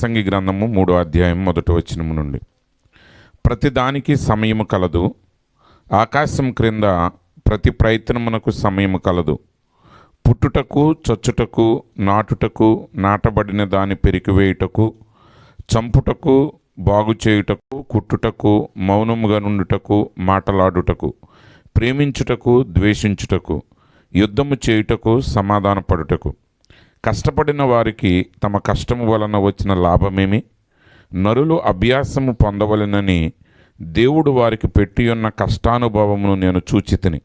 ప్రసంగి గ్రంథము 3వ అధ్యాయం 1వ వచనము నుండి. ప్రతిదానికి సమయము కలదు, ఆకాశం క్రింద ప్రతి ప్రయత్నమునకు సమయము కలదు. పుట్టుటకు, చచ్చుటకు, నాటుటకు, నాటబడిన దాని పెరికివేయుటకు, చంపుటకు, బాగు చేయుటకు, కుట్టుటకు, మౌనముగా నుండుటకు, మాటలాడుటకు, ప్రేమించుటకు, ద్వేషించుటకు, యుద్ధము చేయుటకు, సమాధానపడుటకు. కష్టపడిన వారికి తమ కష్టము వలన వచ్చిన లాభమేమి? నరులు అభ్యాసము పొందవలెనని దేవుడు వారికి పెట్టియున్న కష్టానుభవమును నేను చూచితిని.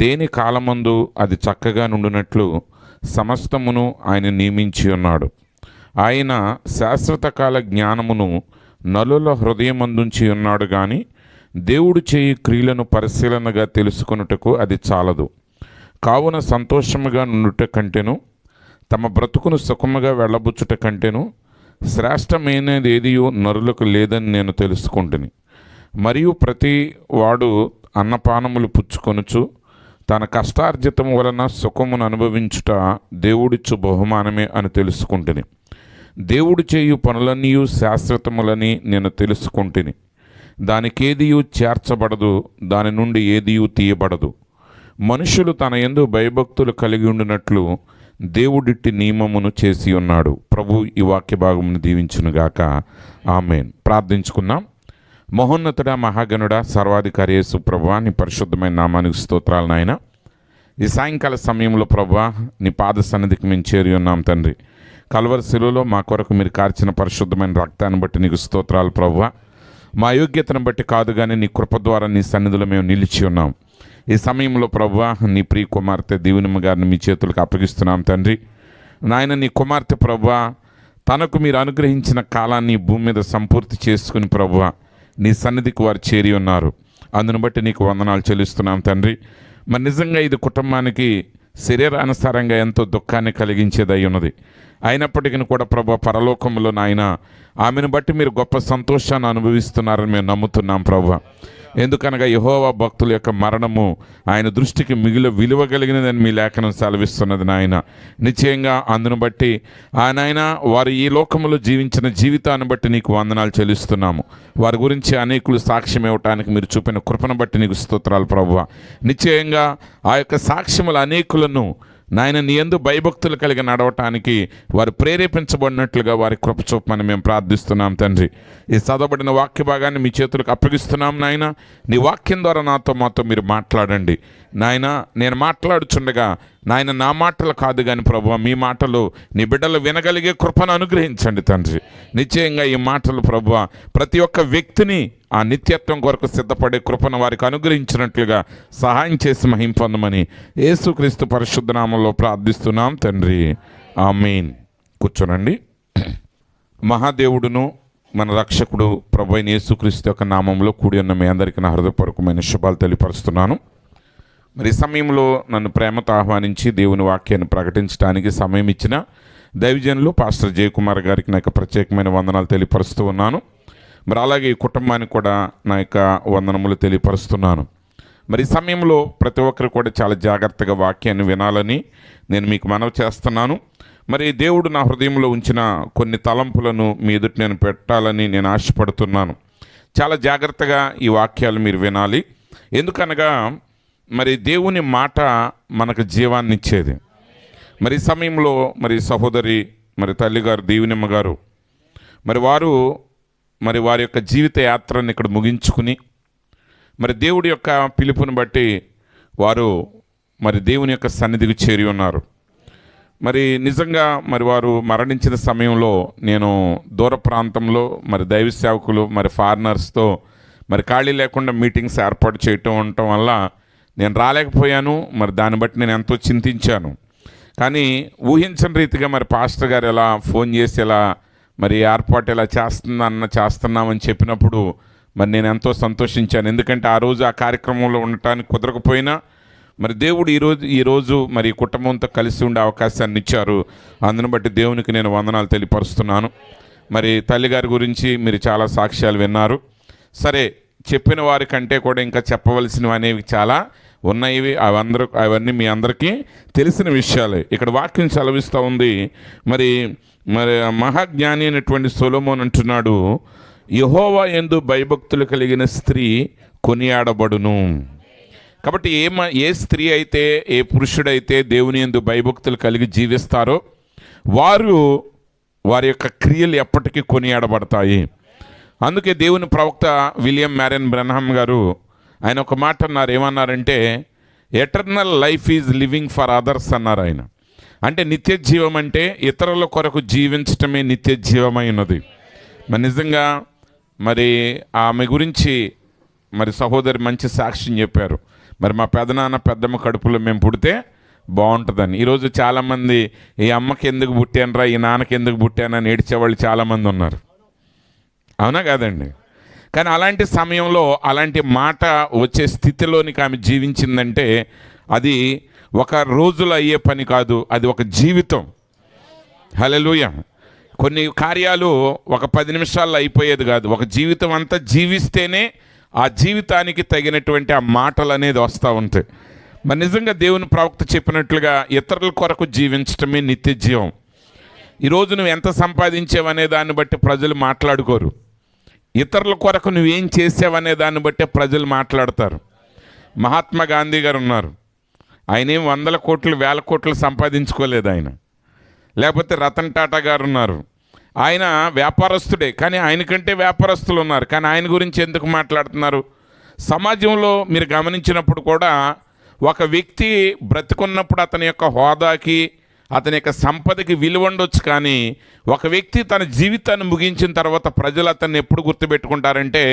దేని కాలమందు అది చక్కగా నుండినట్లు సమస్తమును ఆయన నియమించి ఉన్నాడు. ఆయన శాశ్వత కాల జ్ఞానమును నరుల హృదయమందుంచి ఉన్నాడు గాని దేవుడు చేయి క్రియలను పరిశీలనగా తెలుసుకొనుటకు అది చాలదు. కావున సంతోషముగా నుండుట కంటెను, తమ బ్రతుకును సుఖముగా వెళ్ళబుచ్చుట కంటెను శ్రేష్టమైనది ఏదియో నరులకు లేదని నేను తెలుసుకుంటుని. మరియు ప్రతి వాడు అన్నపానములు పుచ్చుకొనుచు తన కష్టార్జితము వలన సుఖమును అనుభవించుట దేవుడిచ్చు బహుమానమే అని తెలుసుకుంటుని. దేవుడు చేయు పనులన్నీ శాశ్వతములని నేను తెలుసుకుంటుని. దానికేదియు చేర్చబడదు, దాని నుండి ఏదియు తీయబడదు. మనుషులు తన యందు భయభక్తులు కలిగి ఉండినట్లు దేవుడిట్టి నియమమును చేసి ఉన్నాడు. ప్రభు ఈ వాక్య భాగమును దీవించునుగాక. ఆమేన్. ప్రార్థించుకుందాం. మహోన్నతుడా, మహాగణుడా, సర్వాధికారి యేసు ప్రభువా, నీ పరిశుద్ధమైన నామానికి స్తోత్రాలు నాయన. ఈ సాయంకాల సమయంలో ప్రభువా, నీ పాద సన్నిధికి మేము చేరి ఉన్నాం తండ్రి. కల్వరి శిలువలో మా కొరకు మీరు కార్చిన పరిశుద్ధమైన రక్తాన్ని బట్టి నీకు స్తోత్రాలు ప్రభువా. మా యోగ్యతను బట్టి కాదు కానీ నీ కృప ద్వారా నీ సన్నిధిలో మేము నిలిచి ఉన్నాం. ఈ సమయంలో ప్రభువా, నీ ప్రియ కుమార్తె దీవెనమ్మ గారిని మీ చేతులకు అప్పగిస్తున్నాం తండ్రి. నాయన, నీ కుమార్తె ప్రభువా తనకు మీరు అనుగ్రహించిన కాలాన్ని భూమి మీద సంపూర్తి చేసుకుని ప్రభువా నీ సన్నిధికి వారు చేరి ఉన్నారు. అందును బట్టి నీకు వందనాలు చెల్లిస్తున్నాం తండ్రి. మరి నిజంగా ఇది కుటుంబానికి శరీరానుసారంగా ఎంతో దుఃఖాన్ని కలిగించేదై ఉన్నది. అయినప్పటికీ కూడా ప్రభు పరలోకంలో నాయన ఆమెను బట్టి మీరు గొప్ప సంతోషాన్ని అనుభవిస్తున్నారని మేము నమ్ముతున్నాం ప్రభు. ఎందుకనగా యెహోవా భక్తుల యొక్క మరణము ఆయన దృష్టికి మిగిలి విలువ కలిగినదని మీ లేఖనం సెలవిస్తున్నది నాయన. నిశ్చయంగా అందును బట్టి నాయన వారు ఈ లోకంలో జీవించిన జీవితాన్ని బట్టి నీకు వందనాలు చెల్లిస్తున్నాము. వారి గురించి అనేకులు సాక్ష్యం ఇవ్వటానికి మీరు చూపిన కృపను బట్టి నీకు స్తోత్రాలు ప్రభువా. నిశ్చయంగా ఆ యొక్క సాక్ష్యములు అనేకులను నాయన నీ యందు భయభక్తులు కలిగి నడవటానికి వారు ప్రేరేపించబడినట్లుగా వారి కృప చూపమని మేము ప్రార్థిస్తున్నాం తండ్రి. ఈ చదవబడిన వాక్య భాగాన్ని మీ చేతులకు అప్పగిస్తున్నాం నాయన. నీ వాక్యం ద్వారా మాతో మీరు మాట్లాడండి నాయన. నేను మాట్లాడుచుండగా నాయన నా మాటలు కాదు కానీ ప్రభువా మీ మాటలు నీ బిడ్డలు వినగలిగే కృపను అనుగ్రహించండి తండ్రి. నిశ్చయంగా ఈ మాటలు ప్రభువా ప్రతి ఒక్క వ్యక్తిని ఆ నిత్యత్వం కొరకు సిద్ధపడే కృపను వారికి అనుగ్రహించినట్లుగా సహాయం చేసి మహిమ పొందమని యేసుక్రీస్తు పరిశుద్ధ నామములో ప్రార్థిస్తున్నాం తండ్రి. ఆమేన్. కూర్చోనండి. మహాదేవుడును మన రక్షకుడు ప్రభు అయిన యేసుక్రీస్తు యొక్క నామంలో కూడి ఉన్న మీ అందరికీ నా హృదయపూర్వకమైన శుభాలు తెలియపరుస్తున్నాను. మరి ఈ సమయంలో నన్ను ప్రేమతో ఆహ్వానించి దేవుని వాక్యాన్ని ప్రకటించడానికి సమయం ఇచ్చిన దైవజనులు పాస్టర్ జయకుమార్ గారికి నా యొక్క ప్రత్యేకమైన వందనాలు తెలియపరుస్తూ ఉన్నాను. మరి అలాగే ఈ కుటుంబానికి కూడా నా యొక్క వందనములు తెలియపరుస్తున్నాను. మరి ఈ సమయంలో ప్రతి ఒక్కరు కూడా చాలా జాగ్రత్తగా వాక్యాన్ని వినాలని నేను మీకు మనవి చేస్తున్నాను. మరి దేవుడు నా హృదయంలో ఉంచిన కొన్ని తలంపులను మీ ఎదుట నేను పెట్టాలని నేను ఆశపడుతున్నాను. చాలా జాగ్రత్తగా ఈ వాక్యాలు మీరు వినాలి. ఎందుకనగా మరి దేవుని మాట మనకు జీవాన్ని ఇచ్చేది. మరి ఈ సమయంలో మరి సహోదరి మరి తల్లిగారు దీవెనమ్మ గారు మరి వారి యొక్క జీవిత యాత్రను ఇక్కడ ముగించుకుని మరి దేవుడి యొక్క పిలుపుని బట్టి వారు మరి దేవుని యొక్క సన్నిధికి చేరి ఉన్నారు. మరి నిజంగా మరి వారు మరణించిన సమయంలో నేను దూర ప్రాంతంలో మరి దైవ సేవకులు మరి ఫారినర్స్తో మరి ఖాళీ లేకుండా మీటింగ్స్ ఏర్పాటు చేయటం ఉండటం వల్ల నేను రాలేకపోయాను. మరి దాన్ని బట్టి నేను ఎంతో చింతించాను. కానీ ఊహించని రీతిగా మరి పాస్టర్ గారు ఎలా ఫోన్ చేసి ఎలా మరి ఏర్పాటు ఎలా చేస్తున్నామని చెప్పినప్పుడు మరి నేను ఎంతో సంతోషించాను. ఎందుకంటే ఆ రోజు ఆ కార్యక్రమంలో ఉండటానికి కుదరకపోయినా మరి దేవుడు ఈరోజు మరి కుటుంబంతో కలిసి ఉండే అవకాశాన్ని ఇచ్చారు. అందును బట్టి దేవునికి నేను వందనాలు తెలియపరుస్తున్నాను. మరి తల్లిగారి గురించి మీరు చాలా సాక్ష్యాలు విన్నారు. సరే, చెప్పిన వారికంటే కూడా ఇంకా చెప్పవలసినవి అనేవి చాలా ఉన్నాయి. అవన్నీ మీ అందరికీ తెలిసిన విషయాలే. ఇక్కడ వాక్యం సెలవిస్తూ ఉంది. మరి మరి మహాజ్ఞాని అయినటువంటి సొలొమోను అంటున్నాడు, యెహోవా యందు భయభక్తులు కలిగిన స్త్రీ కొనియాడబడును. కాబట్టి ఏ స్త్రీ అయితే, ఏ పురుషుడైతే దేవుని యందు భయభక్తులు కలిగి జీవిస్తారో వారి యొక్క క్రియలు ఎప్పటికీ కొనియాడబడతాయి. అందుకే దేవుని ప్రవక్త విలియం మ్యారియన్ బ్రన్హామ్ గారు ఆయన ఒక మాట అన్నారు. ఏమన్నారంటే, eternal life is living for others అన్నారు ఆయన. అంటే నిత్య జీవం అంటే ఇతరుల కొరకు జీవించటమే నిత్య జీవమై ఉన్నది. మరి నిజంగా మరి ఆమె గురించి మరి సహోదరి మంచి సాక్ష్యం చెప్పారు. మరి మా పెదనాన్న పెద్దమ్మ కడుపులో మేము పుడితే బాగుంటుందని. ఈరోజు చాలామంది ఈ అమ్మకి ఎందుకు పుట్టానరా, ఈ నాన్నకి ఎందుకు పుట్టానని ఏడ్చేవాళ్ళు చాలామంది ఉన్నారు. అవునా కాదండి? కానీ అలాంటి సమయంలో అలాంటి మాట వచ్చే స్థితిలోనికి ఆమె జీవించిందంటే అది ఒక రోజులో అయ్యే పని కాదు, అది ఒక జీవితం. హల్లెలూయా. కొన్ని కార్యాలు ఒక 10 నిమిషాల్లో అయిపోయేది కాదు, ఒక జీవితం అంతా జీవిస్తేనే ఆ జీవితానికి తగినటువంటి ఆ మాటలు అనేది వస్తూ ఉంటాయి. మరి నిజంగా దేవుని ప్రవక్త చెప్పినట్లుగా ఇతరుల కొరకు జీవించటమే నిత్య జీవం. ఈరోజు నువ్వు ఎంత సంపాదించావనే దాన్ని బట్టి ప్రజలు మాట్లాడుకోరు. ఇతరుల కొరకు నువ్వేం చేసావనే దాన్ని బట్టే ప్రజలు మాట్లాడతారు. మహాత్మా గాంధీ గారు ఉన్నారు. ఆయన ఏం 100 కోట్లు 1000 కోట్లు సంపాదించుకోలేదు ఆయన. లేకపోతే రతన్ టాటా గారు ఉన్నారు. ఆయన వ్యాపారస్తుడే, కానీ ఆయనకంటే వ్యాపారస్తులు ఉన్నారు. కానీ ఆయన గురించి ఎందుకు మాట్లాడుతున్నారు? సమాజంలో మీరు గమనించినప్పుడు కూడా ఒక వ్యక్తి బ్రతికున్నప్పుడు అతని యొక్క హోదాకి, అతని యొక్క సంపదకి విలువ ఉండొచ్చు. కానీ ఒక వ్యక్తి తన జీవితాన్ని ముగించిన తర్వాత ప్రజలు అతన్ని ఎప్పుడు గుర్తుపెట్టుకుంటారంటే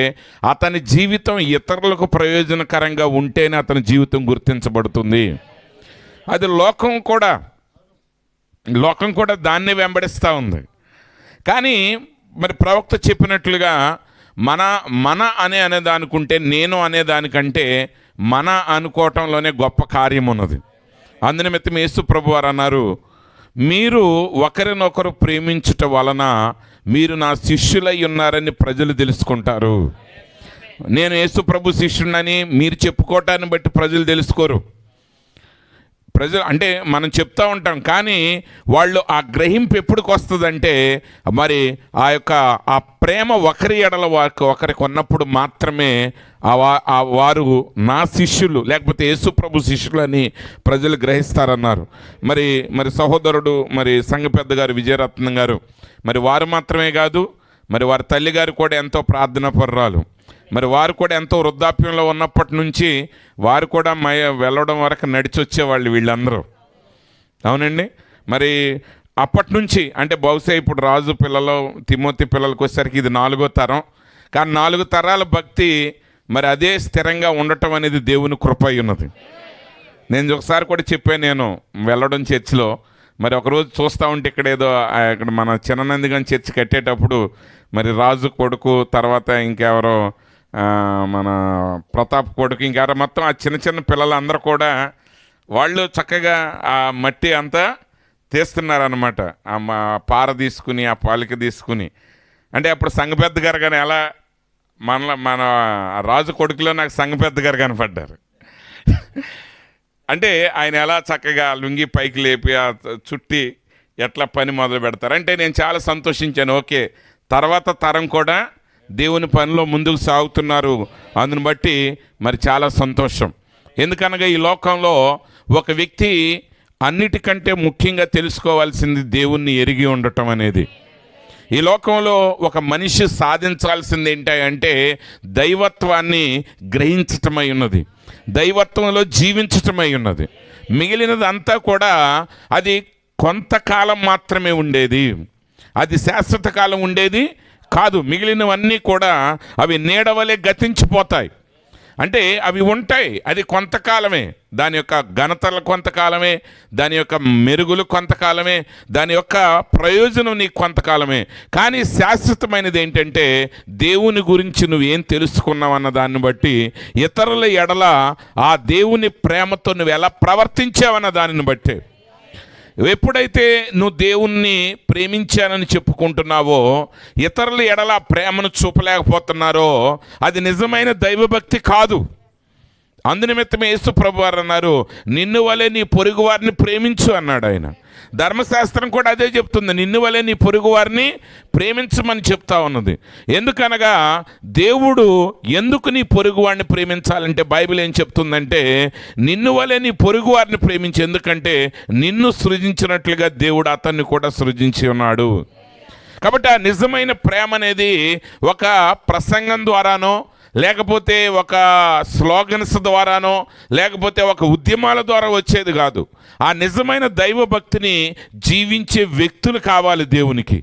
అతని జీవితం ఇతరులకు ప్రయోజనకరంగా ఉంటేనే అతని జీవితం గుర్తించబడుతుంది. అది లోకం కూడా దాన్నే వెంబడిస్తూ ఉంది. కానీ మరి ప్రవక్త చెప్పినట్లుగా మన అనేదానికుంటే నేను అనేదానికంటే మన అనుకోవటంలోనే గొప్ప కార్యం ఉన్నది. అందునిమిత్తం యేసు ప్రభు వారు అన్నారు, మీరు ఒకరినొకరు ప్రేమించుట వలన మీరు నా శిష్యులై ఉన్నారని ప్రజలు తెలుసుకుంటారు. నేను యేసు ప్రభు శిష్యుడినని మీరు చెప్పుకోవటాన్ని బట్టి ప్రజలు తెలుసుకోరు. ప్రజలు అంటే మనం చెప్తూ ఉంటాం, కానీ వాళ్ళు ఆ గ్రహింపు ఎప్పటికి వస్తుందంటే మరి ఆ ప్రేమ ఒకరి ఎడల ఒకరికి ఉన్నప్పుడు మాత్రమే వారు నా శిష్యులు, లేకపోతే యేసు ప్రభు శిష్యులు అని ప్రజలు గ్రహిస్తారన్నారు. మరి సహోదరుడు మరి సంఘ పెద్ద గారు విజయరత్నం గారు, మరి వారు మాత్రమే కాదు, మరి వారి తల్లిగారు కూడా ఎంతో ప్రార్థనా పరురాలు. మరి వారు కూడా ఎంతో వృద్ధాప్యంలో ఉన్నప్పటి నుంచి వారు కూడా వెళ్ళడం వరకు నడిచి వచ్చేవాళ్ళు వీళ్ళందరూ. అవునండి. మరి అప్పటి నుంచి అంటే బహుశా ఇప్పుడు రాజు పిల్లలు తిమోతి పిల్లలకు వచ్చేసరికి ఇది 4వ తరం. కానీ 4 తరాల భక్తి మరి అదే స్థిరంగా ఉండటం అనేది దేవుని కృప అయి ఉన్నది. నేను ఒకసారి కూడా చెప్పాను, నేను వెళ్ళడం చర్చిలో మరి ఒకరోజు చూస్తూ ఉంటే ఇక్కడ మన చిన్ననందిగం చర్చి కట్టేటప్పుడు మరి రాజు కొడుకు, తర్వాత ఇంకెవరో మన ప్రతాప్ కొడుకు, ఇంకెవరో మొత్తం ఆ చిన్న చిన్న పిల్లలందరూ కూడా వాళ్ళు చక్కగా ఆ మట్టి అంతా తీస్తున్నారనమాట. ఆ పార తీసుకుని, ఆ పాలిక తీసుకుని. అంటే అప్పుడు సంఘపెద్ద గారు కానీ ఎలా మన రాజు కొడుకులో నాకు సంఘపెద్ద గారు కనపడ్డారు. అంటే ఆయన ఎలా చక్కగా లుంగి పైకి లేపి ఆ చుట్టి ఎట్లా పని మొదలు పెడతారు అంటే నేను చాలా సంతోషించాను. ఓకే, తర్వాత తరం కూడా దేవుని పనిలో ముందుకు సాగుతున్నారు. అందుని బట్టి మరి చాలా సంతోషం. ఎందుకనగా ఈ లోకంలో ఒక వ్యక్తి అన్నిటికంటే ముఖ్యంగా తెలుసుకోవాల్సింది దేవుణ్ణి ఎరిగి ఉండటం అనేది. ఈ లోకంలో ఒక మనిషి సాధించాల్సింది ఏంటంటే దైవత్వాన్ని గ్రహించటమై ఉన్నది, దైవత్వంలో జీవించటమై ఉన్నది. మిగిలినది అంతా కూడా అది కొంతకాలం మాత్రమే ఉండేది, అది శాశ్వత కాలం ఉండేది కాదు. మిగిలినవన్నీ కూడా అవి నీడవలే గతించిపోతాయి. అంటే అవి ఉంటాయి, అది కొంతకాలమే. దాని యొక్క ఘనతలు కొంతకాలమే, దాని యొక్క మెరుగులు కొంతకాలమే, దాని యొక్క ప్రయోజనం నీకు కొంతకాలమే. కానీ శాశ్వతమైనది ఏంటంటే దేవుని గురించి నువ్వేం తెలుసుకున్నావన్న దాన్ని బట్టి, ఇతరుల ఎడల ఆ దేవుని ప్రేమతో నువ్వు ఎలా ప్రవర్తించావన్న దానిని బట్టి. ఎప్పుడైతే నువ్వు దేవుణ్ణి ప్రేమించానని చెప్పుకుంటున్నావో ఇతరుల ఎడల ప్రేమను చూపలేకపోతున్నారో అది నిజమైన దైవభక్తి కాదు. అందునిమిత్తమే యేసు ప్రభువారు అన్నారు, నిన్ను వలె నీ పొరుగు వారిని ప్రేమించు అన్నాడు ఆయన. ధర్మశాస్త్రం కూడా అదే చెప్తుంది, నిన్ను వలె నీ పొరుగు వారిని ప్రేమించమని చెప్తా ఉన్నది. ఎందుకనగా దేవుడు ఎందుకు నీ పొరుగు వారిని ప్రేమించాలంటే బైబిల్ ఏం చెప్తుందంటే నిన్ను వలె నీ పొరుగు వారిని ప్రేమించి, ఎందుకంటే నిన్ను సృజించినట్లుగా దేవుడు అతన్ని కూడా సృజించి ఉన్నాడు. కాబట్టి ఆ నిజమైన ప్రేమ అనేది ఒక ప్రసంగం ద్వారానో, లేకపోతే ఒక స్లోగన్స్ ద్వారానో, లేకపోతే ఒక ఉద్యమాల ద్వారా వచ్చేది కాదు. ఆ నిజమైన దైవ భక్తిని జీవించే వ్యక్తులు కావాలి దేవునికి.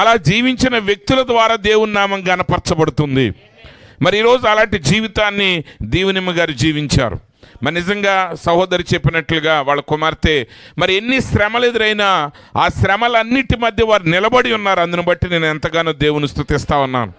అలా జీవించిన వ్యక్తుల ద్వారా దేవుని నామం గణపరచబడుతుంది. మరి ఈరోజు అలాంటి జీవితాన్ని దీవెనమ్మ గారు జీవించారు. మరి నిజంగా సహోదరి చెప్పినట్లుగా వాళ్ళ కుమార్తె మరి ఎన్ని శ్రమలు ఎదురైనా ఆ శ్రమలన్నిటి మధ్య వారు నిలబడి ఉన్నారు. అందును బట్టి నేను ఎంతగానో దేవుని స్తుతిస్తా ఉన్నాను.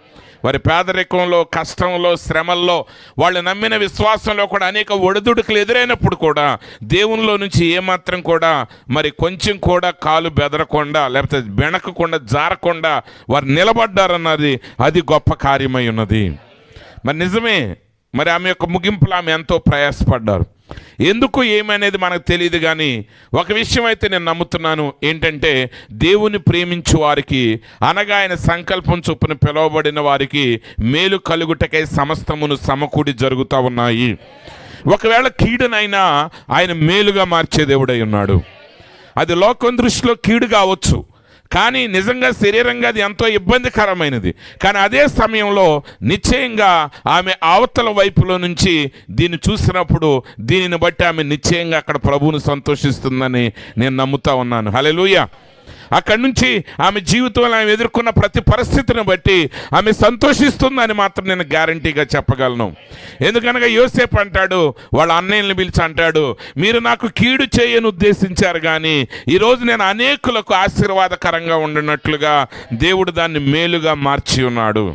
వారి పేదరికంలో, కష్టంలో, శ్రమల్లో, వాళ్ళు నమ్మిన విశ్వాసంలో కూడా అనేక ఒడిదుడుకులు ఎదురైనప్పుడు కూడా దేవునిలో నుంచి ఏమాత్రం కూడా మరి కొంచెం కూడా కాలు బెదరకుండా, లేకపోతే బెణకకుండా, జారకుండా వారు నిలబడ్డారన్నది అది గొప్ప కార్యమై ఉన్నది. మరి నిజమే, మరి ఆమె యొక్క ముగింపులో ఆమె ఎంతో ప్రయాసపడ్డారు. ఎందుకు ఏమనేది మనకు తెలియదు, కానీ ఒక విషయం అయితే నేను నమ్ముతున్నాను. ఏంటంటే దేవుని ప్రేమించు వారికి, అనగా ఆయన సంకల్పం చొప్పున పిలువబడిన వారికి మేలు కలుగుటకై సమస్తమును సమకూడి జరుగుతూ ఉన్నాయి. ఒకవేళ కీడునైనా ఆయన మేలుగా మార్చే దేవుడై ఉన్నాడు. అది లోకం దృష్టిలో కీడు కావచ్చు, కానీ నిజంగా శరీరంగా అది ఎంతో ఇబ్బందికరమైనది. కానీ అదే సమయంలో నిశ్చయంగా ఆమె అవతల వైపులో నుంచి దీన్ని చూసినప్పుడు దీనిని బట్టి ఆమె నిశ్చయంగా అక్కడ ప్రభువును సంతోషిస్తుందని నేను నమ్ముతా ఉన్నాను. హల్లెలూయా. అక్కడి నుంచి ఆమె జీవితంలో ఆమె ఎదుర్కొన్న ప్రతి పరిస్థితిని బట్టి ఆమె సంతోషిస్తుందని మాత్రం నేను గ్యారంటీగా చెప్పగలను. ఎందుకనగా యోసేపు అంటాడు, వాళ్ళ అన్నయ్యని పిలిచి అంటాడు, మీరు నాకు కీడు చేయని ఉద్దేశించారు, కానీ ఈరోజు నేను అనేకులకు ఆశీర్వాదకరంగా ఉండినట్లుగా దేవుడు దాన్ని మేలుగా మార్చి ఉన్నాడు.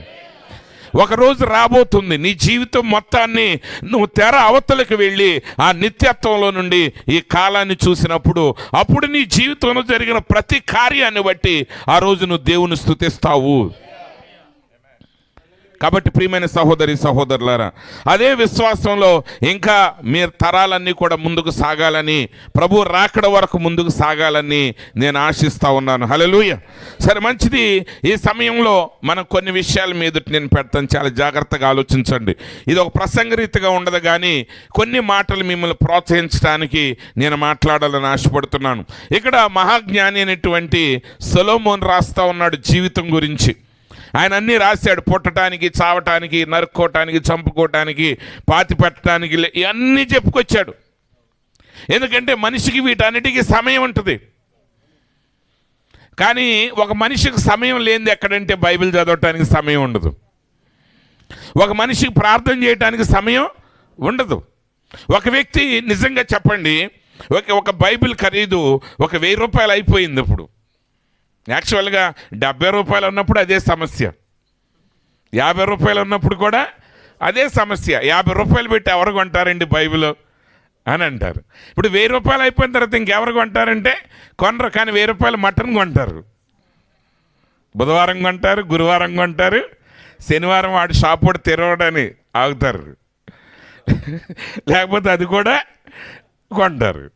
ఒకరోజు రాబోతుంది నీ జీవితం మొత్తాన్ని నువ్వు తెర అవతలకు వెళ్ళి ఆ నిత్యత్వంలో నుండి ఈ కాలాన్ని చూసినప్పుడు అప్పుడు నీ జీవితంలో జరిగిన ప్రతి కార్యాన్ని బట్టి ఆ రోజు నువ్వు దేవుని స్తుతిస్తావు. కాబట్టి ప్రియమైన సహోదరి సహోదరులారా, అదే విశ్వాసంలో ఇంకా మీ తరాలన్నీ కూడా ముందుకు సాగాలని, ప్రభు రాకడ వరకు ముందుకు సాగాలని నేను ఆశిస్తూ ఉన్నాను. హల్లెలూయా. సరే, మంచిది. ఈ సమయంలో మనం కొన్ని విషయాల మీద నేను పెడతాను, చాలా జాగ్రత్తగా ఆలోచించండి. ఇది ఒక ప్రసంగరీతిగా ఉండదు, కానీ కొన్ని మాటలు మిమ్మల్ని ప్రోత్సహించడానికి నేను మాట్లాడాలని ఆశపడుతున్నాను. ఇక్కడ మహాజ్ఞాని అయినటువంటి సొలొమోన్ రాస్తా ఉన్నాడు జీవితం గురించి. ఆయన అన్నీ రాశాడు, పుట్టడానికి, చావటానికి, నరుక్కోవటానికి, చంపుకోవటానికి, పాతి పెట్టడానికి, ఇవన్నీ చెప్పుకొచ్చాడు. ఎందుకంటే మనిషికి వీటన్నిటికీ సమయం ఉంటుంది. కానీ ఒక మనిషికి సమయం లేనిది ఎక్కడంటే బైబిల్ చదవటానికి సమయం ఉండదు. ఒక మనిషికి ప్రార్థన చేయటానికి సమయం ఉండదు. ఒక వ్యక్తి నిజంగా చెప్పండి, ఒక బైబిల్ ఖరీదు 1000 రూపాయలు అయిపోయింది. ఇప్పుడు యాక్చువల్గా 70 రూపాయలు ఉన్నప్పుడు అదే సమస్య, 50 రూపాయలు ఉన్నప్పుడు కూడా అదే సమస్య. 50 రూపాయలు పెట్టి ఎవరు కొంటారండి బైబిల్ అని అంటారు. ఇప్పుడు 1000 రూపాయలు అయిపోయిన తర్వాత ఇంకెవరు కొంటారంటే కొనరు. కానీ 1000 రూపాయలు మటన్ కొంటారు, బుధవారం కొంటారు, గురువారం కొంటారు, శనివారం వాడు షాప్ కూడా తెరవడని ఆగుతారు, లేకపోతే అది కూడా కొంటారు.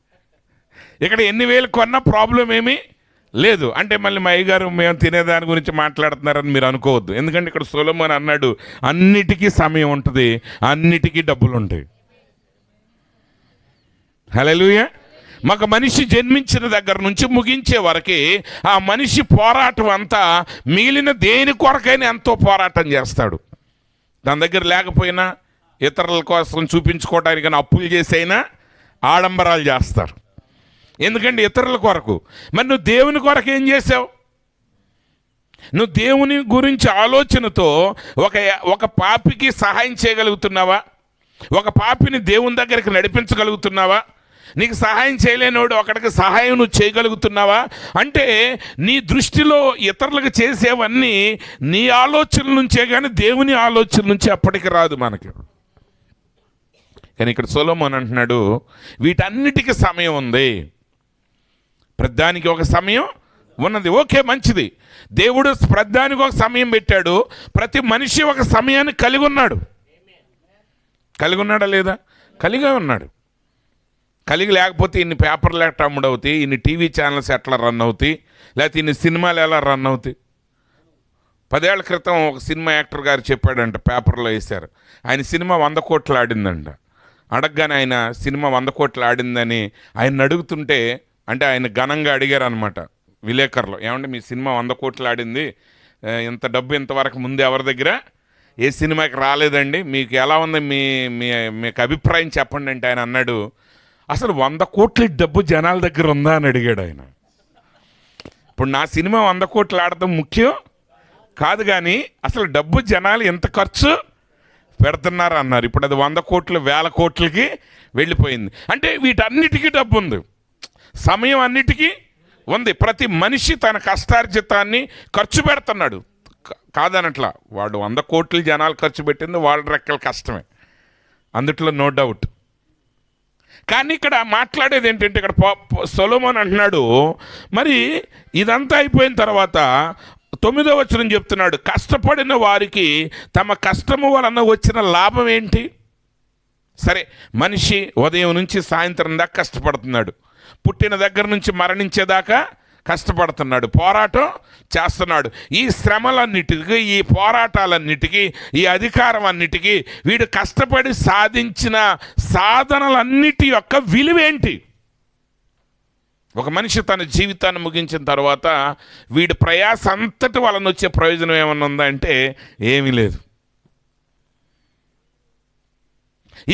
ఇక్కడ ఎన్ని వేలు కొన్నా ప్రాబ్లం ఏమీ లేదు. అంటే మళ్ళీ మా అయ్యగారు మేము తినేదాని గురించి మాట్లాడుతున్నారని మీరు అనుకోవద్దు. ఎందుకంటే ఇక్కడ సొలొమోన్ అన్నాడు, అన్నిటికీ సమయం ఉంటుంది, అన్నిటికీ డబ్బులు ఉంటాయి. హల్లెలూయా. మాకు మనిషి జన్మించిన దగ్గర నుంచి ముగించే వరకు ఆ మనిషి పోరాటం అంతా మిగిలిన దేని కొరకైనా ఎంతో పోరాటం చేస్తాడు. దాని దగ్గర లేకపోయినా ఇతరుల కోసం చూపించుకోవడానికి అప్పులు చేసైనా ఆడంబరాలు చేస్తారు. ఎందుకంటే ఇతరుల కొరకు. మరి నువ్వు దేవుని కొరకు ఏం చేసావు? నువ్వు దేవుని గురించి ఆలోచనతో ఒక పాపికి సహాయం చేయగలుగుతున్నావా? ఒక పాపిని దేవుని దగ్గరికి నడిపించగలుగుతున్నావా? నీకు సహాయం చేయలేనోడు ఒకడికి సహాయం నువ్వు చేయగలుగుతున్నావా? అంటే నీ దృష్టిలో ఇతరులకు చేసేవన్నీ నీ ఆలోచనల నుంచే కానీ దేవుని ఆలోచన నుంచి అప్పటికి రాదు మనకి. కానీ ఇక్కడ సొలొమోన్ అంటున్నాడు, వీటన్నిటికీ సమయం ఉంది, ప్రతిదానికి ఒక సమయం ఉన్నది. ఓకే, మంచిది. దేవుడు ప్రతిదానికి ఒక సమయం పెట్టాడు. ప్రతి మనిషి ఒక సమయాన్ని కలిగి ఉన్నాడు. కలిగి ఉన్నాడా లేదా? కలిగే ఉన్నాడు. కలిగి లేకపోతే ఇన్ని పేపర్లు ఎట్లా అమ్ముడవుతాయి, ఇన్ని టీవీ ఛానల్స్ ఎట్లా రన్ అవుతాయి, లేకపోతే ఇన్ని సినిమాలు ఎలా రన్ అవుతాయి? 10 ఏళ్ల క్రితం ఒక సినిమా యాక్టర్ గారు చెప్పాడంట, పేపర్లో వేశారు. ఆయన సినిమా 100 కోట్లు ఆడిందంట. అడగగానే ఆయన సినిమా 100 కోట్లు ఆడిందని ఆయన అడుగుతుంటే, అంటే ఆయన ఘనంగా అడిగారు అనమాట విలేకరులు, ఏమంటే మీ సినిమా 100 కోట్లు ఆడింది, ఇంత డబ్బు ఇంతవరకు ముందు ఎవరి దగ్గర ఏ సినిమాకి రాలేదండి, మీకు ఎలా ఉంది, మీకు అభిప్రాయం చెప్పండి అంటే ఆయన అన్నాడు, అసలు 100 కోట్ల డబ్బు జనాల దగ్గర ఉందా అని అడిగాడు ఆయన. ఇప్పుడు నా సినిమా 100 కోట్లు ఆడటం ముఖ్యం కాదు, కానీ అసలు డబ్బు జనాలు ఎంత ఖర్చు పెడుతున్నారు అన్నారు. ఇప్పుడు అది 100 కోట్లు 1000 కోట్లకి వెళ్ళిపోయింది. అంటే వీటన్నిటికీ డబ్బు ఉంది, సమయం అన్నిటికీ ఉంది. ప్రతి మనిషి తన కష్టార్జితాన్ని ఖర్చు పెడుతున్నాడు, కాదనట్లా. వాడు 100 కోట్లు జనాలు ఖర్చు పెట్టింది వాళ్ళ రెక్కల కష్టమే, అందుట్లో నో డౌట్. కానీ ఇక్కడ మాట్లాడేది ఏంటంటే, ఇక్కడ సొలొమోన్ అంటున్నాడు, మరి ఇదంతా అయిపోయిన తర్వాత 9వ వచనం చెప్తున్నాడు, కష్టపడిన వారికి తమ కష్టము వలన వచ్చిన లాభం ఏంటి? సరే, మనిషి ఉదయం నుంచి సాయంత్రం దాకా కష్టపడుతున్నాడు, పుట్టిన దగ్గర నుంచి మరణించేదాకా కష్టపడుతున్నాడు, పోరాటం చేస్తున్నాడు. ఈ శ్రమలన్నిటికీ, ఈ పోరాటాలన్నిటికీ, ఈ అధికారం అన్నిటికీ వీడు కష్టపడి సాధించిన సాధనలన్నిటి యొక్క విలువేంటి? ఒక మనిషి తన జీవితాన్ని ముగించిన తర్వాత వీడి ప్రయాస అంతటి వలన వచ్చే ప్రయోజనం ఏమన్నా ఉందా అంటే ఏమీ లేదు.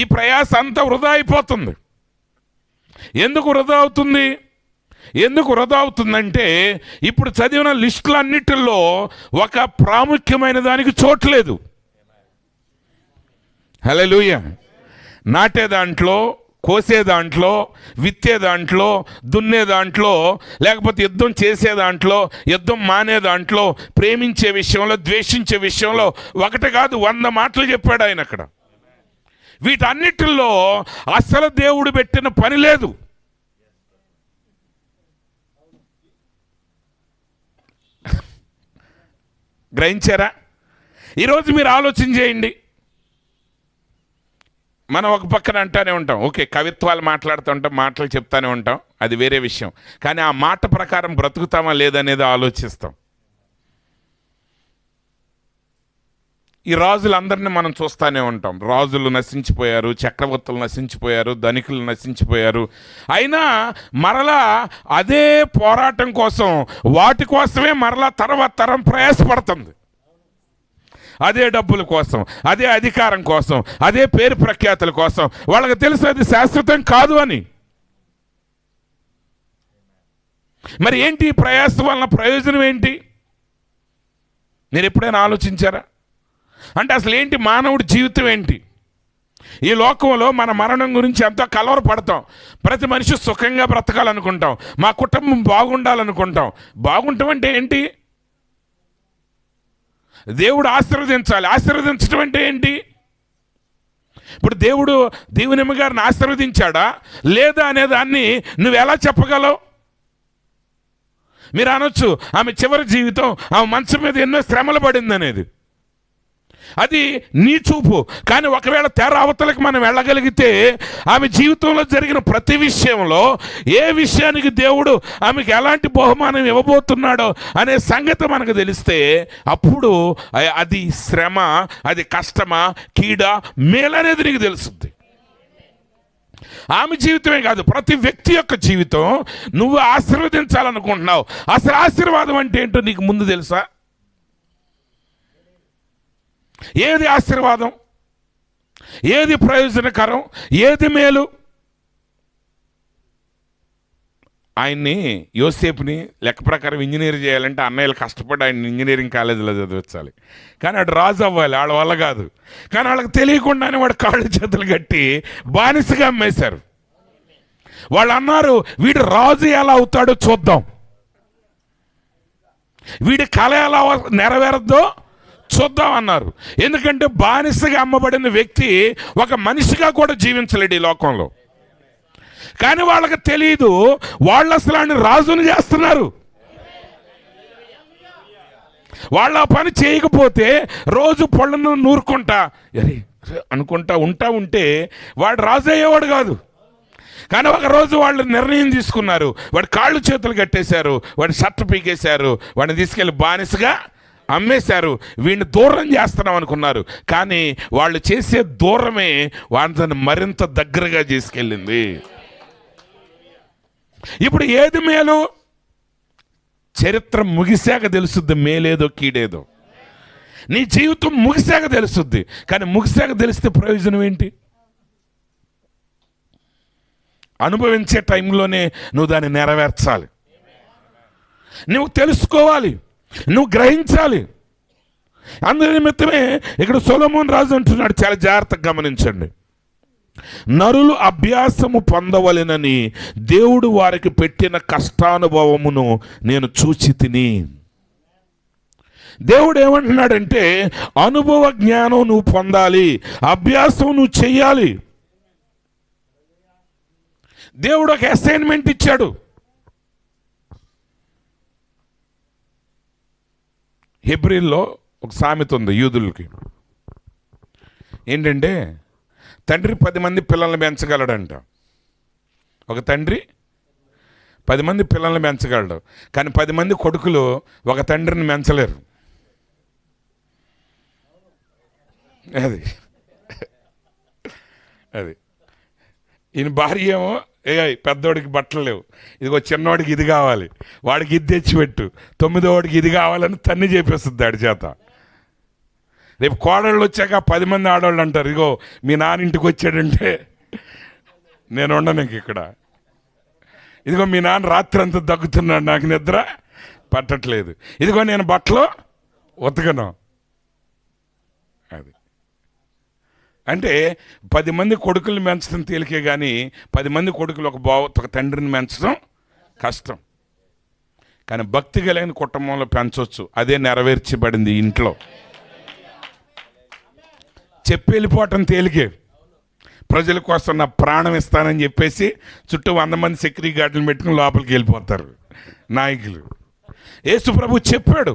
ఈ ప్రయాస అంతా వృధా అయిపోతుంది. ఎందుకు వృధా అవుతుంది? ఎందుకు వృధా అవుతుందంటే, ఇప్పుడు చదివిన లిస్టులన్నిటిలో ఒక ప్రాముఖ్యమైన దానికి చోట్లేదు. హల్లెలూయా. నాటే దాంట్లో, కోసే దాంట్లో, విత్తే దాంట్లో, దున్నే దాంట్లో, లేకపోతే యుద్ధం చేసే దాంట్లో, యుద్ధం మానే దాంట్లో, ప్రేమించే విషయంలో, ద్వేషించే విషయంలో ఒకటి కాదు 100 మాటలు చెప్పాడు ఆయన అక్కడ. వీటన్నిటిలో అసలు దేవుడు పెట్టిన పని లేదు. గ్రహించారా? ఈరోజు మీరు ఆలోచన చేయండి. మనం ఒక పక్కన అంటానే ఉంటాం, ఓకే, కవిత్వాలు మాట్లాడుతూ ఉంటాం, మాటలు చెప్తానే ఉంటాం, అది వేరే విషయం. కానీ ఆ మాట ప్రకారం బ్రతుకుతామా లేదనేది ఆలోచిస్తాం. ఈ రాజులందరినీ మనం చూస్తూనే ఉంటాం. రాజులు నశించిపోయారు, చక్రవర్తులు నశించిపోయారు, ధనికులు నశించిపోయారు. అయినా మరలా అదే పోరాటం కోసం, వాటి కోసమే మరలా తర్వాత తరం ప్రయాసపడుతుంది. అదే డబ్బుల కోసం, అదే అధికారం కోసం, అదే పేరు ప్రఖ్యాతుల కోసం. వాళ్ళకి తెలుసు అది శాశ్వతం కాదు అని. మరి ఏంటి ప్రయాస వలన ప్రయోజనం ఏంటి? మీరు ఎప్పుడైనా ఆలోచించారా? అంటే అసలు ఏంటి మానవుడి జీవితం ఏంటి? ఈ లోకంలో మన మరణం గురించి ఎంతో కలవరపడతాం. ప్రతి మనిషి సుఖంగా బ్రతకాలనుకుంటాం, మా కుటుంబం బాగుండాలనుకుంటాం. బాగుంటాం అంటే ఏంటి? దేవుడు ఆశీర్వదించాలి. ఆశీర్వదించడం అంటే ఏంటి? ఇప్పుడు దేవుడు దేవునిమ్మ గారిని ఆశీర్వదించాడా లేదా అనే దాన్ని నువ్వు ఎలా చెప్పగలవు? మీరు అనొచ్చు, ఆమె చివరి జీవితం, ఆమె మంచం మీద ఎన్నో శ్రమలు పడింది అనేది. అది నీ చూపు. కానీ ఒకవేళ తెర అవతలకి మనం వెళ్ళగలిగితే ఆమె జీవితంలో జరిగిన ప్రతి విషయంలో ఏ విషయానికి దేవుడు ఆమెకి ఎలాంటి బహుమానం ఇవ్వబోతున్నాడో అనే సంగతి మనకు తెలిస్తే అప్పుడు అది శ్రమ, అది కష్టమా, కీడా, మేలనేది నీకు తెలుస్తుంది. ఆమె జీవితమే కాదు, ప్రతి వ్యక్తి యొక్క జీవితం నువ్వు ఆశీర్వదించాలనుకుంటున్నావు. అసలు ఆశీర్వాదం అంటే ఏంటో నీకు ముందు తెలుసా? ఏది ఆశీర్వాదం, ఏది ప్రయోజనకరం, ఏది మేలు? ఆయన్ని, యోసేపుని లెక్క ప్రకారం ఇంజనీర్ చేయాలంటే అన్నయ్యలు కష్టపడి ఆయన ఇంజనీరింగ్ కాలేజీలో చదివించాలి. కానీ వాడు రాజు అవ్వాలి, వాళ్ళ వల్ల కాదు. కానీ వాళ్ళకి తెలియకుండానే వాడు కాళ్ళు చేతులు కట్టి బానిసగా అమ్మేశారు. వాళ్ళు అన్నారు, వీడు రాజు ఎలా అవుతాడో చూద్దాం, వీడి కళ ఎలా నెరవేరద్దో చూద్దాం అన్నారు. ఎందుకంటే బానిసగా అమ్మబడిన వ్యక్తి ఒక మనిషిగా కూడా జీవించలేడు ఈ లోకంలో. కానీ వాళ్ళకి తెలియదు, వాళ్ళు అసలు ఆయన రాజుని చేస్తున్నారు. వాళ్ళు ఆ పని చేయకపోతే రోజు పళ్ళను నూరుకుంటా అనుకుంటా ఉంటే వాడు రాజు అయ్యేవాడు కాదు. కానీ ఒకరోజు వాళ్ళు నిర్ణయం తీసుకున్నారు, వాడి కాళ్ళు చేతులు కట్టేశారు, వాడి షర్ట్ పీకేశారు, వాడిని తీసుకెళ్ళి బానిసగా అమ్మేశారు. వీడిని దూరం చేస్తున్నాం అనుకున్నారు, కానీ వాళ్ళు చేసే దూరమే వాళ్ళని మరింత దగ్గరగా తీసుకెళ్ళింది. ఇప్పుడు ఏది మేలు? చరిత్ర ముగిశాక తెలుస్తుంది మేలేదో కీడేదో. నీ జీవితం ముగిశాక తెలుస్తుంది, కానీ ముగిశాక తెలిస్తే ప్రయోజనం ఏంటి? అనుభవించే టైంలోనే నువ్వు దాన్ని నెరవేర్చాలి, నువ్వు తెలుసుకోవాలి, నువ్వు గ్రహించాలి. అందు నిమిత్తమే ఇక్కడ సొలొమోను రాజు అంటున్నాడు, చాలా జాగ్రత్తగా గమనించండి. నరులు అభ్యాసము పొందవలెనని దేవుడు వారికి పెట్టిన కష్టానుభవమును నేను చూచి తిని. దేవుడు ఏమంటున్నాడంటే అనుభవ జ్ఞానం నువ్వు పొందాలి, అభ్యాసం నువ్వు చెయ్యాలి. దేవుడు ఒక అసైన్మెంట్ ఇచ్చాడు. హెబ్రీల్లో ఒక సామెత ఉంది యూదులకి, ఏంటంటే తండ్రి 10 మంది పిల్లల్ని పెంచగలడంట. ఒక తండ్రి 10 మంది పిల్లల్ని పెంచగలడు, కానీ 10 మంది కొడుకులు ఒక తండ్రిని పెంచలేరు. అది అది ఈయన భార్య ఏమో పెద్దోడికి బట్టలు లేవు, ఇదిగో చిన్నవాడికి ఇది కావాలి, వాడికి ఇది తెచ్చిపెట్టు, 9వ ఇది కావాలని తన్ని చెప్పేస్తుంది వాడి చేత. రేపు కోడళ్ళు వచ్చాక 10 మంది ఆడవాళ్ళు అంటారు, ఇదిగో మీ నాన్న ఇంటికి వచ్చాడంటే నేను ఉండను ఇక్కడ, ఇదిగో మీ నాన్న రాత్రి అంతా దగ్గుతున్నాడు, నాకు నిద్ర పట్టట్లేదు, ఇదిగో నేను బట్టలు ఉతకను. అది అంటే 10 మంది కొడుకుల్ని పెంచడం తేలికే, కానీ 10 మంది కొడుకులు ఒక తండ్రిని పెంచడం కష్టం. కానీ భక్తి కలిగిన కుటుంబంలో పెంచవచ్చు, అదే నెరవేర్చబడింది ఇంట్లో. చెప్పి వెళ్ళిపోవటం తేలికే, ప్రజల కోసం నా ప్రాణం ఇస్తానని చెప్పేసి చుట్టూ 100 మంది సెక్యూరిటీ గార్డులు పెట్టుకుని లోపలికి వెళ్ళిపోతారు నాయకులు. యేసు ప్రభు చెప్పాడు,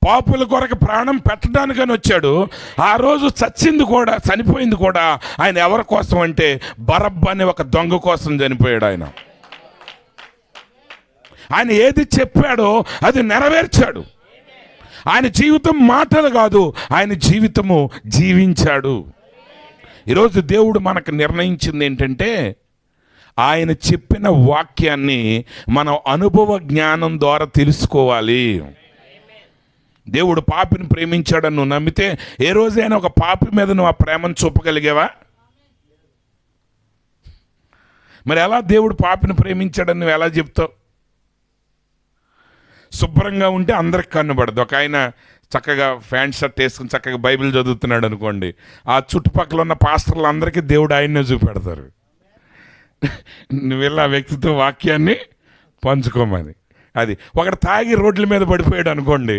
పాపుల కొరకు ప్రాణం పెట్టడానికని వచ్చాడు. ఆ రోజు చనిపోయింది కూడా ఆయన ఎవరి కోసం అంటే బరబ్బా అనే ఒక దొంగ కోసం చనిపోయాడు. ఆయన ఏది చెప్పాడో అది నెరవేర్చాడు. ఆయన జీవితం మాటలు కాదు, ఆయన జీవితము జీవించాడు. ఈరోజు దేవుడు మనకు నిర్ణయించింది ఏంటంటే ఆయన చెప్పిన వాక్యాన్ని మనం అనుభవ జ్ఞానం ద్వారా తెలుసుకోవాలి. దేవుడు పాపిని ప్రేమించాడని నువ్వు నమ్మితే ఏ రోజైనా ఒక పాపి మీద నువ్వు ఆ ప్రేమను చూపగలిగావా? మరి ఎలా దేవుడు పాపిని ప్రేమించాడని నువ్వు ఎలా చెప్తావు? శుభ్రంగా ఉంటే అందరికి కన్నుపడదు. ఒక ఆయన చక్కగా ప్యాంట్ షర్ట్ వేసుకుని చక్కగా బైబిల్ చదువుతున్నాడు అనుకోండి, ఆ చుట్టుపక్కల ఉన్న పాస్టర్లు అందరికీ దేవుడు ఆయన్నే చూపెడతారు, నువ్వు వెళ్ళి ఆ వ్యక్తితో వాక్యాన్ని పంచుకోమని. అది ఒకటి తాగి రోడ్ల మీద పడిపోయాడు అనుకోండి,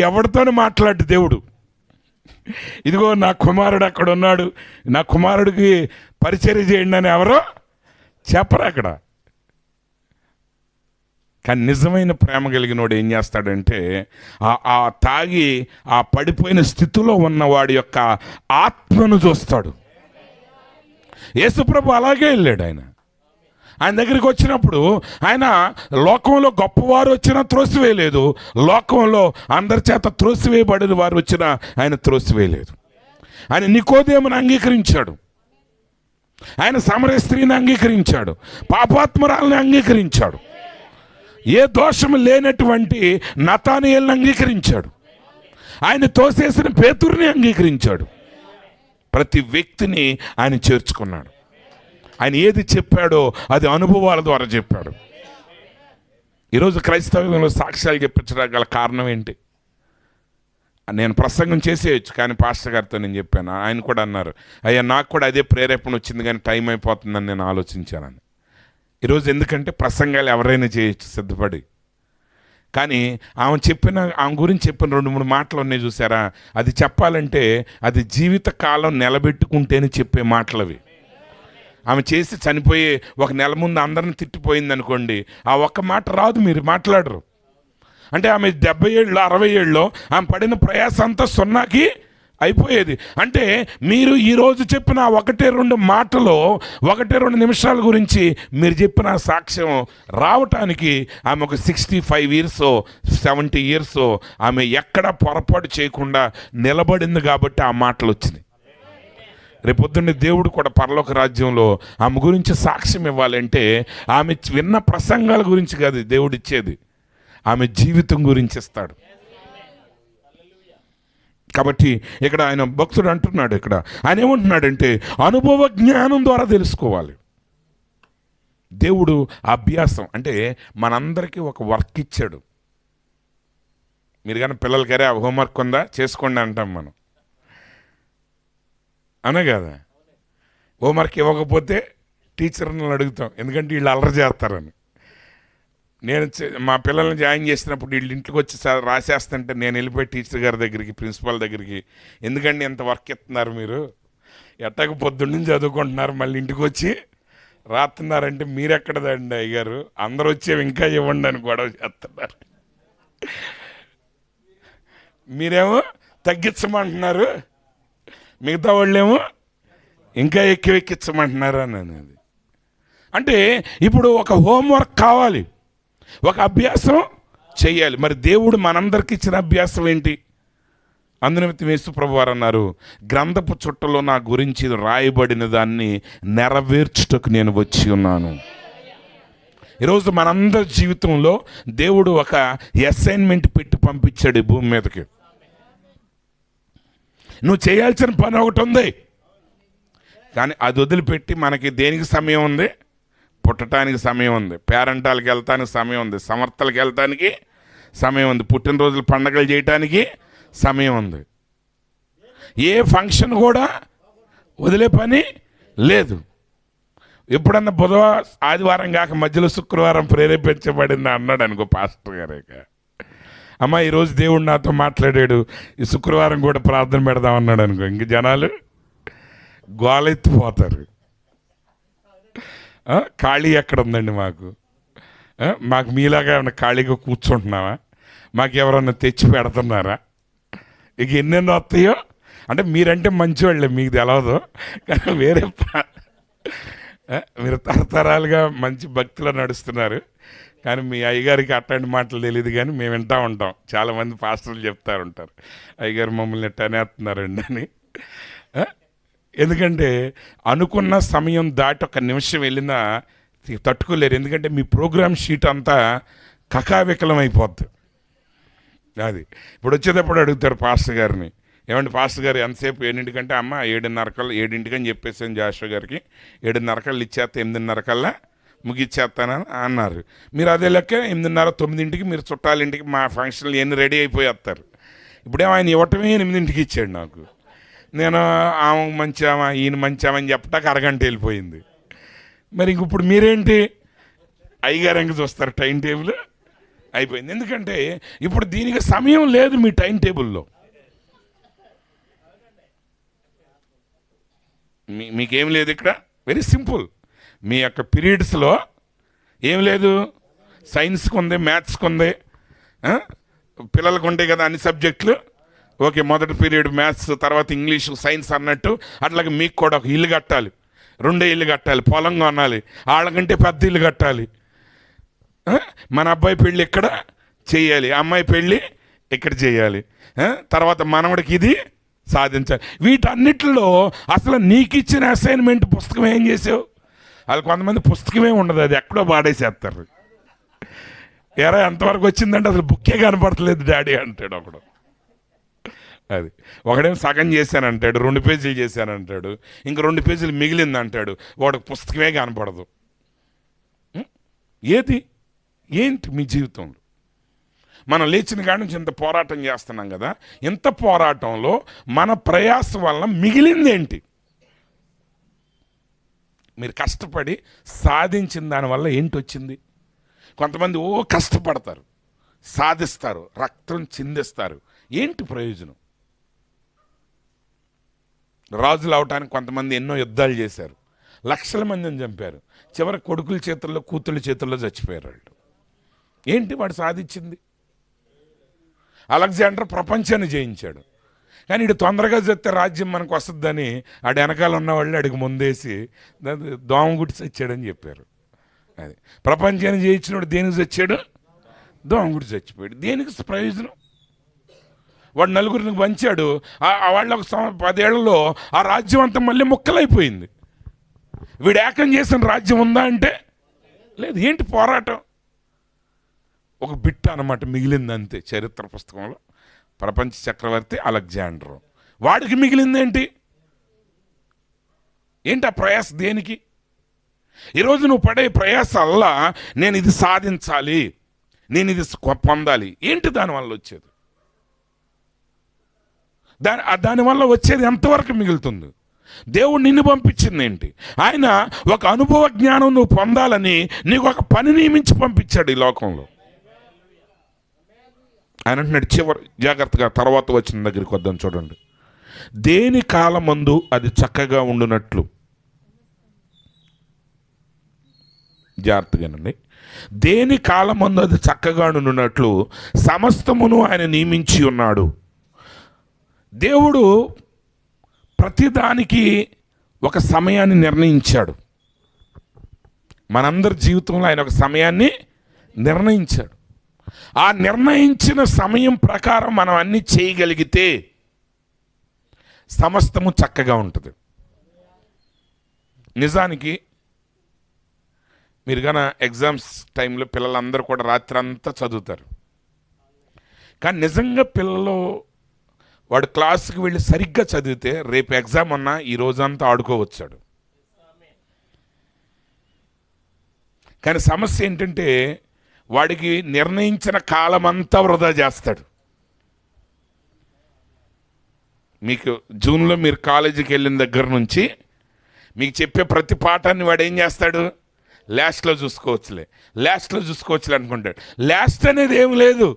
ఎవరితోనే మాట్లాడు దేవుడు, ఇదిగో నా కుమారుడు అక్కడ ఉన్నాడు, నా కుమారుడికి పరిచర్య చేయండి అని ఎవరో చెప్పరు అక్కడ. కానీ నిజమైన ప్రేమ కలిగినోడు ఏం చేస్తాడంటే ఆ తాగి ఆ పడిపోయిన స్థితిలో ఉన్నవాడి యొక్క ఆత్మను చూస్తాడు. యేసుప్రభు అలాగే వెళ్ళాడు. ఆయన దగ్గరికి వచ్చినప్పుడు ఆయన లోకంలో గొప్పవారు వచ్చినా త్రోసివేయలేదు, లోకంలో అందరి చేత త్రోసివేయబడిన వారు వచ్చినా ఆయన త్రోసివేయలేదు. ఆయన నికోదేమును అంగీకరించాడు, ఆయన సమరయ స్త్రీని అంగీకరించాడు, పాపాత్మరాలను అంగీకరించాడు, ఏ దోషము లేనటువంటి నతానియేలుని అంగీకరించాడు, ఆయన తోసేసిన పేతురుని అంగీకరించాడు. ప్రతి వ్యక్తిని ఆయన చేర్చుకున్నాడు. ఆయన ఏది చెప్పాడో అది అనుభవాల ద్వారా చెప్పాడు. ఈరోజు క్రైస్తవంలో సాక్ష్యాలు చెప్పించడానికి గల కారణం ఏంటి? నేను ప్రసంగం చేసేయచ్చు, కానీ పాస్టర్ గారితో నేను చెప్పాను, ఆయన కూడా అన్నారు, అయ్యా నాకు కూడా అదే ప్రేరేపణ వచ్చింది కానీ టైం అయిపోతుందని నేను ఆలోచించానని. ఈరోజు ఎందుకంటే ప్రసంగాలు ఎవరైనా చేయొచ్చు సిద్ధపడి, కానీ ఆమె గురించి చెప్పిన 2-3 మాటలు ఉన్నాయి చూసారా, అది చెప్పాలంటే అది జీవితకాలం నిలబెట్టుకుంటేనే చెప్పే మాటలు అవి. ఆమె చేసి చనిపోయి 1 నెల ముందు అందరిని తిట్టిపోయింది అనుకోండి, ఆ ఒక్క మాట రాదు, మీరు మాట్లాడరు. అంటే ఆమె 70 ఏళ్ళు 60 ఏళ్ళలో ఆమె పడిన ప్రయాస అంతా సున్నాకి అయిపోయేది. అంటే మీరు ఈరోజు చెప్పిన 1-2 మాటలో 1-2 నిమిషాల గురించి మీరు చెప్పిన సాక్ష్యం రావటానికి ఆమె ఒక 65 ఇయర్స్ 70 ఇయర్స్ ఆమె ఎక్కడ పొరపాటు చేయకుండా నిలబడింది కాబట్టి ఆ మాటలు వచ్చినాయి. రేపొద్దున్నే దేవుడు కూడా పరలోక రాజ్యంలో ఆమె గురించి సాక్ష్యం ఇవ్వాలంటే ఆమె విన్న ప్రసంగాల గురించి కాదు దేవుడు ఇచ్చేది, ఆమె జీవితం గురించి ఇస్తాడు. కాబట్టి ఇక్కడ ఆయన భక్తుడు అంటున్నాడు, ఇక్కడ ఆయన ఏమంటున్నాడంటే అనుభవ జ్ఞానం ద్వారా తెలుసుకోవాలి. దేవుడు అభ్యాసం అంటే మనందరికీ ఒక వర్క్ ఇచ్చాడు. మీరు కానీ పిల్లలకరే హోంవర్క్ ఉందా చేసుకోండి అంటాం మనం, అనే కదా. హోంవర్క్ ఇవ్వకపోతే టీచర్ని అడుగుతాం, ఎందుకంటే వీళ్ళు అల్లరి చేస్తారని. నేను మా పిల్లల్ని జాయిన్ చేసినప్పుడు వీళ్ళు ఇంటికి వచ్చి రాసేస్తుంటే నేను వెళ్ళిపోయి టీచర్ గారి దగ్గరికి, ప్రిన్సిపాల్ దగ్గరికి, ఎందుకంటే ఎంత వర్క్ ఇస్తున్నారు మీరు, ఎట్టక పొద్దున్న చదువుకుంటున్నారు, మళ్ళీ ఇంటికి వచ్చి రాస్తున్నారంటే మీరెక్కడదండి అయ్యారు, అందరూ వచ్చేవి ఇంకా ఇవ్వండి అని గొడవ చేస్తున్నారు. మీరేమో తగ్గించమంటున్నారు, మిగతా వాళ్ళేమో ఇంకా ఎక్కించమంటున్నారు అని అనేది. అంటే ఇప్పుడు ఒక హోంవర్క్ కావాలి, ఒక అభ్యాసం చెయ్యాలి. మరి దేవుడు మనందరికి ఇచ్చిన అభ్యాసం ఏంటి? అందునిమిత్తం యేసు ప్రభువారు అన్నారు, గ్రంథపు చుట్టలో నా గురించి రాయబడిన దాన్ని నెరవేర్చుటకు నేను వచ్చి ఉన్నాను. ఈరోజు మనందరి జీవితంలో దేవుడు ఒక అసైన్మెంట్ పెట్టి పంపించాడు ఈ భూమి మీదకి. నువ్వు చేయాల్సిన పని ఒకటి ఉంది, కానీ అది వదిలిపెట్టి మనకి దేనికి సమయం ఉంది? పుట్టడానికి సమయం ఉంది, పేరంటాలకు వెళ్తానికి సమయం ఉంది, సమర్థలకు వెళ్తానికి సమయం ఉంది, పుట్టినరోజులు పండగలు చేయటానికి సమయం ఉంది. ఏ ఫంక్షన్ కూడా వదిలే పని లేదు. ఎప్పుడన్నా బుధవారం ఆదివారం కాక మధ్యలో శుక్రవారం ప్రేరేపించబడింది అన్నాడు అనుకో పాస్టర్ గారేక, అమ్మ ఈరోజు దేవుడు నాతో మాట్లాడాడు, ఈ శుక్రవారం కూడా ప్రార్థన పెడదామన్నాడు అనుకో, ఇంక జనాలు గోలెత్తిపోతారు. ఖాళీ ఎక్కడ ఉందండి మాకు? మాకు మీలాగా ఏమన్నా ఖాళీగా కూర్చుంటున్నావా? మాకు ఎవరన్నా తెచ్చి పెడుతున్నారా? ఇక ఎన్నెన్నో వస్తాయో. అంటే మీరంటే మంచివాళ్ళే, మీకు తెలవదు, కానీ వేరే మీరు తరతరాలుగా మంచి భక్తిలో నడుస్తున్నారు, కానీ మీ అయ్యగారికి అట్లాంటి మాటలు తెలియదు, కానీ మేము వింటూ ఉంటాం. చాలామంది పాస్టర్లు చెప్తా ఉంటారు, అయ్యగారు మమ్మల్ని ఎట్టనేస్తున్నారండి అని. ఎందుకంటే అనుకున్న సమయం దాటి ఒక నిమిషం వెళ్ళినా తట్టుకోలేరు, ఎందుకంటే మీ ప్రోగ్రామ్ షీట్ అంతా కకావికలం అయిపోద్ది. అది ఇప్పుడు వచ్చేటప్పుడు అడుగుతారు పాస్టర్ గారిని, ఏమంటే పాస్టర్ గారు ఎంతసేపు 8 అమ్మ 7:30 అని చెప్పేసాను జాషువా గారికి, 7:30 ఇచ్చేస్తా, 8:30 ముగిచ్చేస్తానని అన్నారు. మీరు అదే లెక్క 8:30-9 మీరు చుట్టాలింటికి మా ఫంక్షన్లు ఎన్ని రెడీ అయిపోయేస్తారు. ఇప్పుడేమో ఆయన ఇవ్వటమే 8 ఇచ్చాడు నాకు. నేను ఆమె మంచామా ఈయన మంచామని చెప్పటానికి అరగంట వెళ్ళిపోయింది. మరి ఇంక ఇప్పుడు మీరేంటి అయ్యగారు ఎంక చూస్తారు, టైం టేబుల్ అయిపోయింది. ఎందుకంటే ఇప్పుడు దీనికి సమయం లేదు మీ టైం టేబుల్లో. మీకేం లేదు ఇక్కడ, వెరీ సింపుల్. మీ యొక్క పీరియడ్స్లో ఏం లేదు, సైన్స్కి ఉంది, మ్యాథ్స్కి ఉంది, పిల్లలకు ఉంటాయి కదా అన్ని సబ్జెక్టులు. ఓకే, మొదటి పీరియడ్ మ్యాథ్స్, తర్వాత ఇంగ్లీషు, సైన్స్ అన్నట్టు అట్లాగే మీకు కూడా ఒక ఇల్లు కట్టాలి, 2 ఇల్లు కట్టాలి, పొలం కొనాలి, వాళ్ళకంటే పెద్ద ఇల్లు కట్టాలి. మన అబ్బాయి పెళ్ళి ఇక్కడ చేయాలి, అమ్మాయి పెళ్ళి ఇక్కడ చేయాలి, తర్వాత మనవడికి ఇది సాధించాలి. వీటన్నిటిలో అసలు నీకు ఇచ్చిన అసైన్మెంట్ పుస్తకం ఏం చేసావు? వాళ్ళు కొంతమంది పుస్తకమే ఉండదు, అది ఎక్కడో పాడేసేస్తారు. ఎరా ఎంతవరకు వచ్చిందంటే అసలు బుక్కే కనపడతలేదు డాడీ అంటాడు ఒకడు. అది ఒకడేమో సగం చేశానంటాడు, 2 పేజీలు చేశానంటాడు, ఇంక 2 పేజీలు మిగిలింది అంటాడు, వాడికి పుస్తకమే కనపడదు. ఏంటి మీ జీవితంలో? మనం లేచిన కాడి నుంచి ఇంత పోరాటం చేస్తున్నాం కదా, ఇంత పోరాటంలో మన ప్రయాసం వల్ల మిగిలిందేంటి? మీరు కష్టపడి సాధించిన దానివల్ల ఏంటి వచ్చింది? కొంతమంది కష్టపడతారు, సాధిస్తారు, రక్తం చిందిస్తారు, ఏంటి ప్రయోజనం? రాజులు అవటానికి కొంతమంది ఎన్నో యుద్ధాలు చేశారు, లక్షల మందిని చంపారు, చివరి కొడుకుల చేతుల్లో కూతుళ్ళ చేతుల్లో చచ్చిపోయారు వాళ్ళు. ఏంటి వాడు సాధించింది? అలెగ్జాండర్ ప్రపంచాన్ని జయించాడు, కానీ ఇటు తొందరగా చెప్తే రాజ్యం మనకు వస్తుందని ఆడు వెనకాల ఉన్నవాళ్ళు అడిగి ముందేసి దోమ గుడి చచ్చాడని చెప్పారు. అది ప్రపంచాన్ని జయించినోడు దేనికి చచ్చాడు? దోమ గుడి చచ్చిపోయాడు. దేనికి ప్రయోజనం? వాడు నలుగురిని పంచాడు, వాళ్ళ ఒక 10 ఏళ్లలో ఆ రాజ్యం అంతా మళ్ళీ ముక్కలైపోయింది. వీడు ఏకం చేసిన రాజ్యం ఉందా అంటే లేదు. ఏంటి పోరాటం? ఒక బిట్ అన్నమాట మిగిలింది అంతే చరిత్ర పుస్తకంలో. ప్రపంచ చక్రవర్తి అలెగ్జాండర్, వాడికి మిగిలిందేంటి? ఏంటి ఆ ప్రయాస దేనికి? ఈరోజు నువ్వు పడే ప్రయాసల్లా నేను ఇది సాధించాలి, నేను ఇది పొందాలి. ఏంటి దానివల్ల వచ్చేది? దానివల్ల వచ్చేది ఎంతవరకు మిగులుతుంది? దేవుడు నిన్ను పంపించింది ఏంటి? ఆయన ఒక అనుభవ జ్ఞానం నువ్వు పొందాలని నీకు ఒక పని నియమించి పంపించాడు ఈ లోకంలో. ఆయన అంటున్నాడు, చివరి జాగ్రత్తగా తర్వాత వచ్చిన దగ్గరికి వద్దాం చూడండి. దేని కాలమందు అది చక్కగా ఉండునట్లు, జాగ్రత్తగానండి, దేని కాలమందు అది చక్కగా ఉండునట్లు సమస్తమును ఆయన నియమించి ఉన్నాడు. దేవుడు ప్రతిదానికి ఒక సమయాన్ని నిర్ణయించాడు. మనందరి జీవితంలో ఆయన ఒక సమయాన్ని నిర్ణయించాడు. ఆ నిర్ణయించిన సమయం ప్రకారం మనం అన్నీ చేయగలిగితే సమస్తము చక్కగా ఉంటుంది. నిజానికి మీరు కన్నా ఎగ్జామ్స్ టైంలో పిల్లలందరూ కూడా రాత్రి అంతా చదువుతారు. కానీ నిజంగా పిల్లలు వాడు క్లాసుకి వెళ్ళి సరిగ్గా చదివితే రేపు ఎగ్జామ్ ఉన్నా ఈ రోజంతా ఆడుకోవచ్చాడు. కానీ సమస్య ఏంటంటే వాడికి నిర్ణయించిన కాలమంతా వృధా చేస్తాడు. మీకు జూన్లో మీరు కాలేజీకి వెళ్ళిన దగ్గర నుంచి మీకు చెప్పే ప్రతి పాఠాన్ని వాడు ఏం చేస్తాడు? లాస్ట్లో చూసుకోవచ్చులే అనుకుంటాడు. లాస్ట్ అనేది ఏం లేదు.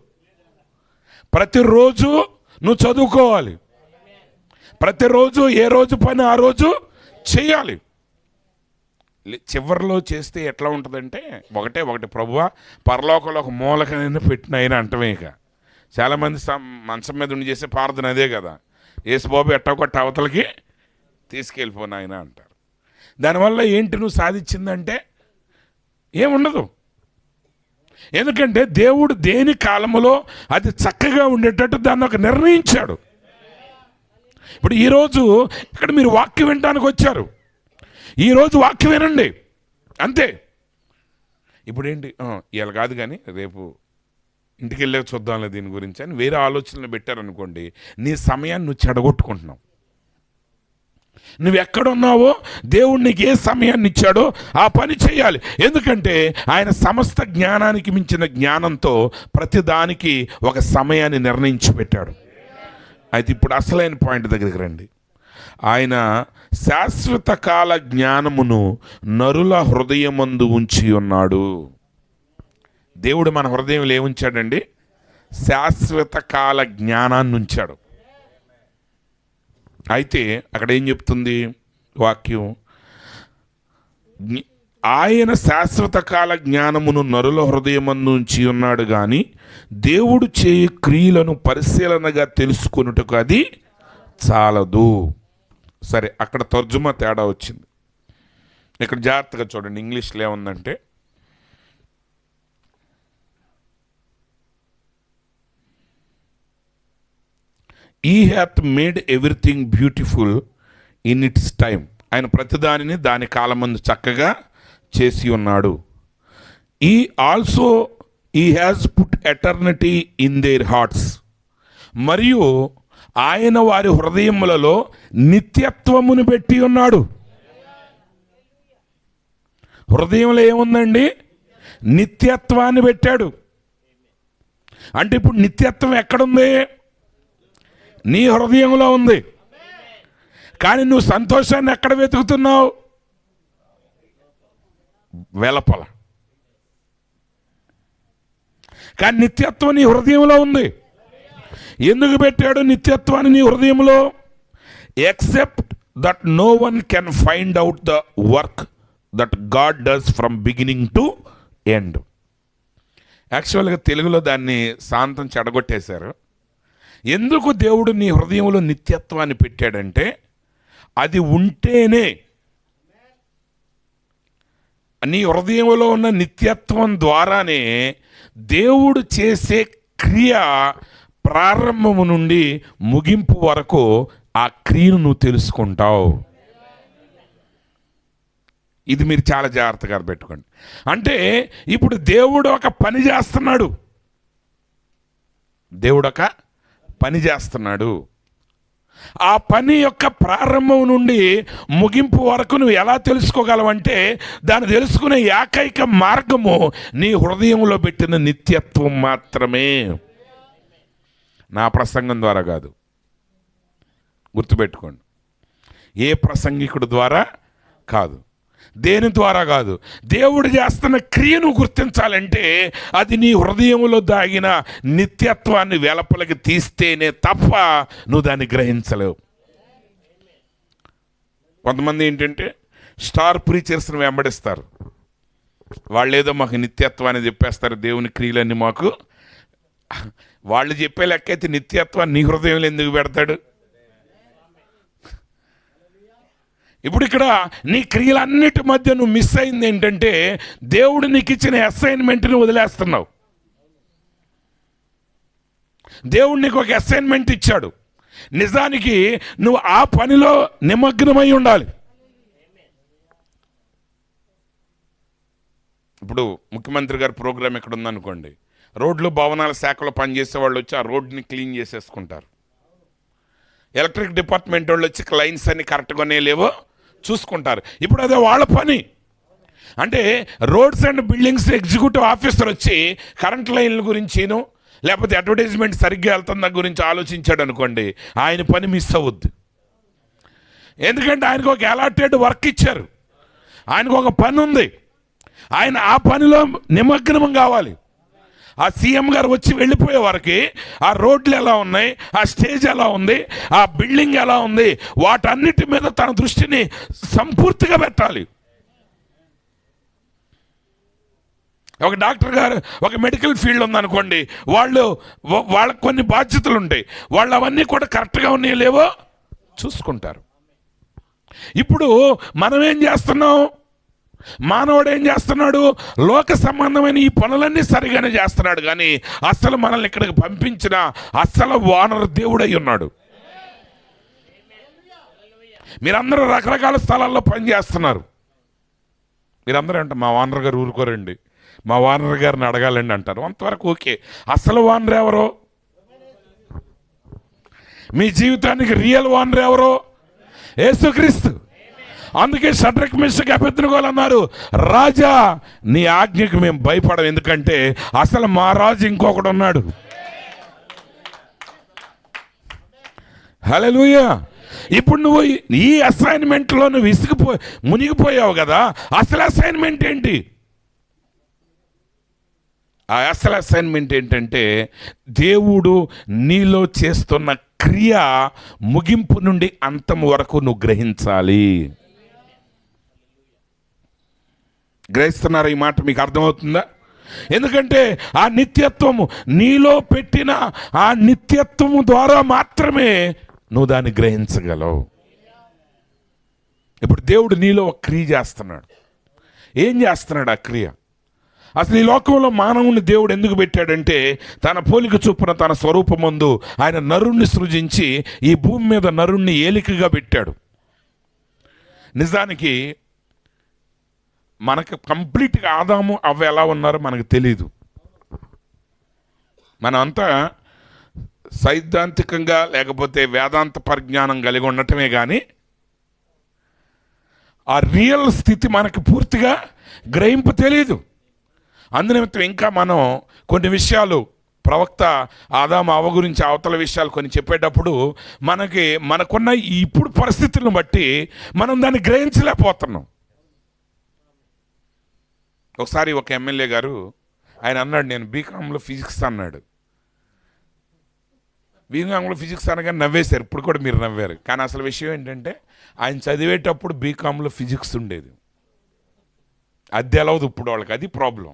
ప్రతిరోజు నువ్వు చదువుకోవాలి. ప్రతిరోజు ఏ రోజు పని ఆ రోజు చేయాలి. చివరిలో చేస్తే ఎట్లా ఉంటుందంటే ఒకటి ప్రభువా పరలోకంలో ఒక మూలకనైనా పెట్టిన అయినా అంటమే. ఇక చాలామంది మంచం మీద ఉండి చేసే ప్రార్థన అదే కదా, యేసుబాబు ఎట్టకొట్ట అవతలకి తీసుకెళ్ళిపోయిన ఆయన అంటారు. దానివల్ల ఏంటి నువ్వు సాధించిందంటే ఏముండదు. ఎందుకంటే దేవుడు దేని కాలంలో అది చక్కగా ఉండేటట్టు దాన్ని ఒక నిర్ణయించాడు. ఇప్పుడు ఈరోజు ఇక్కడ మీరు వాక్యం వినడానికి వచ్చారు, ఈరోజు వాక్యం వినండి అంతే. ఇప్పుడు ఏంటి ఇలా కాదు కానీ రేపు ఇంటికి వెళ్ళాక చూద్దాంలే దీని గురించి అని వేరే ఆలోచనలు పెట్టారనుకోండి, నీ సమయాన్ని నువ్వు చెడగొట్టుకుంటున్నావు. నువ్వు ఎక్కడున్నావో దేవుడు నీకు ఏ సమయాన్ని ఇచ్చాడో ఆ పని చేయాలి. ఎందుకంటే ఆయన సమస్త జ్ఞానానికి మించిన జ్ఞానంతో ప్రతిదానికి ఒక సమయాన్ని నిర్ణయించి పెట్టాడు. అయితే ఇప్పుడు అసలైన పాయింట్ దగ్గరికి రండి. ఆయన శాశ్వత కాల జ్ఞానమును నరుల హృదయమందు ఉంచి ఉన్నాడు. దేవుడు మన హృదయంలో ఏముంచాడండి? శాశ్వత కాల జ్ఞానాన్ని ఉంచాడు. అయితే అక్కడ ఏం చెప్తుంది వాక్యం? ఆయన శాశ్వత కాల జ్ఞానమును నరుల హృదయమందు ఉంచి ఉన్నాడు, కానీ దేవుడు చేయు క్రియలను పరిశీలనగా తెలుసుకొనుటకు అది చాలదు. సరే, అక్కడ తర్జుమా తేడా వచ్చింది. ఇక్కడ జాగ్రత్తగా చూడండి. ఇంగ్లీష్లో ఏముందంటే, He hath made everything beautiful in its time. ఆయన ప్రతిదానిని దాని కాలమందు చక్కగా చేసి ఉన్నాడు. He has put eternity in their hearts. మరియు ఆయన వారి హృదయములలో నిత్యత్వమును పెట్టి ఉన్నాడు. హృదయంలో ఏముందండి? నిత్యత్వాన్ని పెట్టాడు. అంటే ఇప్పుడు నిత్యత్వం ఎక్కడుంది? నీ హృదయంలో ఉంది. కానీ నువ్వు సంతోషాన్ని ఎక్కడ వెతుకుతున్నావు? వెలపల. కానీ నిత్యత్వం నీ హృదయంలో ఉంది. ఎందుకు పెట్టాడు నిత్యత్వాన్ని నీ హృదయంలో? Except that no one can find out the work that God does from beginning to end. యాక్చువల్గా తెలుగులో దాన్ని శాంతం చెడగొట్టేశారు. ఎందుకు దేవుడు నీ హృదయంలో నిత్యత్వాన్ని పెట్టాడంటే అది ఉంటేనే, నీ హృదయంలో ఉన్న నిత్యత్వం ద్వారానే దేవుడు చేసే క్రియ ప్రారంభము నుండి ముగింపు వరకు ఆ క్రియను నువ్వు తెలుసుకుంటావు. ఇది మీరు చాలా జాగ్రత్తగా పెట్టుకోండి. అంటే ఇప్పుడు దేవుడు ఒక పని చేస్తున్నాడు, దేవుడు ఒక పని చేస్తున్నాడు. ఆ పని యొక్క ప్రారంభం నుండి ముగింపు వరకు నువ్వు ఎలా తెలుసుకోగలవంటే దాన్ని తెలుసుకునే ఏకైక మార్గము నీ హృదయంలో పెట్టిన నిత్యత్వం మాత్రమే. నా ప్రసంగం ద్వారా కాదు, గుర్తుపెట్టుకోండి. ఏ ప్రసంగికుడు ద్వారా కాదు, దేని ద్వారా కాదు. దేవుడు చేస్తున్న క్రియను గుర్తించాలంటే అది నీ హృదయంలో దాగిన నిత్యత్వాన్ని వెలపలకి తీస్తేనే తప్ప నువ్వు దాన్ని గ్రహించలేవు. కొంతమంది ఏంటంటే స్టార్ ప్రీచర్స్ని వెంబడిస్తారు. వాళ్ళు ఏదో మాకు నిత్యత్వాన్ని చెప్పేస్తారు, దేవుని క్రియలన్నీ మాకు. వాళ్ళు చెప్పే లెక్క అయితే నిత్యత్వాన్ని నీ హృదయంలో ఎందుకు పెడతాడు? ఇప్పుడు ఇక్కడ నీ క్రియలన్నిటి మధ్య నువ్వు మిస్ అయింది ఏంటంటే దేవుడు నీకు ఇచ్చిన అసైన్మెంట్ని వదిలేస్తున్నావు. దేవుడు నీకు ఒక అసైన్మెంట్ ఇచ్చాడు, నిజానికి నువ్వు ఆ పనిలో నిమగ్నమై ఉండాలి. ఇప్పుడు ముఖ్యమంత్రి గారి ప్రోగ్రాం ఎక్కడ ఉందనుకోండి, రోడ్లు భవనాల శాఖలో పనిచేసే వాళ్ళు వచ్చి ఆ రోడ్ని క్లీన్ చేసేసుకుంటారు. ఎలక్ట్రిక్ డిపార్ట్మెంట్ వాళ్ళు వచ్చి లైన్స్ అన్ని కరెక్ట్గానే లేవో చూసుకుంటారు. ఇప్పుడు అదే వాళ్ళ పని. అంటే roads and buildings executive officer వచ్చి కరెంట్ లైన్ల గురించిను లేకపోతే అడ్వర్టైజ్మెంట్ సరిగ్గా వెళ్తున్న గురించి ఆలోచించాడు అనుకోండి, ఆయన పని మిస్ అవ్వద్దు. ఎందుకంటే ఆయనకు ఒక అలాటెడ్ వర్క్ ఇచ్చారు, ఆయనకు ఒక పని ఉంది, ఆయన ఆ పనిలో నిమగ్నం కావాలి. ఆ సీఎం గారు వచ్చి వెళ్ళిపోయే వరకు ఆ రోడ్లు ఎలా ఉన్నాయి, ఆ స్టేజ్ ఎలా ఉంది, ఆ బిల్డింగ్ ఎలా ఉంది, వాటన్నిటి మీద తన దృష్టిని సంపూర్తిగా పెట్టాలి. ఒక డాక్టర్ గారు ఒక మెడికల్ ఫీల్డ్ ఉందనుకోండి, వాళ్ళకు కొన్ని బాధ్యతలు ఉంటాయి, వాళ్ళు అవన్నీ కూడా కరెక్ట్గా ఉన్నాయో లేవో చూసుకుంటారు. ఇప్పుడు మనం ఏం చేస్తున్నాం, మానవుడు ఏం చేస్తున్నాడు, లోక సంబంధమైన ఈ పనులన్నీ సరిగానే చేస్తున్నాడు, కానీ అసలు మనల్ని ఇక్కడికి పంపించిన అసలు ఓనర్ దేవుడై ఉన్నాడు. మీరందరూ రకరకాల స్థలాల్లో పనిచేస్తున్నారు. మీరందరూ అంటే మా ఓనర్ గారు ఊరుకోరండి, మా ఓనర్ గారిని అడగాలండి అంటారు. అంతవరకు ఓకే. అసలు ఓనర్ ఎవరో, మీ జీవితానికి రియల్ ఓనర్ ఎవరో? యేసుక్రీస్తు. అందుకే షడ్రక్ మేషక్ అబేద్నెగోలు అన్నారు, రాజా నీ ఆజ్ఞకు మేము భయపడం, ఎందుకంటే అసలు మా రాజు ఇంకొకడు ఉన్నాడు. హల్లెలూయా. ఇప్పుడు నువ్వు ఈ అసైన్మెంట్లో నువ్వు మునిగిపోయావు కదా, అసలు అసైన్మెంట్ ఏంటి? ఆ అసలు అసైన్మెంట్ ఏంటంటే దేవుడు నీలో చేస్తున్న క్రియ ముగింపు నుండి అంతం వరకు నువ్వు గ్రహించాలి. గ్రహిస్తున్నారా? ఈ మాట మీకు అర్థమవుతుందా? ఎందుకంటే ఆ నిత్యత్వము నీలో పెట్టిన ఆ నిత్యత్వము ద్వారా మాత్రమే నువ్వు దాన్ని గ్రహించగలవు. ఇప్పుడు దేవుడు నీలో ఒక క్రియ చేస్తున్నాడు. ఏం చేస్తున్నాడు ఆ క్రియ? అసలు ఈ లోకంలో మానవుని దేవుడు ఎందుకు పెట్టాడంటే తన పోలిక చొప్పున తన స్వరూపమందు ఆయన నరుణ్ణి సృజించి ఈ భూమి మీద నరుణ్ణి ఏలికగా పెట్టాడు. నిజానికి మనకు కంప్లీట్గా ఆదాము అవ్వ ఎలా ఉన్నారో మనకు తెలీదు. మనమంతా సైద్ధాంతికంగా లేకపోతే వేదాంత పరిజ్ఞానం కలిగి ఉండటమే కానీ ఆ రియల్ స్థితి మనకు పూర్తిగా గ్రహింపు తెలీదు. అందునిమిత్తం ఇంకా మనం కొన్ని విషయాలు ప్రవక్త ఆదాము అవ్వ గురించి అవతల విషయాలు కొన్ని చెప్పేటప్పుడు మనకున్న ఇప్పుడు పరిస్థితులను బట్టి మనం దాన్ని గ్రహించలేకపోతున్నాం. ఒకసారి ఒక ఎమ్మెల్యే గారు ఆయన అన్నాడు, నేను బీకాంలో ఫిజిక్స్ అన్నాడు. బీకాంలో ఫిజిక్స్ అనగానే నవ్వేశారు. ఇప్పుడు కూడా మీరు నవ్వారు. కానీ అసలు విషయం ఏంటంటే ఆయన చదివేటప్పుడు బీకాంలో ఫిజిక్స్ ఉండేది. అది తెలవదు ఇప్పుడు వాళ్ళకి, అది ప్రాబ్లం.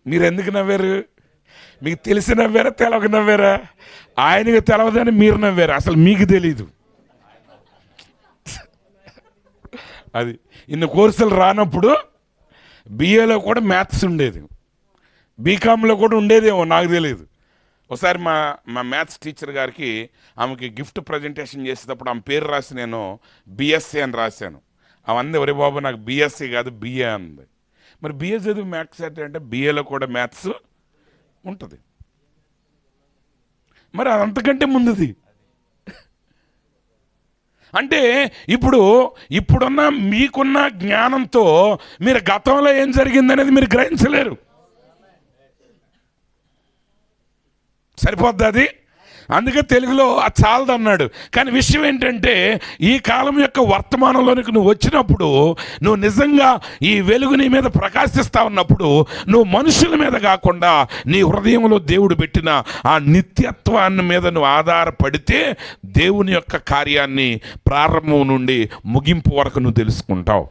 మీరు ఎందుకు నవ్వారు? మీకు తెలిసి నవ్వారా, తెలవక నవ్వారా? ఆయనకు తెలవదని మీరు నవ్వారు, అసలు మీకు తెలీదు. అది ఇన్ని కోర్సులు రానప్పుడు బిఏలో కూడా మ్యాథ్స్ ఉండేది, బీకామ్లో కూడా ఉండేదేమో, నాకు తెలియదు. ఒకసారి మా మా మ్యాథ్స్ టీచర్ గారికి ఆమెకి గిఫ్ట్ ప్రజెంటేషన్ చేసేటప్పుడు ఆమె పేరు రాసి నేను బిఎస్సి అని రాశాను. అవంది, ఒరే బాబు నాకు బిఎస్సి కాదు బిఏ అంది. మరి బిఏ చదువు మ్యాథ్స్ అంటే బిఏలో కూడా మ్యాథ్స్ ఉంటుంది, మరి అంతకంటే ముందుది. అంటే ఇప్పుడున్న మీకున్న జ్ఞానంతో మీరు గతంలో ఏం జరిగిందనేది మీరు గ్రహించలేరు. సరిపోద్ది అది. అందుకే తెలుగులో అది చాలదు అన్నాడు. కానీ విషయం ఏంటంటే, ఈ కాలం యొక్క వర్తమానంలోనికి నువ్వు వచ్చినప్పుడు, నువ్వు నిజంగా ఈ వెలుగు నీ మీద ప్రకాశిస్తా ఉన్నప్పుడు, నువ్వు మనుషుల మీద కాకుండా నీ హృదయంలో దేవుడు పెట్టిన ఆ నిత్యత్వాన్ని మీద నువ్వు ఆధారపడితే దేవుని యొక్క కార్యాన్ని ప్రారంభం నుండి ముగింపు వరకు నువ్వు తెలుసుకుంటావు.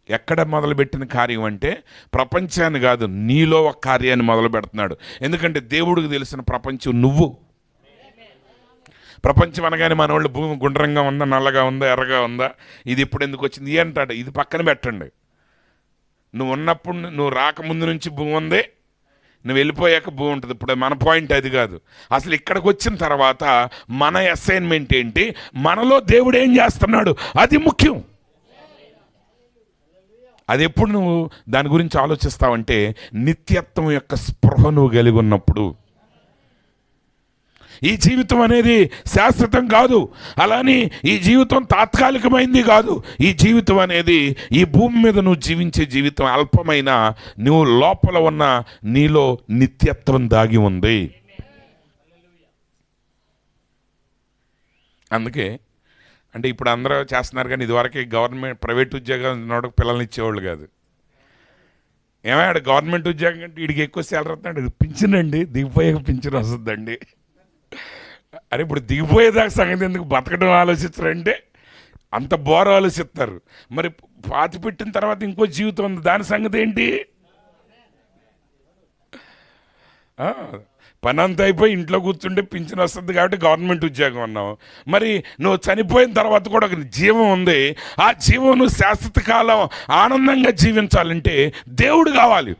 ఎక్కడ మొదలుపెట్టిన కార్యం అంటే ప్రపంచాన్ని కాదు, నీలో ఒక కార్యాన్ని మొదలు పెడుతున్నాడు. ఎందుకంటే దేవుడికి తెలిసిన ప్రపంచం నువ్వు. ప్రపంచం అనగానే మన వాళ్ళు భూమి గుండ్రంగా ఉందా, నల్లగా ఉందా, ఎర్రగా ఉందా, ఇది ఇప్పుడు ఎందుకు వచ్చింది అంటాడు. ఇది పక్కన పెట్టండి. నువ్వు ఉన్నప్పుడు, నువ్వు రాకముందు నుంచి భూమి ఉంది, నువ్వు వెళ్ళిపోయాక భూమి ఉంటుంది. ఇప్పుడు మన పాయింట్ అది కాదు. అసలు ఇక్కడికి వచ్చిన తర్వాత మన అసైన్మెంట్ ఏంటి, మనలో దేవుడు ఏం చేస్తున్నాడు, అది ముఖ్యం. అది ఎప్పుడు నువ్వు దాని గురించి ఆలోచిస్తావంటే, నిత్యత్వం యొక్క స్పృహ నువ్వు కలిగి ఉన్నప్పుడు. ఈ జీవితం అనేది శాశ్వతం కాదు, అలాని ఈ జీవితం తాత్కాలికమైంది కాదు. ఈ జీవితం అనేది, ఈ భూమి మీద నువ్వు జీవించే జీవితం అల్పమైన, నువ్వు లోపల ఉన్న నీలో నిత్యత్వం దాగి ఉంది. అందుకే అంటే ఇప్పుడు అందరూ చేస్తున్నారు, కానీ ఇదివరకు గవర్నమెంట్ ప్రైవేట్ ఉద్యోగం ఉన్నోడికి పిల్లల్ని ఇచ్చేవాళ్ళు కాదు. ఏమయ్యాడు గవర్నమెంట్ ఉద్యోగం కంటే వీడికి ఎక్కువ శాలరీ వస్తున్నాడు, పింఛన్ అండి, దిగిపోయాక పింఛన్ వస్తుందండి. అరే ఇప్పుడు దిగిపోయేదాకా సంగతి ఎందుకు, బతకడం ఆలోచిస్తారంటే అంత బోర ఆలోచిస్తారు. మరి పాతి పెట్టిన తర్వాత ఇంకో జీవితం ఉంది, దాని సంగతి ఏంటి? పని అంతా అయిపోయి ఇంట్లో కూర్చుంటే పింఛన్ వస్తుంది కాబట్టి గవర్నమెంట్ ఉద్యోగం అన్నావు. మరి నువ్వు చనిపోయిన తర్వాత కూడా ఒక జీవం ఉంది. ఆ జీవం నువ్వు శాశ్వత కాలం ఆనందంగా జీవించాలంటే దేవుడు కావాలి.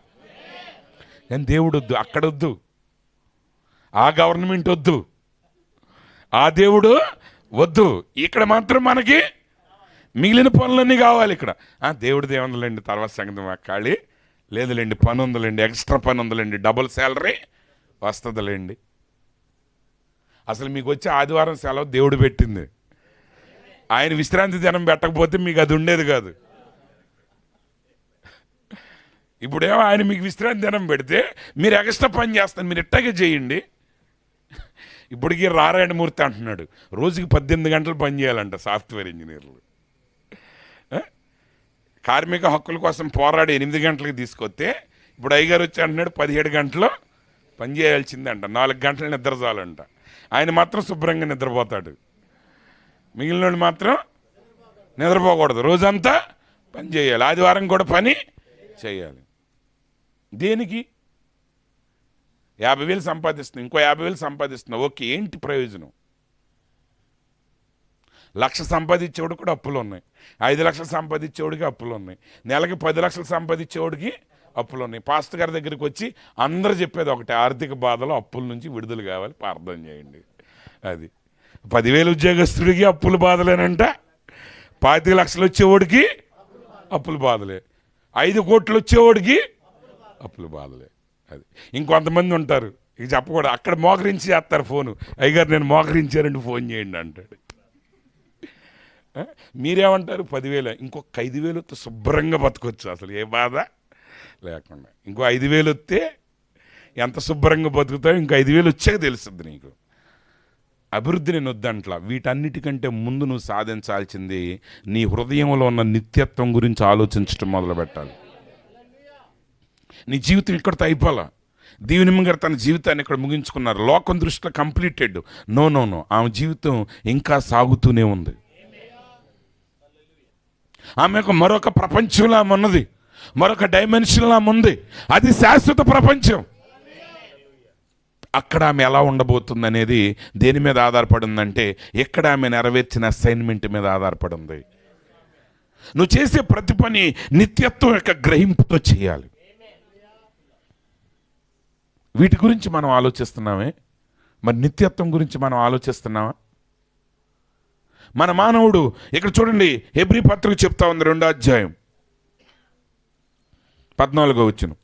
కానీ దేవుడు వద్దు, అక్కడ వద్దు, ఆ గవర్నమెంట్ వద్దు, ఆ దేవుడు వద్దు. ఇక్కడ మాత్రం మనకి మిగిలిన పనులన్నీ కావాలి. ఇక్కడ దేవుడిది ఏముందిలేండి, తర్వాత సంగతి మాకు ఖాళీ లేదులేండి, పని ఉందిలేండి, ఎక్స్ట్రా పని ఉందిలేండి, డబుల్ శాలరీ వస్తుందిలేండి. అసలు మీకు వచ్చే ఆదివారం సెలవు దేవుడు పెట్టింది. ఆయన విశ్రాంతి దినం పెట్టకపోతే మీకు అది ఉండేది కాదు. ఇప్పుడేమో ఆయన మీకు విశ్రాంతి దినం పెడితే మీరు ఎక్స్ట్రా పని చేస్తారు, మీరు ఇట్టాగే చేయండి. ఇప్పటికీ నారాయణమూర్తి అంటున్నాడు, రోజుకి 18 గంటలు పని చేయాలంట సాఫ్ట్వేర్ ఇంజనీర్లు. కార్మిక హక్కుల కోసం పోరాడి 8 గంటలకు తీసుకొస్తే ఇప్పుడు అయ్యగారు వచ్చి అంటున్నాడు 17 గంటలు పని చేయాల్సిందంట, 4 గంటలు నిద్ర చాలంట. ఆయన మాత్రం శుభ్రంగా నిద్రపోతాడు, మిగిలిన వాళ్ళు మాత్రం నిద్రపోకూడదు, రోజంతా పని చేయాలి, ఆదివారం కూడా పని చేయాలి. దేనికి? 50,000 సంపాదిస్తున్నావు, ఇంకో 50,000 సంపాదిస్తున్నావు, ఓకే, ఏంటి ప్రయోజనం? 1,00,000 సంపాదించేవాడు కూడా అప్పులు ఉన్నాయి, 5 లక్షలు సంపాదించేవాడికి అప్పులు ఉన్నాయి, నెలకి 10 లక్షలు సంపాదించేవాడికి అప్పులు ఉన్నాయి. పాస్టర్ గారి దగ్గరికి వచ్చి అందరూ చెప్పేది ఒకటే, ఆర్థిక బాధలు, అప్పుల నుంచి విడుదల కావాలి, ప్రార్థన చేయండి. అది 10,000 ఉద్యోగస్తుడికి అప్పుల బాధలేనంట, 25 లక్షలు వచ్చేవాడికి అప్పుల బాధలే, 5 కోట్లు వచ్చేవాడికి అప్పుల బాధలే. అది ఇంకొంతమంది ఉంటారు, ఇక చెప్పకూడదు, అక్కడ మోకరించి చేస్తారు ఫోను, అయ్యగారు నేను మోకరించారండి ఫోన్ చేయండి అంటాడు. మీరేమంటారు? 10,000, ఇంకొక 5,000 వస్తే శుభ్రంగా బతకొచ్చు, అసలు ఏ బాధ లేకుండా. ఇంకో 5,000 వస్తే ఎంత శుభ్రంగా బతుకుతావు, ఇంకో 5,000 వచ్చాక తెలుస్తుంది నీకు. అభివృద్ధి నేను వద్దంట్లా, వీటన్నిటికంటే ముందు నువ్వు సాధించాల్సింది నీ హృదయంలో ఉన్న నిత్యత్వం గురించి ఆలోచించడం మొదలు పెట్టాలి. నీ జీవితం ఇక్కడితో అయిపోలా. దేవుని గారు తన జీవితాన్ని ఇక్కడ ముగించుకున్నారు, లోకం దృష్టిలో కంప్లీటెడ్. నో, ఆమె జీవితం ఇంకా సాగుతూనే ఉంది. ఆమెకు మరొక ప్రపంచంలా ఉన్నది, మరొక డైమెన్షన్లా ఉంది, అది శాశ్వత ప్రపంచం. అక్కడ ఆమె ఎలా ఉండబోతుంది అనేది దేని మీద ఆధారపడి ఉందంటే ఇక్కడ ఆమె నెరవేర్చిన అసైన్మెంట్ మీద ఆధారపడి ఉంది. నువ్వు చేసే ప్రతి పని నిత్యత్వం యొక్క గ్రహింపుతో చేయాలి. వీటి గురించి మనం ఆలోచిస్తున్నామే, మరి నిత్యత్వం గురించి మనం ఆలోచిస్తున్నామా? మన మానవుడు ఇక్కడ చూడండి, హెబ్రీ పత్రిక చెప్తా ఉంది 2వ అధ్యాయం 14వ వచనం.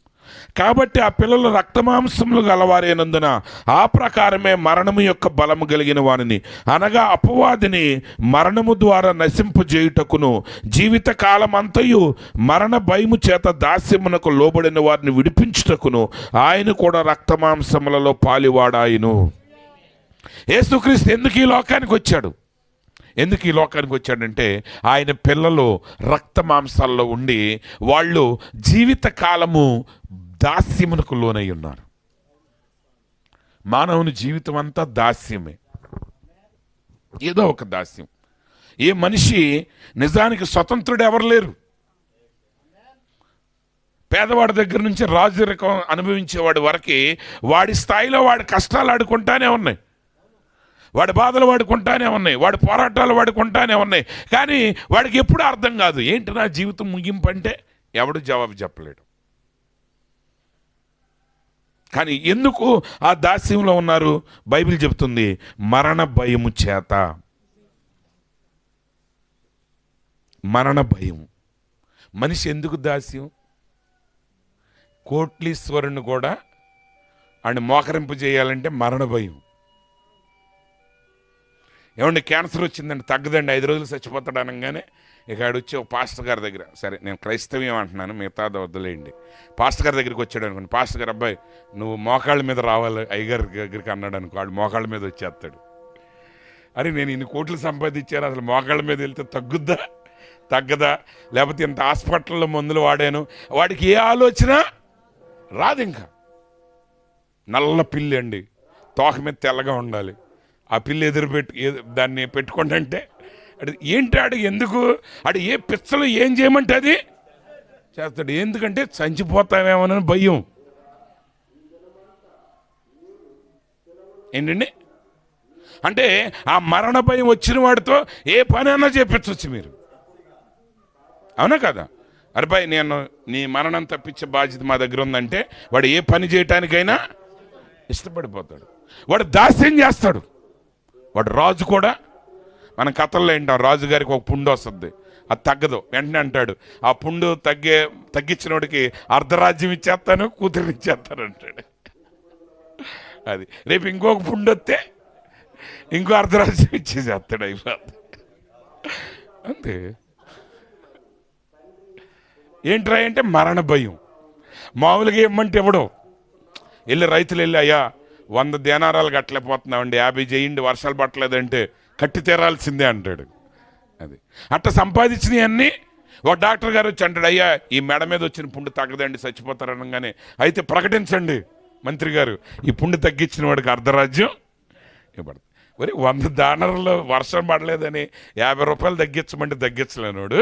కాబట్టి ఆ పిల్లలు రక్తమాంసములు గలవారైనందున ఆ ప్రకారమే మరణము యొక్క బలము కలిగిన వారిని, అనగా అపవాదిని మరణము ద్వారా నశింపజేయుటకును జీవిత కాలమంతయు మరణ భయము చేత దాస్యమునకు లోబడిన వారిని విడిపించుటకును ఆయన కూడా రక్తమాంసములలో పాలివాడాయను. యేసుక్రీస్తు ఎందుకు ఈ లోకానికి వచ్చాడు? ఎందుకు ఈ లోకానికి వచ్చాడంటే ఆయన పిల్లలు రక్త మాంసాల్లో ఉండి వాళ్ళు జీవిత కాలము దాస్యమునకు లోనై ఉన్నారు. మానవుని జీవితం అంతా దాస్యమే, ఏదో ఒక దాస్యం. ఏ మనిషి నిజానికి స్వతంత్రుడు ఎవరు లేరు. పేదవాడి దగ్గర నుంచి రాజరికం అనుభవించేవాడి వరకు వాడి స్థాయిలో వాడి కష్టాలు ఆడుకుంటానే ఉన్నాయి, వాడి బాధలు వాడుకుంటానే ఉన్నాయి, వాడి పోరాటాలు వాడుకుంటానే ఉన్నాయి. కానీ వాడికి ఎప్పుడు అర్థం కాదు ఏంటి నా జీవితం ముగింపు అంటే. ఎవడు జవాబు చెప్పలేడు. కానీ ఎందుకు ఆ దాస్యంలో ఉన్నారు? బైబిల్ చెప్తుంది మరణ భయము చేత. మరణ భయం. మనిషి ఎందుకు దాస్యం? కోట్లీశ్వరుని కూడా ఆయన మోకరింపు చేయాలంటే మరణ భయం. ఏమండి, క్యాన్సర్ వచ్చిందండి, తగ్గదండి, 5 రోజులు చచ్చిపోతాడు అనగానే ఇక ఆడొచ్చి ఒక పాస్టర్ గారి దగ్గర, సరే నేను క్రైస్తవ్యం అంటున్నాను, మిగతాది వద్దులేండి, పాస్టర్ గారి దగ్గరికి వచ్చాడు అనుకోండి. పాస్టర్ గారు, అబ్బాయి నువ్వు మోకాళ్ళ మీద రావాలి అయ్యగారి దగ్గరికి అన్నాడు అనుకో, వాడు మోకాళ్ళ మీద వచ్చేస్తాడు. అరే నేను ఇన్ని కోట్లు సంపాదించాను, అసలు మోకాళ్ళ మీద వెళ్తే తగ్గదా, లేకపోతే ఇంత హాస్పిటల్లో మందులు వాడాను, వాడికి ఏ ఆలోచన రాదు. ఇంకా నల్ల పిల్లి అండి, తోక మీద తెల్లగా ఉండాలి, ఆ పిల్లి దాన్ని పెట్టుకోండి అంటే అది ఏంటి, ఆడు ఎందుకు, ఆడు ఏ పిచ్చలు ఏం చేయమంటే అది చేస్తాడు. ఎందుకంటే చంచిపోతామేమోనని భయం. ఏంటండి అంటే ఆ మరణ భయం వచ్చిన వాడితో ఏ పని అన్నా చేపించవచ్చు మీరు, అవునా కదా? అరే నేను నీ మరణం తప్పించే బాధ్యత మా దగ్గర ఉందంటే వాడు ఏ పని చేయటానికైనా ఇష్టపడిపోతాడు. వాడు దాస్యం చేస్తాడు. వాడు రాజు కూడా, మనం కథల్లో ఏంటాం, రాజుగారికి ఒక పుండు వస్తుంది, అది తగ్గదు, వెంటనే అంటాడు ఆ పుండు తగ్గించినోడికి అర్ధరాజ్యం ఇచ్చేస్తాను, కూతురు ఇచ్చేస్తాను అంటాడు. అది రేపు ఇంకొక పుండు వస్తే ఇంకో అర్ధరాజ్యం ఇచ్చేసేస్తాడు, అయిపోతుంది అంతే. ఏంట్రా అంటే మరణ భయం. మామూలుగా ఏమంటే ఎవడో రైతులు వెళ్ళి అయ్యా 100 దేనారాలు కట్టలేకపోతున్నామండి, 50 చేయండి, వర్షాలు పట్టలేదంటే కట్టి తీరాల్సిందే అంటాడు. అది అట్లా సంపాదించినవి అన్నీ ఒక డాక్టర్ గారు వచ్చి అంటాడు, అయ్యా ఈ మెడ మీద వచ్చిన పుండు తగ్గదండి, చచ్చిపోతారనగానే అయితే ప్రకటించండి మంత్రి గారు, ఈ పుండు తగ్గించిన వాడికి అర్ధరాజ్యం ఇవ్వబడుతుంది. మరి 100 దానారాలు వర్షం పడలేదని 50 రూపాయలు తగ్గించమంటే తగ్గించలేనోడు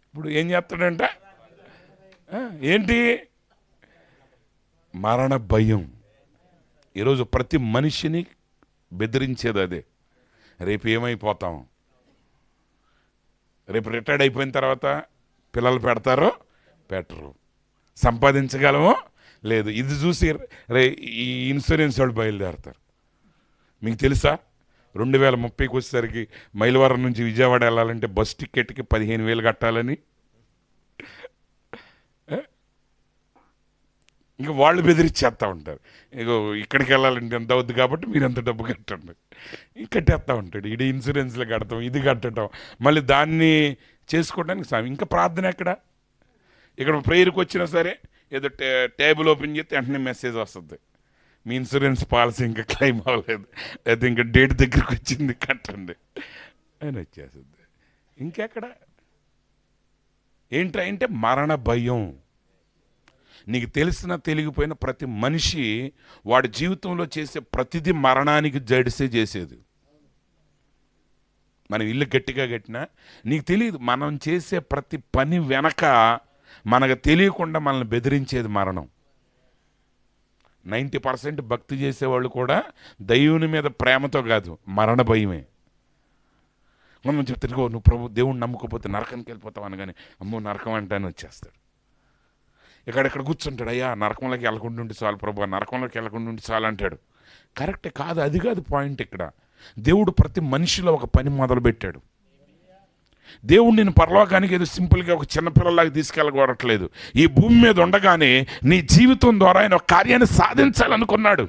ఇప్పుడు ఏం చేస్తాడంట? ఏంటి? మరణ భయం. ఈరోజు ప్రతి మనిషిని బెదిరించేది అదే. రేపు ఏమైపోతాం, రేపు రిటైర్డ్ అయిపోయిన తర్వాత పిల్లలు పెడతారో పెట్టరు, సంపాదించగలమో లేదు, ఇది చూసి ఈ ఇన్సూరెన్స్ వాళ్ళు బయలుదేరతారు. మీకు తెలుసా 2030కి వచ్చేసరికి మైలవరం నుంచి విజయవాడ వెళ్ళాలంటే బస్ టికెట్కి 15,000 కట్టాలని. ఇంకా వాళ్ళు బెదిరిచ్చేస్తూ ఉంటారు, ఇగో ఇక్కడికి వెళ్ళాలంటే ఎంత అవుద్ది కాబట్టి మీరు ఎంత డబ్బు కట్టండి, కట్టేస్తూ ఉంటాడు. ఇది ఇన్సూరెన్స్లో కడతాం, ఇది కట్టడం, మళ్ళీ దాన్ని చేసుకోవడానికి ఇంకా ప్రార్థన ఎక్కడ? ఇక్కడ ప్రేయర్కి వచ్చినా సరే ఏదో టేబుల్ ఓపెన్ చేస్తే వెంటనే మెసేజ్ వస్తుంది, మీ ఇన్సూరెన్స్ పాలసీ ఇంకా క్లెయిమ్ అవ్వలేదు, అయితే ఇంకా డేట్ దగ్గరికి వచ్చింది కట్టండి అని వచ్చేస్తుంది. ఇంకెక్కడ? ఏంటంటే మరణ భయం. నీకు తెలిసిన తెలియకపోయిన ప్రతి మనిషి వాడి జీవితంలో చేసే ప్రతిదీ మరణానికి జడిసే చేసేది. మనం ఇల్లు గట్టిగా కట్టినా నీకు తెలియదు, మనం చేసే ప్రతి పని వెనక మనకు తెలియకుండా మనల్ని బెదిరించేది మరణం. 90% భక్తి చేసేవాళ్ళు కూడా దైవుని మీద ప్రేమతో కాదు, మరణ భయమే. మనం చెప్తే నువ్వు ప్రభు దేవుడిని నమ్ముకోపోతే నరకానికి వెళ్ళిపోతావు అనగానే అమ్మో నరకం అంటానే వచ్చేస్తాడు. ఇక్కడ కూర్చుంటాడు, అయ్యా నరకంలోకి వెళ్ళకుండా ఉండి చాలు ప్రభు, నరకంలోకి వెళ్ళకుండా ఉండి చాలు అంటాడు. కరెక్టే కాదు, అది కాదు పాయింట్. ఇక్కడ దేవుడు ప్రతి మనిషిలో ఒక పని మొదలుపెట్టాడు. దేవుడు నేను పరలోకానికి ఏదో సింపుల్గా ఒక చిన్నపిల్లలాగా తీసుకెళ్ళగొడట్లేదు. ఈ భూమి మీద ఉండగానే నీ జీవితం ద్వారా ఆయన ఒక కార్యాన్ని సాధించాలనుకున్నాడు.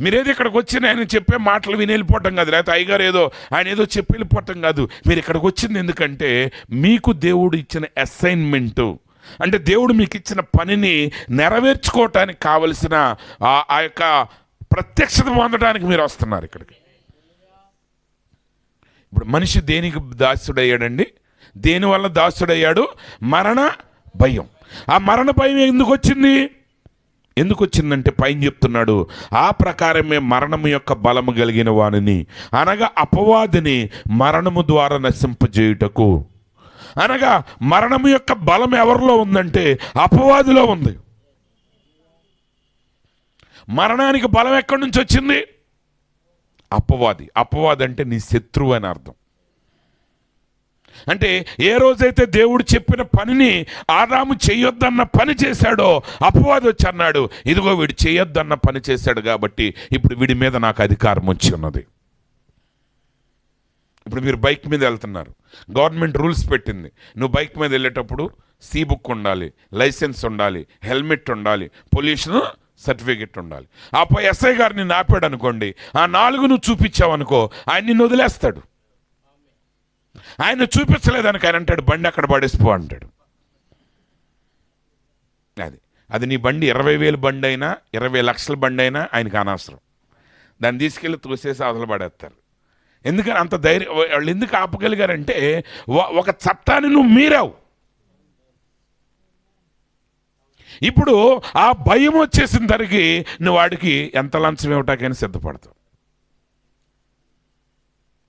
మీరేదో ఇక్కడికి వచ్చి ఆయన చెప్పే మాటలు విని వెళ్ళిపోవటం కాదు, లేకపోతే అయ్యగారు ఆయన ఏదో చెప్పి వెళ్ళిపోవటం కాదు. మీరు ఇక్కడికి వచ్చింది ఎందుకంటే మీకు దేవుడు ఇచ్చిన అసైన్మెంటు, అంటే దేవుడు మీకు ఇచ్చిన పనిని నెరవేర్చుకోవటానికి కావలసిన ఆ యొక్క ప్రత్యక్షత పొందడానికి మీరు వస్తున్నారు ఇక్కడికి. ఇప్పుడు మనిషి దేనికి దాసుడయ్యాడండి? దేనివల్ల దాసుడయ్యాడు? మరణ భయం. ఆ మరణ భయం ఎందుకు వచ్చిందంటే పైన చెప్తున్నాడు, ఆ ప్రకారమే మరణము యొక్క బలము కలిగిన వానిని, అనగా అపవాదిని మరణము ద్వారా నశింపజేయుటకు. అనగా మరణము యొక్క బలం ఎవరిలో ఉందంటే అపవాదిలో ఉంది. మరణానికి బలం ఎక్కడి నుంచి వచ్చింది? అపవాది అంటే నీ శత్రువు అని అర్థం. అంటే ఏ రోజైతే దేవుడు చెప్పిన పనిని ఆదాము చేయొద్దన్న పని చేశాడో అపవాది వచ్చి అన్నాడు, ఇదిగో వీడు చేయొద్దన్న పని చేశాడు కాబట్టి ఇప్పుడు వీడి మీద నాకు అధికారం వచ్చి ఉన్నది. ఇప్పుడు మీరు బైక్ మీద వెళ్తున్నారు, గవర్నమెంట్ రూల్స్ పెట్టింది, నువ్వు బైక్ మీద వెళ్ళేటప్పుడు సి బుక్ ఉండాలి, లైసెన్స్ ఉండాలి, హెల్మెట్ ఉండాలి, పొల్యూషన్ సర్టిఫికెట్ ఉండాలి. ఆ ఎస్ఐ గారిని ఆపాడు అనుకోండి, ఆ 4 నువ్వు చూపించావనుకో ఆయన నిన్ను వదిలేస్తాడు. ఆయన చూపించలేదానికి ఆయన అంటాడు బండి అక్కడ పడేసిపో అంటాడు. అది నీ బండి 20,000 బండి అయినా 20 లక్షల బండి అయినా ఆయనకు అనవసరం. దాన్ని తీసుకెళ్ళి తోసేసి అవతల పడేస్తారు. ఎందుకని అంత ధైర్యం వాళ్ళు ఎందుకు ఆపగలిగారంటే ఒక చట్టాన్ని నువ్వు మీరావు. ఇప్పుడు ఆ భయం వచ్చేసిన తరికి నువ్వు వాడికి ఎంత లంచం ఇవ్వటాకైనా సిద్ధపడతావు.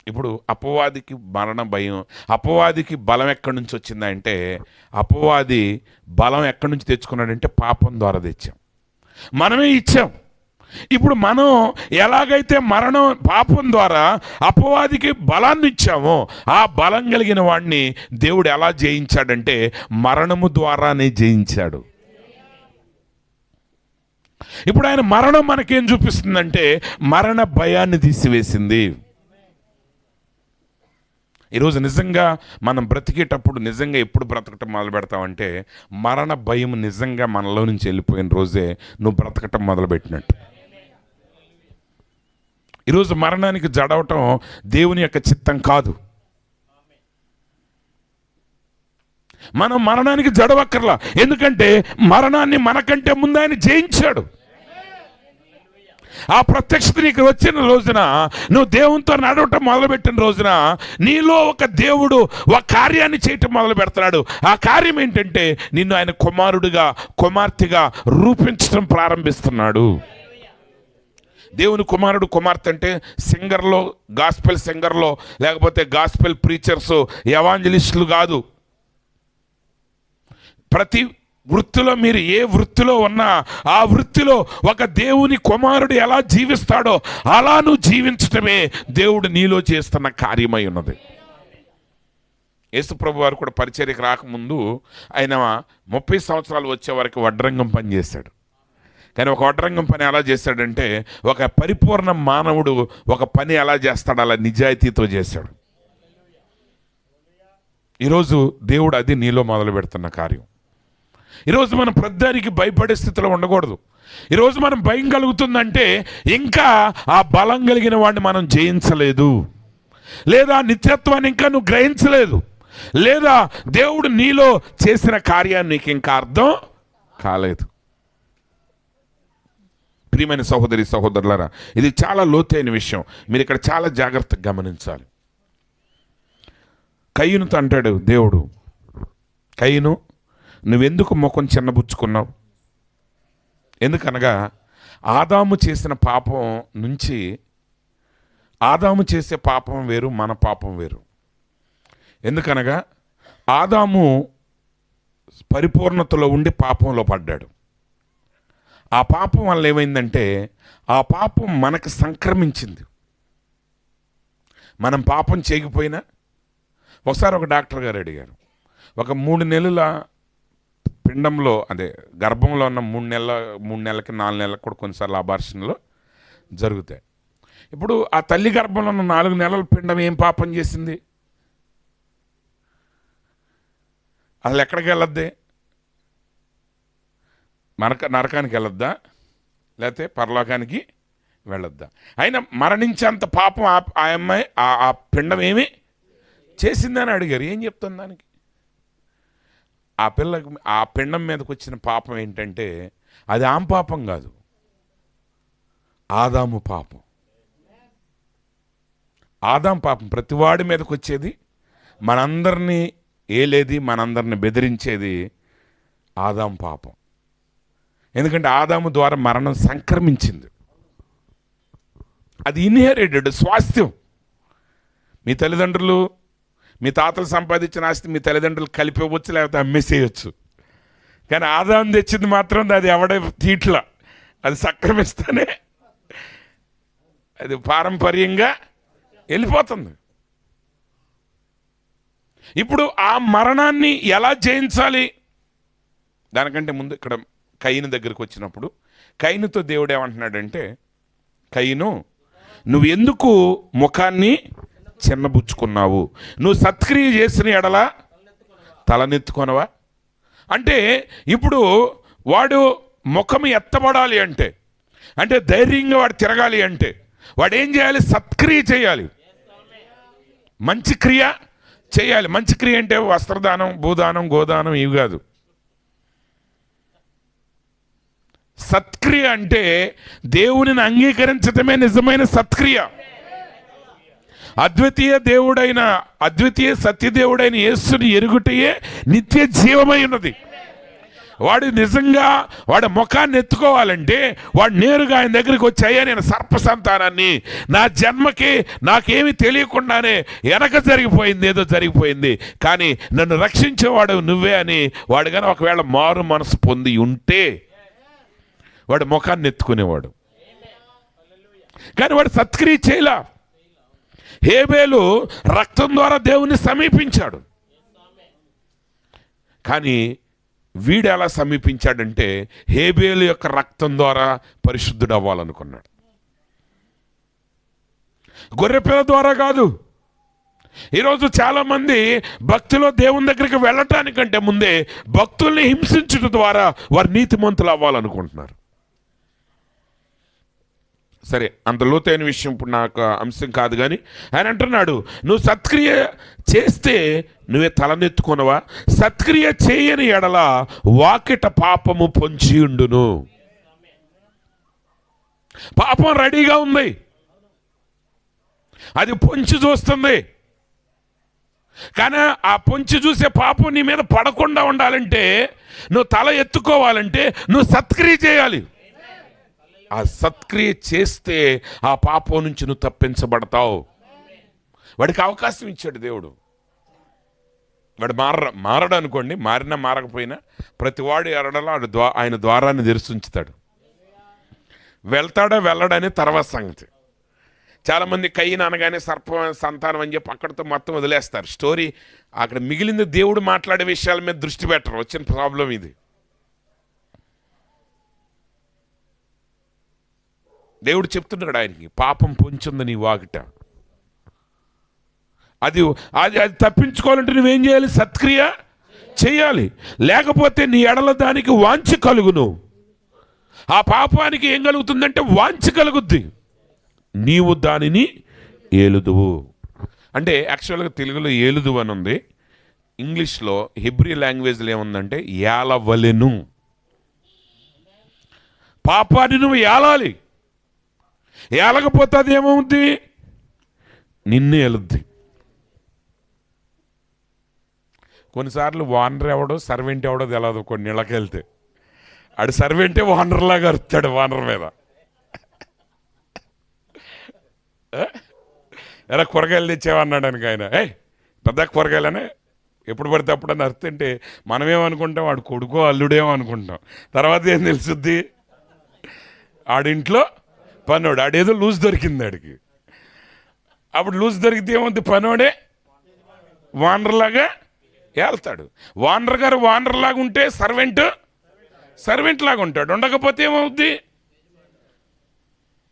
ఇప్పుడు అపవాదికి మరణ భయం, అపవాదికి బలం ఎక్కడి నుంచి వచ్చిందంటే అపవాది బలం ఎక్కడి నుంచి తెచ్చుకున్నాడంటే పాపం ద్వారా తెచ్చాం, మనమే ఇచ్చాం. ఇప్పుడు మనం ఎలాగైతే పాపం ద్వారా అపవాదికి బలాన్ని ఇచ్చామో ఆ బలం కలిగిన వాడిని దేవుడు ఎలా జయించాడంటే మరణము ద్వారానే జయించాడు. ఇప్పుడు ఆయన మరణం మనకేం చూపిస్తుందంటే మరణ భయాన్ని తీసివేసింది. ఈరోజు నిజంగా మనం బ్రతికేటప్పుడు నిజంగా ఎప్పుడు బ్రతకటం మొదలు పెడతామంటే మరణ భయం నిజంగా మనలో నుంచి వెళ్ళిపోయిన రోజే నువ్వు బ్రతకటం మొదలుపెట్టినట్టు. ఈరోజు మరణానికి జడవటం దేవుని యొక్క చిత్తం కాదు. మనం మరణానికి జడవక్కర్లా, ఎందుకంటే మరణాన్ని మనకంటే ముందు ఆయన జయించాడు. ఆ ప్రత్యక్షత నీకు వచ్చిన రోజున, నువ్వు దేవునితో నడవటం మొదలుపెట్టిన రోజున నీలో ఒక దేవుడు ఒక కార్యాన్ని చేయటం మొదలు పెడుతున్నాడు. ఆ కార్యం ఏంటంటే నిన్ను ఆయన కుమారుడిగా కుమార్తెగా రూపించడం ప్రారంభిస్తున్నాడు. దేవుని కుమారుడు కుమార్తె అంటే సింగర్లో, గాస్పెల్ సింగర్లో, లేకపోతే గాస్పెల్ ప్రీచర్స్, ఎవాంజలిస్టులు కాదు. ప్రతి వృత్తిలో మీరు ఏ వృత్తిలో ఉన్నా ఆ వృత్తిలో ఒక దేవుని కుమారుడు ఎలా జీవిస్తాడో అలా నువ్వు జీవించటమే దేవుడు నీలో చేస్తున్న కార్యమై ఉన్నది. యేసుప్రభు వారు కూడా పరిచర్యకు రాకముందు ఆయన 30 సంవత్సరాలు వచ్చే వరకు వడ్రంగం పని చేశాడు. కానీ ఒక వడ్రంగం పని ఎలా చేశాడంటే ఒక పరిపూర్ణ మానవుడు ఒక పని ఎలా చేస్తాడు అలా నిజాయితీతో చేశాడు. ఈరోజు దేవుడు అది నీలో మొదలు పెడుతున్న కార్యం. ఈరోజు మనం ప్రతిదానికి భయపడే స్థితిలో ఉండకూడదు. ఈరోజు మనం భయం కలుగుతుందంటే ఇంకా ఆ బలం కలిగిన వాడిని మనం జయించలేదు, లేదా నిత్యత్వాన్ని ఇంకా నువ్వు గ్రహించలేదు, లేదా దేవుడు నీలో చేసిన కార్యాన్ని నీకు ఇంకా అర్థం కాలేదు. ప్రియమైన సహోదరి సహోదరులారా, ఇది చాలా లోతైన విషయం, మీరు ఇక్కడ చాలా జాగ్రత్తగా గమనించాలి. కయ్యూనుతో అంటాడు దేవుడు, కయ్యూను నువ్వెందుకు ముఖం చిన్నబుచ్చుకున్నావు? ఎందుకనగా ఆదాము చేసిన పాపం నుంచి, ఆదాము చేసే పాపం వేరు, మన పాపం వేరు. ఎందుకనగా ఆదాము పరిపూర్ణతలో ఉండి పాపంలో పడ్డాడు. ఆ పాపం వల్ల ఏమైందంటే ఆ పాపం మనకు సంక్రమించింది. మనం పాపం చేయకపోయినా, ఒకసారి ఒక డాక్టర్ గారు అడిగారు, ఒక 3 నెలల పిండంలో, అదే గర్భంలో ఉన్న 3 నెలలకి 4 నెలలకు కూడా కొన్నిసార్లు అబార్షన్లో జరుగుతాయి. ఇప్పుడు ఆ తల్లి గర్భంలో ఉన్న 4 నెలల పిండం ఏం పాపం చేసింది? అసలు ఎక్కడికి వెళ్ళొద్ది? నరకానికి వెళ్ళొద్దా, లేకపోతే పరలోకానికి వెళ్ళొద్దా? అయినా మరణించేంత పాపం ఆ అమ్మాయి ఆ పిండం ఏమి చేసిందని అడిగారు. ఏం చెప్తుంది దానికి? ఆ పిల్లకి ఆ పిండం మీదకి వచ్చిన పాపం ఏంటంటే అది ఆమె పాపం కాదు, ఆదాము పాపం. ఆదాం పాపం ప్రతివాడి మీదకి వచ్చేది, మనందరినీ ఏలేది, మనందరిని బెదిరించేది ఆదాం పాపం. ఎందుకంటే ఆదాము ద్వారా మరణం సంక్రమించింది. అది ఇన్హెరిటెడ్, స్వాస్థ్యం. మీ తల్లిదండ్రులు, మీ తాతలు సంపాదించిన ఆస్తి మీ తల్లిదండ్రులు కలిపివ్వచ్చు, లేకపోతే అమ్మేసేయచ్చు. కానీ ఆదాం తెచ్చింది మాత్రం అది ఎవడే తీట్ల, అది సక్రమిస్తేనే అది పారంపర్యంగా వెళ్ళిపోతుంది. ఇప్పుడు ఆ మరణాన్ని ఎలా జయించాలి? దానికంటే ముందు ఇక్కడ కయీను దగ్గరికి వచ్చినప్పుడు కయీనుతో దేవుడు ఏమంటున్నాడంటే, కయీను, నువ్వు ఎందుకు ముఖాన్ని చిన్నబుచ్చుకున్నావు? నువ్వు సత్క్రియ చేసిన ఎడల తలనెత్తుకొనవా? అంటే ఇప్పుడు వాడు ముఖం ఎత్తబడాలి అంటే ధైర్యంగా వాడు తిరగాలి అంటే వాడు ఏం చేయాలి? సత్క్రియ చేయాలి, మంచి క్రియ చేయాలి. మంచి క్రియ అంటే వస్త్రదానం, భూదానం, గోదానం ఇవి కాదు. సత్క్రియ అంటే దేవునిని అంగీకరించటమే నిజమైన సత్క్రియ. అద్వితీయ సత్యదేవుడైన యేసుని ఎరుగుటయే నిత్య జీవమై ఉన్నది. వాడు నిజంగా వాడి ముఖాన్ని ఎత్తుకోవాలంటే వాడు నేరుగా ఆయన దగ్గరికి వచ్చాయా, నేను సర్ప సంతానాన్ని, నా జన్మకి నాకేమి తెలియకుండానే వెనక జరిగిపోయింది, ఏదో జరిగిపోయింది, కానీ నన్ను రక్షించేవాడు నువ్వే అని వాడు కానీ ఒకవేళ మారు మనసు పొంది ఉంటే వాడు ముఖాన్ని ఎత్తుకునేవాడు. కానీ వాడు సత్క్రియ చేయలా. హేబేలు రక్తం ద్వారా దేవుని సమీపించాడు, కానీ వీడు ఎలా సమీపించాడంటే హేబేలు యొక్క రక్తం ద్వారా పరిశుద్ధుడు అవ్వాలనుకున్నాడు, గొర్రెపిల్ల ద్వారా కాదు. ఈరోజు చాలామంది భక్తిలో దేవుని దగ్గరికి వెళ్ళటానికంటే ముందే భక్తుల్ని హింసించడం ద్వారా వారు నీతిమంతులు అవ్వాలనుకుంటున్నారు. సరే, అంత లోతైన విషయం ఇప్పుడు నాకు అంశం కాదు. కానీ ఆయన అంటున్నాడు, నువ్వు సత్క్రియ చేస్తే నువ్వే తలనెత్తుకొనవా? సత్క్రియ చేయని ఎడల వాకిట పాపము పొంచి ఉండును. పాపం రెడీగా ఉంది, అది పొంచి చూస్తుంది. కానీ ఆ పొంచి చూసే పాపం నీ మీద పడకుండా ఉండాలంటే, నువ్వు తల ఎత్తుకోవాలంటే నువ్వు సత్క్రియ చేయాలి. ఆ సత్క్రియ చేస్తే ఆ పాపం నుంచి నువ్వు తప్పించబడతావు. వాడికి అవకాశం ఇచ్చాడు దేవుడు. వాడు మారడు అనుకోండి, మారినా మారకపోయినా ప్రతివాడు ఎరడలో ఆయన ద్వారాన్ని తెరిచుంచుతాడు. వెళ్తాడో వెళ్ళడని తర్వాత సంగతి. చాలామంది కయ్యను అనగానే సర్ప సంతానం అని చెప్పి అక్కడితో మొత్తం వదిలేస్తారు స్టోరీ. అక్కడ మిగిలింది దేవుడు మాట్లాడే విషయాల మీద దృష్టి పెట్టరు. వచ్చిన ప్రాబ్లం ఇది. దేవుడు చెప్తున్నాడు ఆయనకి, పాపం పొంచుంది నీ వాకిట. అది అది అది తప్పించుకోవాలంటే నువ్వేం చేయాలి? సత్క్రియ చేయాలి. లేకపోతే నీ ఎడల దానికి వాంఛ కలుగును. ఆ పాపానికి ఏం కలుగుతుందంటే వాంఛ కలుగుద్ది. నీవు దానిని ఏలుదువు. అంటే యాక్చువల్గా తెలుగులో ఏలుదువు అని ఉంది, ఇంగ్లీష్లో హిబ్రీ లాంగ్వేజ్లో ఏముందంటే ఏలవలెను. పాపాన్ని నువ్వు ఏలాలి. ఏలకపోతే అది ఏమవుద్ది? నిన్ను ఏలుద్ది. కొన్నిసార్లు ఓనర్ ఎవడో సర్వెంట్ ఎవడో తెలియదు. కొన్ని ఇళ్ళకి వెళ్తే ఆడు సర్వెంటే ఓనర్ లాగా అరుతాడు ఓనర్ మీద. ఎలా కూరగాయలు తెచ్చావన్నాడానికి ఆయన, పెద్ద కూరగాయలనే ఎప్పుడు పడితే అప్పుడని అరుతుంటే మనమేమనుకుంటాం, వాడు కొడుకో అల్లుడేమో అనుకుంటాం. తర్వాత ఏం తెలుసుద్ది? ఆడింట్లో పనోడు, ఆడేదో లూజ్ దొరికింది ఆడికి. అప్పుడు లూజ్ దొరికితే ఏముంది, పనోడే వానర్లాగా వెళ్తాడు. వానర్ గారు వానర్ లాగా ఉంటే సర్వెంట్ లాగా ఉంటాడు. ఉండకపోతే ఏమవుద్ది,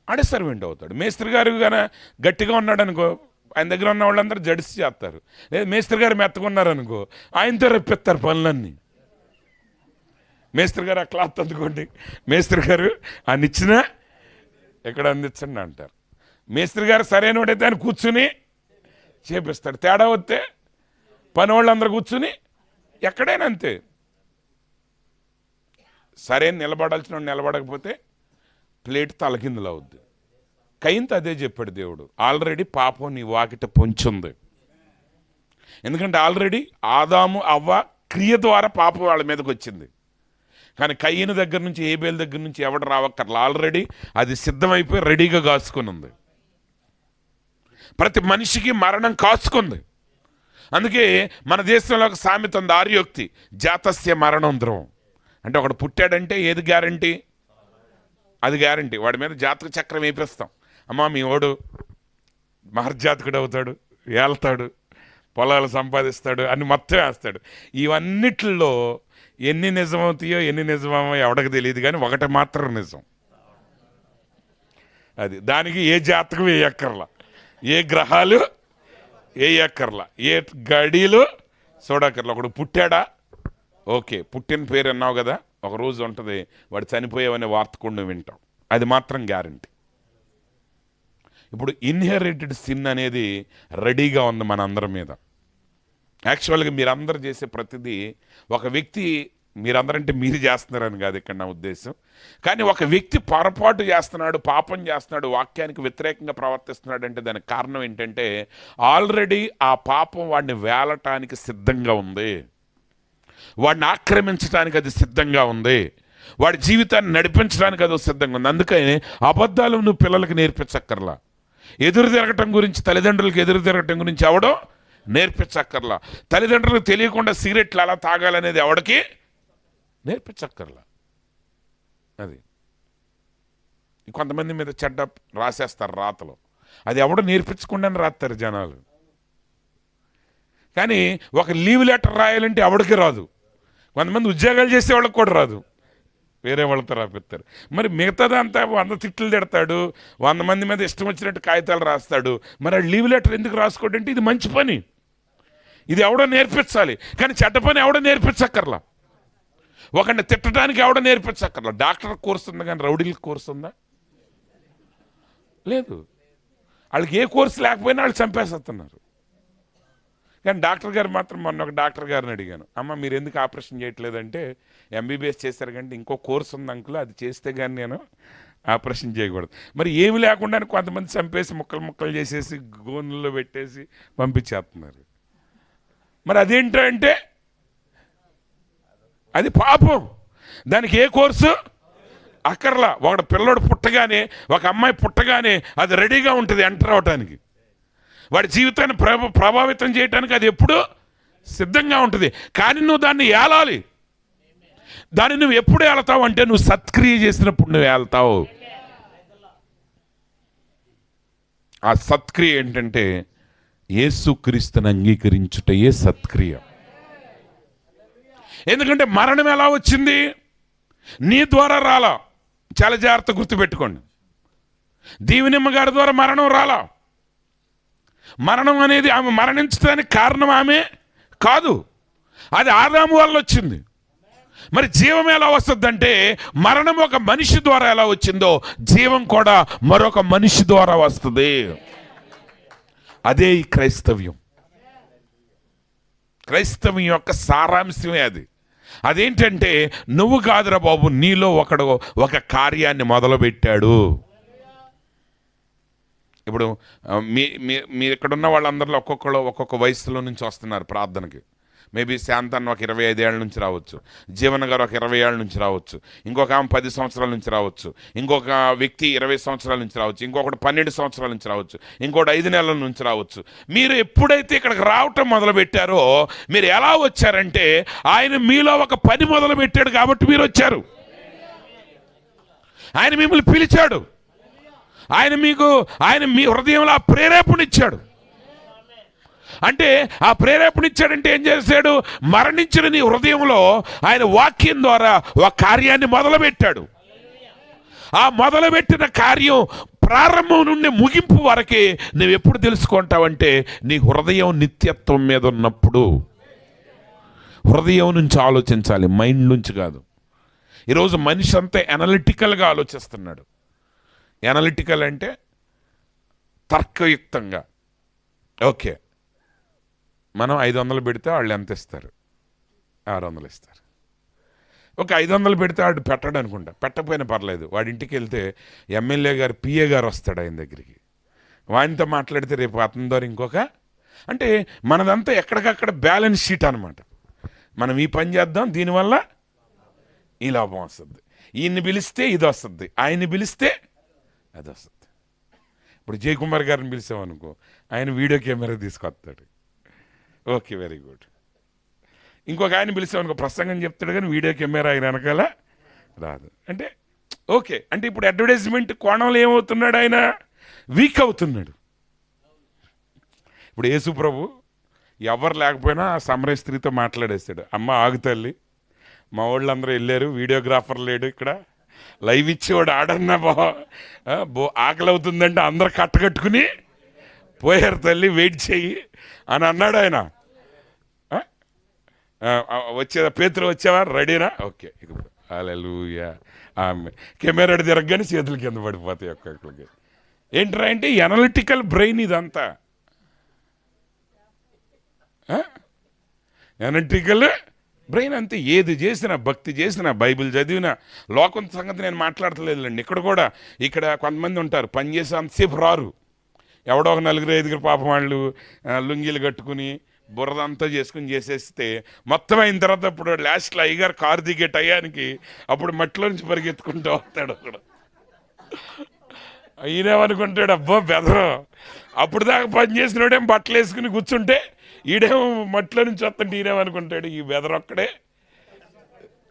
ఆడే సర్వెంట్ అవుతాడు. మేస్త్రి గారు కానీ గట్టిగా ఉన్నాడు అనుకో, ఆయన దగ్గర ఉన్న వాళ్ళందరూ జడిసి చేస్తారు. లేదు మేస్త్రి గారు మెత్తకున్నారనుకో, ఆయనతో రెప్పిస్తారు పనులన్నీ. మేస్త్రి గారు ఆ క్లాత్ అందుకోండి, మేస్త్రి గారు ఆయన ఇచ్చినా ఎక్కడ అందించండి అంటారు. మేస్త్రి గారు సరైన వాడైతే ఆయన కూర్చుని చేపిస్తాడు. తేడా వస్తే పని వాళ్ళందరూ కూర్చుని ఎక్కడైనా అంతే. సరైన నిలబడాల్సిన నిలబడకపోతే ప్లేట్ తలకిందులు అవుద్ది. కయ్యంతో అదే చెప్పాడు దేవుడు, ఆల్రెడీ పాపం నీ వాకిట పొంచుంది. ఎందుకంటే ఆల్రెడీ ఆదాము అవ్వ క్రియ ద్వారా పాపం వాళ్ళ మీదకి వచ్చింది. కానీ కయ్యను దగ్గర నుంచి ఏబేల్ దగ్గర నుంచి ఎవడు రావక్కర్లా, ఆల్రెడీ అది సిద్ధమైపోయి రెడీగా కాసుకుని ఉంది. ప్రతి మనిషికి మరణం కాసుకుంది. అందుకే మన దేశంలో ఒక సామెత ఉంది, ఆర్యోక్తి, జాతస్య మరణం ధ్రువం. అంటే ఒకడు పుట్టాడంటే ఏది గ్యారంటీ, అది గ్యారంటీ. వాడి మీద జాతక చక్రం వేపిస్తాం. అమ్మా మీ వాడు మహర్జాతకుడు అవుతాడు, ఏళ్తాడు, పొలాలు సంపాదిస్తాడు అని మొత్తం వేస్తాడు. ఇవన్నిట్లో ఎన్ని నిజమవుతాయో ఎన్ని నిజమో ఎవడకు తెలియదు, కానీ ఒకటి మాత్రం నిజం. అది దానికి ఏ జాతకం వేయక్కర్లా, ఏ గ్రహాలు వేయక్కర్లా, ఏ గడిలు చూడక్కర్లా. ఒకడు పుట్టాడా, ఓకే, పుట్టిన పేరు అన్నావు కదా, ఒక రోజు ఉంటుంది వాడు చనిపోయావనే వార్త కూడా వింటాం. అది మాత్రం గ్యారంటీ. ఇప్పుడు ఇన్హెరిటెడ్ సిన్ అనేది రెడీగా ఉంది మన అందరి మీద. యాక్చువల్గా మీరందరూ చేసే ప్రతిదీ ఒక వ్యక్తి, మీరందరంటే మీరు చేస్తున్నారని కాదు ఇక్కడ నా ఉద్దేశం, కానీ ఒక వ్యక్తి పొరపాటు చేస్తున్నాడు, పాపం చేస్తున్నాడు, వాక్యానికి వ్యతిరేకంగా ప్రవర్తిస్తున్నాడు అంటే దానికి కారణం ఏంటంటే ఆల్రెడీ ఆ పాపం వాడిని వేలటానికి సిద్ధంగా ఉంది, వాడిని ఆక్రమించడానికి అది సిద్ధంగా ఉంది, వాడి జీవితాన్ని నడిపించడానికి అది సిద్ధంగా ఉంది. అందుకని అబద్ధాలు నువ్వు పిల్లలకి నేర్పించక్కర్లా. ఎదురు తిరగటం గురించి, తల్లిదండ్రులకు ఎదురు తిరగటం గురించి ఎవడో నేర్పించక్కర్లా. తల్లిదండ్రులకు తెలియకుండా సిగరెట్లు అలా తాగాలనేది ఎవడికి నేర్పించక్కర్లా. అది కొంతమంది మీద చెడ్డ రాసేస్తారు రాతలు, అది ఎవడో నేర్పించకుండానే రాస్తారు జనాలు. కానీ ఒక లీవ్ లెటర్ రాయాలంటే ఎవడికి రాదు. కొంతమంది ఉద్యోగాలు చేసే వాళ్ళకి కూడా రాదు, వేరే వాళ్ళతో రాపిస్తారు. మరి మిగతాదంతా 100 తిట్లు తిడతాడు, 100 మంది మీద ఇష్టం వచ్చినట్టు కాగితాలు రాస్తాడు. మరి ఆ లీవ్ లెటర్ ఎందుకు రాసుకోడంటే ఇది మంచి పని, ఇది ఎవడో నేర్పించాలి. కానీ చెడ్డ పని ఎవడో నేర్పించక్కర్లా. ఒకరిని తిట్టడానికి ఎవడో నేర్పించక్కర్లా. డాక్టర్ కోర్సు ఉంది కానీ రౌడీల కోర్సు ఉందా? లేదు. వాళ్ళకి ఏ కోర్సు లేకపోయినా వాళ్ళు చంపేస్తున్నారు. కానీ డాక్టర్ గారు మాత్రం, మొన్న ఒక డాక్టర్ గారిని అడిగాను, అమ్మ మీరు ఎందుకు ఆపరేషన్ చేయట్లేదంటే, ఎంబీబీఎస్ చేశారు కంటే ఇంకో కోర్సు ఉంది అంకుల్, అది చేస్తే కానీ నేను ఆపరేషన్ చేయకూడదు. మరి ఏమి లేకుండా కొంతమంది చంపేసి ముక్కలు ముక్కలు చేసేసి గోనుల్లో పెట్టేసి పంపించేస్తున్నారు. మరి అదేంటంటే అది పాపం. దానికి ఏ కోర్సు అక్కర్లా. ఒక పిల్లోడు పుట్టగానే, ఒక అమ్మాయి పుట్టగానే అది రెడీగా ఉంటుంది ఎంటర్ అవటానికి, వాడి జీవితాన్ని ప్రభావితం చేయడానికి అది ఎప్పుడూ సిద్ధంగా ఉంటుంది. కానీ నువ్వు దాన్ని ఏలాలి. దాన్ని నువ్వు ఎప్పుడు ఏళ్తావు అంటే నువ్వు సత్క్రియ చేసినప్పుడు నువ్వు ఏళ్తావు. ఆ సత్క్రియ ఏంటంటే యేసుక్రీస్తుని అంగీకరించుటయే సత్క్రియ. ఎందుకంటే మరణం ఎలా వచ్చింది? నీ ద్వారా రాలా. చాలా జాగ్రత్త గుర్తుపెట్టుకోండి. దీవెనమ్మ గారి ద్వారా మరణం రాలా. మరణం అనేది ఆమె మరణించడానికి కారణం ఆమె కాదు, అది ఆదాము వల్ల వచ్చింది. మరి జీవం ఎలా వస్తుందంటే మరణం ఒక మనిషి ద్వారా ఎలా వచ్చిందో జీవం కూడా మరొక మనిషి ద్వారా వస్తుంది. అదే ఈ క్రైస్తవ్యం. క్రైస్తవ్యం యొక్క సారాంశమే అది. అదేంటంటే నువ్వు కాదురా బాబు, నీలో ఒకడు ఒక కార్యాన్ని మొదలుపెట్టాడు. ఇప్పుడు మీ ఇక్కడున్న వాళ్ళందరిలో ఒక్కొక్క వయసులో నుంచి వస్తున్నారు ప్రార్థనకి. మేబీ శాంతన్న ఒక 25 ఏళ్ళ నుంచి రావచ్చు, జీవన్ గారు ఒక 20 ఏళ్ళ నుంచి రావచ్చు, ఇంకొక ఆమె 10 సంవత్సరాల నుంచి రావచ్చు, ఇంకొక వ్యక్తి 20 సంవత్సరాల నుంచి రావచ్చు, ఇంకొకటి 12 సంవత్సరాల నుంచి రావచ్చు, ఇంకోటి 5 నెలల నుంచి రావచ్చు. మీరు ఎప్పుడైతే ఇక్కడికి రావటం మొదలుపెట్టారో మీరు ఎలా వచ్చారంటే ఆయన మీలో ఒక పని మొదలుపెట్టాడు కాబట్టి మీరు వచ్చారు. ఆయన మిమ్మల్ని పిలిచాడు. ఆయన మీ హృదయంలో ఆ ప్రేరేపణ ఇచ్చాడు. అంటే ఆ ప్రేరేపణ ఇచ్చాడంటే ఏం చేశాడు? మరణించిన నీ హృదయంలో ఆయన వాక్యం ద్వారా ఒక కార్యాన్ని మొదలుపెట్టాడు. ఆ మొదలుపెట్టిన కార్యం ప్రారంభం నుండి ముగింపు వరకే నువ్వు ఎప్పుడు తెలుసుకుంటావంటే నీ హృదయం నిత్యత్వం మీద ఉన్నప్పుడు. హృదయం నుంచి ఆలోచించాలి, మైండ్ నుంచి కాదు. ఈరోజు మనిషి అంతా ఎనలిటికల్గా ఆలోచిస్తున్నాడు. ఎనలిటికల్ అంటే తర్కయుక్తంగా. ఓకే, మనం 500 పెడితే వాళ్ళు ఎంత ఇస్తారు? 600 ఇస్తారు. ఒక 500 పెడితే వాడు పెట్టడు అనుకుంటా, పెట్టకపోయినా పర్లేదు. వాడి ఇంటికి వెళ్తే ఎమ్మెల్యే గారు, పిఏ గారు వస్తాడు ఆయన దగ్గరికి. వాడితో మాట్లాడితే రేపు అతని ద్వారా ఇంకొక, అంటే మనదంతా ఎక్కడికక్కడ బ్యాలెన్స్ షీట్ అనమాట. మనం ఈ పని చేద్దాం, దీనివల్ల ఈ లాభం వస్తుంది. ఈయన్ని పిలిస్తే ఇది వస్తుంది, ఆయన్ని పిలిస్తే అది వస్తుంది. ఇప్పుడు జయకుమార్ గారిని పిలిచామనుకో, ఆయన వీడియో కెమెరా తీసుకొస్తాడు. Okay, very good. ఇంకొక ఆయన పిలిచామనుకో, ప్రసంగం చెప్తాడు కానీ వీడియో కెమెరా ఆయన వెనకాల రాదు. అంటే ఓకే, అంటే ఇప్పుడు అడ్వర్టైజ్మెంట్ కోణంలో ఏమవుతున్నాడు? ఆయన వీక్ అవుతున్నాడు. ఇప్పుడు యేసు ప్రభు ఎవరు లేకపోయినా ఆ సమరయ స్త్రీతో మాట్లాడేస్తాడు. అమ్మ ఆగు తల్లి, మా వాళ్ళందరూ వెళ్ళారు, వీడియోగ్రాఫర్ లేడు, ఇక్కడ లైవ్ ఇచ్చేవాడు ఆడన్నా ఆకలి అవుతుందంటే అందరు కట్టకట్టుకుని పోయారు తల్లి, వెయిట్ చెయ్యి అని అన్నాడు ఆయన. పేతురు వచ్చావా, రెడీనా? ఓకే, హల్లెలూయా. ఆమె కెమెరా తిరగగానే చేతులు కింద పడిపోతాయి ఒక్కొక్కరికి. ఏంట్రా అంటే ఎనలిటికల్ బ్రెయిన్ ఇదంతా. ఎనలిటికల్ బ్రెయిన్ అంతే. ఏది చేసినా, భక్తి చేసినా, బైబిల్ చదివినా, లోకం సంగతి నేను మాట్లాడతలేదులేండి. ఇక్కడ కొంతమంది ఉంటారు, పని చేసి అంతసేపు రారు. ఎవడో ఒక 4-5 పాపం వాళ్ళు లుంగీలు కట్టుకుని బురదంతా చేసుకుని చేసేస్తే మొత్తం అయిన తర్వాత అప్పుడు లాస్ట్లో అయ్యగారు కారు దిగే టయానికి అప్పుడు మట్టిలో నుంచి పరిగెత్తుకుంటూ వస్తాడు. అక్కడ ఈయనేమనుకుంటాడు, అబ్బో బెదరం. అప్పుడు దాకా పని చేసినోడేం బట్టలు వేసుకుని కూర్చుంటే ఈడేమో మట్టిలో నుంచి వస్తుంటే ఈయనేమనుకుంటాడు, ఈ బెదరొక్కడే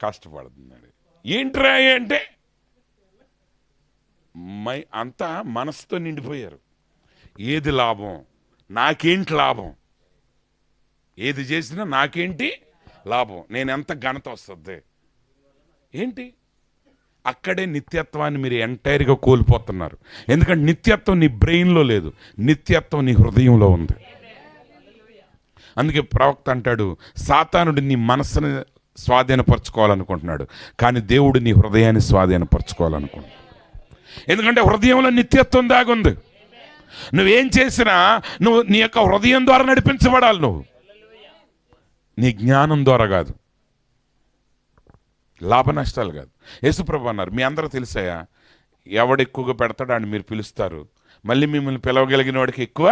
కష్టపడుతున్నాడు. ఏంట్రా అంటే అంతా మనసుతో నిండిపోయారు. ఏది లాభం, నాకేంటి లాభం, ఏది చేసినా నాకేంటి లాభం, నేను ఎంత ఘనత వస్తుంది ఏంటి. అక్కడే నిత్యత్వాన్ని మీరు ఎంటైర్గా కోల్పోతున్నారు. ఎందుకంటే నిత్యత్వం నీ బ్రెయిన్లో లేదు, నిత్యత్వం నీ హృదయంలో ఉంది. అందుకే ప్రవక్త అంటాడు, సాతానుడు నీ మనస్సుని స్వాధీనపరచుకోవాలనుకుంటున్నాడు, కానీ దేవుడు నీ హృదయాన్ని స్వాధీనపరచుకోవాలనుకుంటున్నాడు. ఎందుకంటే హృదయంలో నిత్యత్వం దాగుంది. నువ్వేం చేసినా నువ్వు నీ యొక్క హృదయం ద్వారా నడిపించబడాలి. నువ్వు నీ జ్ఞానం ద్వారా కాదు, లాభ నష్టాలు కాదు. యేసుప్రభు అన్నారు, మీ అందరూ తెలిసాయా, ఎవడు ఎక్కువగా పెడతాడు అని మీరు పిలుస్తారు, మళ్ళీ మిమ్మల్ని పిలవగలిగిన వాడికి ఎక్కువ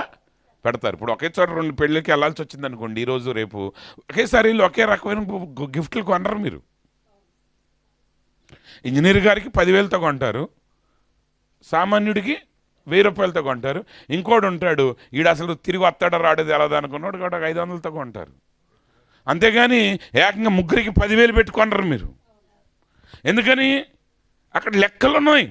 పెడతారు. ఇప్పుడు ఒకే చోట 2 పెళ్ళికి వెళ్ళాల్సి వచ్చింది అనుకోండి, ఈరోజు రేపు ఒకేసారి ఒకే రకమైన గిఫ్ట్లు కొనరు. మీరు ఇంజనీర్ గారికి 10,000తో కొంటారు, సామాన్యుడికి 1000 రూపాయలతో కొంటారు. ఇంకోటి ఉంటాడు, ఈడు అసలు తిరిగి వస్తాడో రాడేది ఎలా అనుకున్నాడు కూడా 500లతో కొంటారు. అంతేగాని ఏకంగా ముగ్గురికి 10,000 పెట్టుకొనరు మీరు. ఎందుకని? అక్కడ లెక్కలు ఉన్నాయి.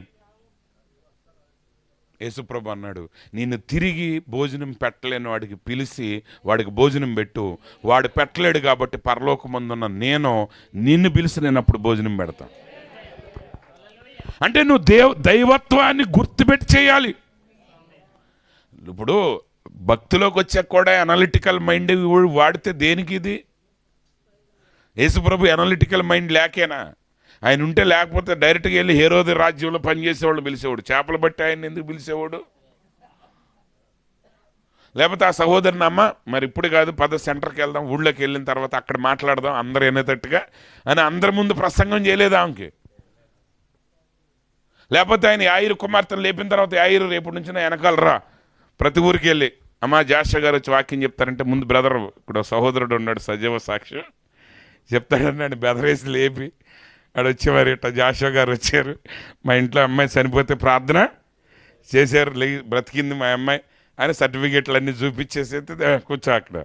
యేసుప్రభు అన్నాడు, నిన్ను తిరిగి భోజనం పెట్టలేని వాడికి పిలిచి వాడికి భోజనం పెట్టు. వాడు పెట్టలేడు కాబట్టి పరలోకమందున్న నేను నిన్ను పిలిచి నేను అప్పుడు భోజనం పెడతాను. అంటే నువ్వు దైవత్వాన్ని గుర్తుపెట్టి చేయాలి. ఇప్పుడు భక్తిలోకి వచ్చాక కూడా అనలిటికల్ మైండ్ వాడితే దేనికి? ఇది యేసుప్రభు అనలిటికల్ మైండ్ లేకేనా? ఆయన ఉంటే, లేకపోతే డైరెక్ట్గా వెళ్ళి హేరోది రాజ్యంలో పనిచేసేవాళ్ళు పిలిచేవాడు. చేపలు బట్టి ఆయన ఎందుకు పిలిచేవాడు? లేకపోతే ఆ సహోదరుని, అమ్మ మరి ఇప్పుడు కాదు, సెంటర్కి వెళ్దాం, ఊళ్ళోకి వెళ్ళిన తర్వాత అక్కడ మాట్లాడదాం అందరు వినేటట్టుగా అని అందరి ముందు ప్రసంగం చేయలేదు ఆమెకి. లేకపోతే ఆయన యాయిరు కుమార్తెను లేపిన తర్వాత, యాయిరు రేపు నుంచి వెనకాలరా, ప్రతి ఊరికి వెళ్ళి అమ్మ జాష గారు వచ్చి వాక్యం చెప్తారంటే ముందు బ్రదర్, ఇక్కడ సహోదరుడు ఉన్నాడు సజీవ సాక్షి చెప్తాడన్నాడు, బెదరేసి లేపి ఆడు వచ్చేవారు. ఇట్లా జాషా గారు వచ్చారు, మా ఇంట్లో అమ్మాయి చనిపోతే ప్రార్థన చేశారు, బ్రతికింది మా అమ్మాయి అని సర్టిఫికెట్లు అన్నీ చూపించేసి కూర్చో అక్కడ.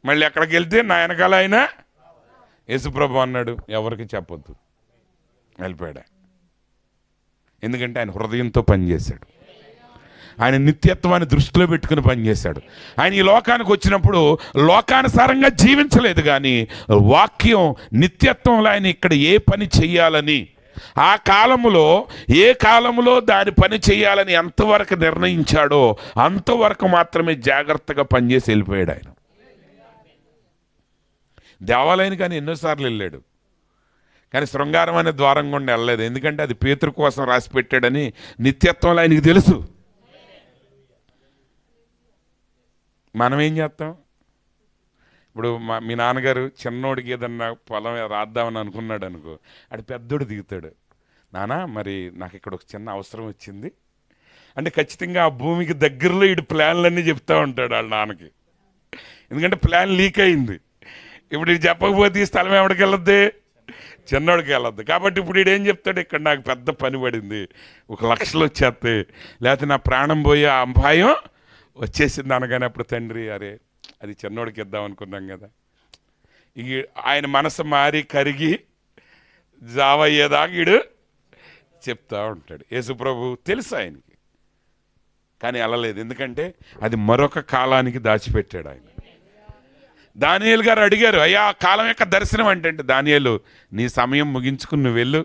మళ్ళీ అక్కడికి వెళ్తే నా వెనకాల ఆయన యేసుప్రభు అన్నాడు, ఎవరికి చెప్పొద్దు, వెళ్ళిపోయాడా. ఎందుకంటే ఆయన హృదయంతో పనిచేశాడు, ఆయన నిత్యత్వాన్ని దృష్టిలో పెట్టుకుని పనిచేశాడు. ఆయన ఈ లోకానికి వచ్చినప్పుడు లోకానుసారంగా జీవించలేదు, కానీ వాక్యం నిత్యత్వంలో ఆయన ఇక్కడ ఏ పని చెయ్యాలని, ఆ కాలములో ఏ కాలములో దాని పని చేయాలని ఎంతవరకు నిర్ణయించాడో అంతవరకు మాత్రమే జాగ్రత్తగా పనిచేసి వెళ్ళిపోయాడు. ఆయన దేవాలయానికి కానీ ఎన్నోసార్లు వెళ్ళాడు, కానీ శృంగారం అనే ద్వారం గుండా వెళ్ళలేదు. ఎందుకంటే అది పేతురు కోసం రాసి పెట్టాడని నిత్యత్వంలో ఆయనకి తెలుసు. మనం ఏం చేస్తాం? ఇప్పుడు మీ నాన్నగారు చిన్నోడికి ఏదన్నా పొలం రాద్దామని అనుకున్నాడు అనుకో, అది పెద్దోడు దిగుతాడు, నాన్న మరి నాకు ఇక్కడ ఒక చిన్న అవసరం వచ్చింది అంటే ఖచ్చితంగా ఆ భూమికి దగ్గరలో ఇటు ప్లాన్లన్నీ చెప్తూ ఉంటాడు వాళ్ళ నాన్నకి. ఎందుకంటే ప్లాన్ లీక్ అయింది. ఇప్పుడు ఇది చెప్పకపోతే ఈ స్థలం ఎవరికి వెళ్ళొద్ది? చిన్నోడికి వెళ్ళొద్దు. కాబట్టి ఇప్పుడు ఈడేం చెప్తాడు, ఇక్కడ నాకు పెద్ద పని పడింది, 1,00,000 వచ్చేస్తాయి, లేకపోతే నా ప్రాణం పోయే అభాయం వచ్చేసింది అనగానే అప్పుడు తండ్రి అరే అది చిన్నోడికి ఇద్దాం అనుకున్నాం కదా. ఇక ఆయన మనసు మారి కరిగి జావయ్యేదాకా ఈడు చెప్తా ఉంటాడు. యేసుప్రభు తెలుసు ఆయనకి, కానీ వెళ్ళలేదు. ఎందుకంటే అది మరొక కాలానికి దాచిపెట్టాడు ఆయన. దానియేలు గారు అడిగారు, అయ్యా ఆ కాలం యొక్క దర్శనం అంటే, దానియేలు నీ సమయం ముగించుకుని నువ్వు వెళ్ళు,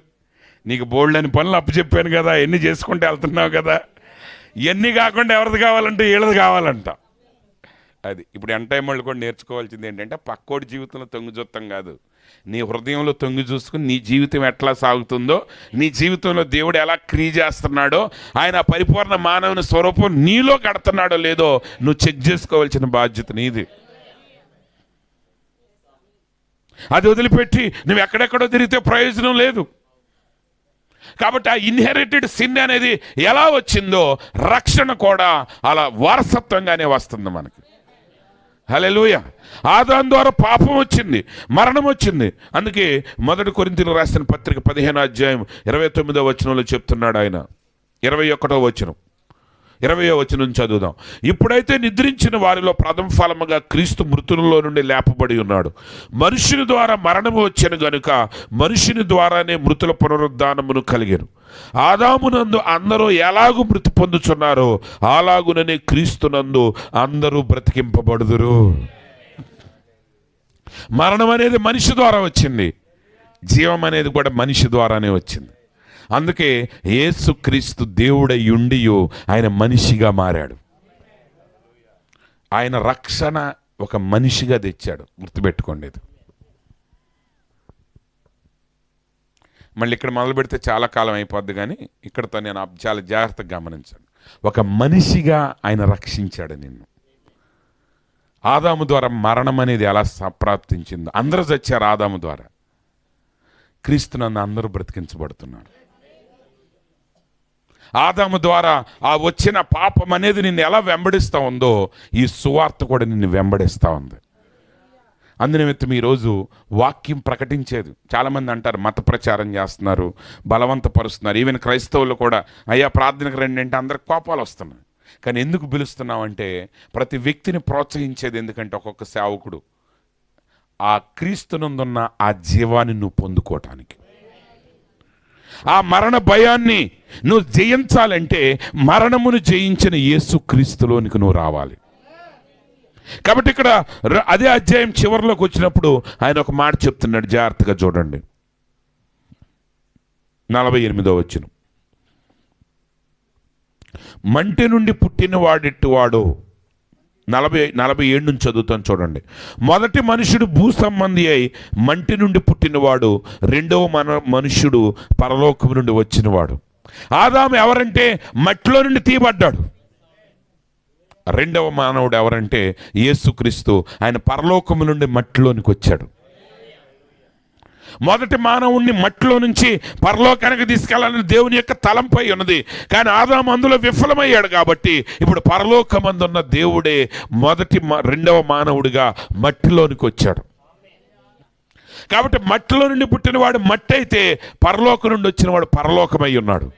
నీకు బోల్డని పనులు అప్పచెప్పాను కదా, ఎన్ని చేసుకుంటే వెళ్తున్నావు కదా, ఇవన్నీ కాకుండా ఎవరిది కావాలంటే వీళ్ళది కావాలంట. అది ఇప్పుడు ఎంటైం వాళ్ళు కూడా నేర్చుకోవాల్సింది ఏంటంటే పక్కోడి జీవితంలో తొంగి చూస్తాం కాదు, నీ హృదయంలో తొంగి చూసుకుని నీ జీవితం ఎట్లా సాగుతుందో, నీ జీవితంలో దేవుడు ఎలా క్రియ చేస్తున్నాడో, ఆయన పరిపూర్ణ మానవుని స్వరూపం నీలో కడుతున్నాడో లేదో నువ్వు చెక్ చేసుకోవాల్సిన బాధ్యత నీది. అది వదిలిపెట్టి నువ్వు ఎక్కడెక్కడో తిరిగితే ప్రయోజనం లేదు. కాబట్టి ఆ ఇన్హెరిటెడ్ సిన్ అనేది ఎలా వచ్చిందో రక్షణ కూడా అలా వారసత్వంగానే వస్తుంది మనకి. హల్లెలూయా. ఆదాము ద్వారా పాపం వచ్చింది, మరణం వచ్చింది. అందుకే 1 కొరింథీయులకు రాసిన పత్రిక 15వ అధ్యాయం 29వ వచనంలో చెప్తున్నాడు ఆయన. 21వ వచనం 20వ వచనం చదువుదాం. ఇప్పుడైతే నిద్రించిన వారిలో ప్రథమ ఫలముగా క్రీస్తు మృతులలో నుండి లేపబడి ఉన్నాడు. మనుషుని ద్వారా మరణము వచ్చెను గనుక మనుషుని ద్వారానే మృతుల పునరుద్ధానమును కలిగెను. ఆదామునందు అందరూ ఎలాగూ మృతి పొందుచున్నారో అలాగుననే క్రీస్తునందు అందరూ బ్రతికింపబడుదురు. మరణం అనేది మనిషి ద్వారా వచ్చింది, జీవం అనేది కూడా మనిషి ద్వారానే వచ్చింది. అందుకే యేసుక్రీస్తు దేవుడై ఉండియో ఆయన మనిషిగా మారాడు. ఆయన రక్షణ ఒక మనిషిగా తెచ్చాడు, గుర్తుపెట్టుకోండి. మళ్ళీ ఇక్కడ మొదలు పెడితే చాలా కాలం అయిపోద్ది, కానీ ఇక్కడతో నేను చాలా జాగ్రత్తగా గమనించాను. ఒక మనిషిగా ఆయన రక్షించాడు నిన్ను. ఆదాము ద్వారా మరణం అనేది ఎలా సంప్రాప్తించిందో, అందరూ చచ్చారు ఆదాము ద్వారా, క్రీస్తునందు అందరూ బ్రతికించబడుతున్నారు. ఆదాము ద్వారా ఆ వచ్చిన పాపం అనేది నిన్ను ఎలా వెంబడిస్తూ ఉందో ఈ సువార్త కూడా నిన్ను వెంబడిస్తూ ఉంది. అందునిమిత్తం ఈరోజు వాక్యం ప్రకటించేది. చాలామంది అంటారు మత ప్రచారం చేస్తున్నారు, బలవంతపరుస్తున్నారు. ఈవెన్ క్రైస్తవులు కూడా అయ్యా ప్రార్థనకు రండి అంటే అందరికి కోపాలు వస్తున్నాయి. కానీ ఎందుకు పిలుస్తున్నామంటే ప్రతి వ్యక్తిని ప్రోత్సహించేది. ఎందుకంటే ఒక్కొక్క సేవకుడు ఆ క్రీస్తునందున్న ఆ జీవాన్ని నువ్వు పొందుకోవటానికి, ఆ మరణ భయాన్ని నువ్వు జయించాలంటే మరణమును జయించిన యేసుక్రీస్తులోనికి నువ్వు రావాలి. కాబట్టి ఇక్కడ అదే అధ్యాయం చివరిలోకి వచ్చినప్పుడు ఆయన ఒక మాట చెప్తున్నాడు, జాగ్రత్తగా చూడండి. 48వ వచనం, మంటి నుండి పుట్టిన వాడిట్టువాడు. 47 నుంచి చదువుతాను చూడండి. మొదటి మనుషుడు భూ సంబంధి అయి మంటి నుండి పుట్టినవాడు, రెండవ మనుష్యుడు పరలోకము నుండి వచ్చినవాడు. ఆదాము ఎవరంటే మట్టిలో నుండి తీయబడ్డాడు. రెండవ మానవుడు ఎవరంటే యేసుక్రీస్తు, ఆయన పరలోకము నుండి మట్టిలోనికి వచ్చాడు. మొదటి మానవుణ్ణి మట్టిలో నుంచి పరలోకానికి తీసుకెళ్లాలని దేవుని యొక్క తలంపై ఉన్నది. కానీ ఆదాము అందులో విఫలమయ్యాడు. కాబట్టి ఇప్పుడు పరలోకమందున్న దేవుడే రెండవ మానవుడిగా మట్టిలోనికి వచ్చాడు. కాబట్టి మట్టిలో నుండి పుట్టినవాడు మట్టి అయితే పరలోకం నుండి వచ్చినవాడు పరలోకమై ఉన్నాడు.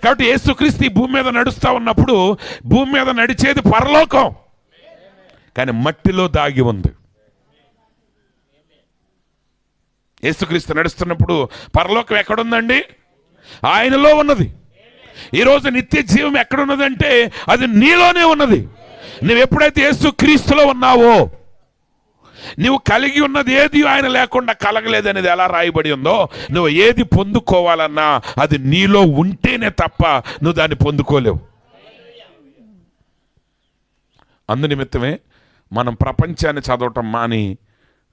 కాబట్టి యేసుక్రీస్తు ఈ భూమి మీద నడుస్తూ ఉన్నప్పుడు భూమి మీద నడిచేది పరలోకం, కానీ మట్టిలో దాగి ఉంది. యేసుక్రీస్తు నడుస్తున్నప్పుడు పరలోకం ఎక్కడుందండి? ఆయనలో ఉన్నది. ఈరోజు నిత్య జీవం ఎక్కడున్నదంటే అది నీలోనే ఉన్నది. నువ్వు ఎప్పుడైతే యేసు క్రీస్తులో ఉన్నావో, నువ్వు కలిగి ఉన్నది ఏది ఆయన లేకుండా కలగలేదనేది ఎలా రాయబడి ఉందో, నువ్వు ఏది పొందుకోవాలన్నా అది నీలో ఉంటేనే తప్ప నువ్వు దాన్ని పొందుకోలేవు. అందునిమిత్తమే మనం ప్రపంచాన్ని చదవటం మాని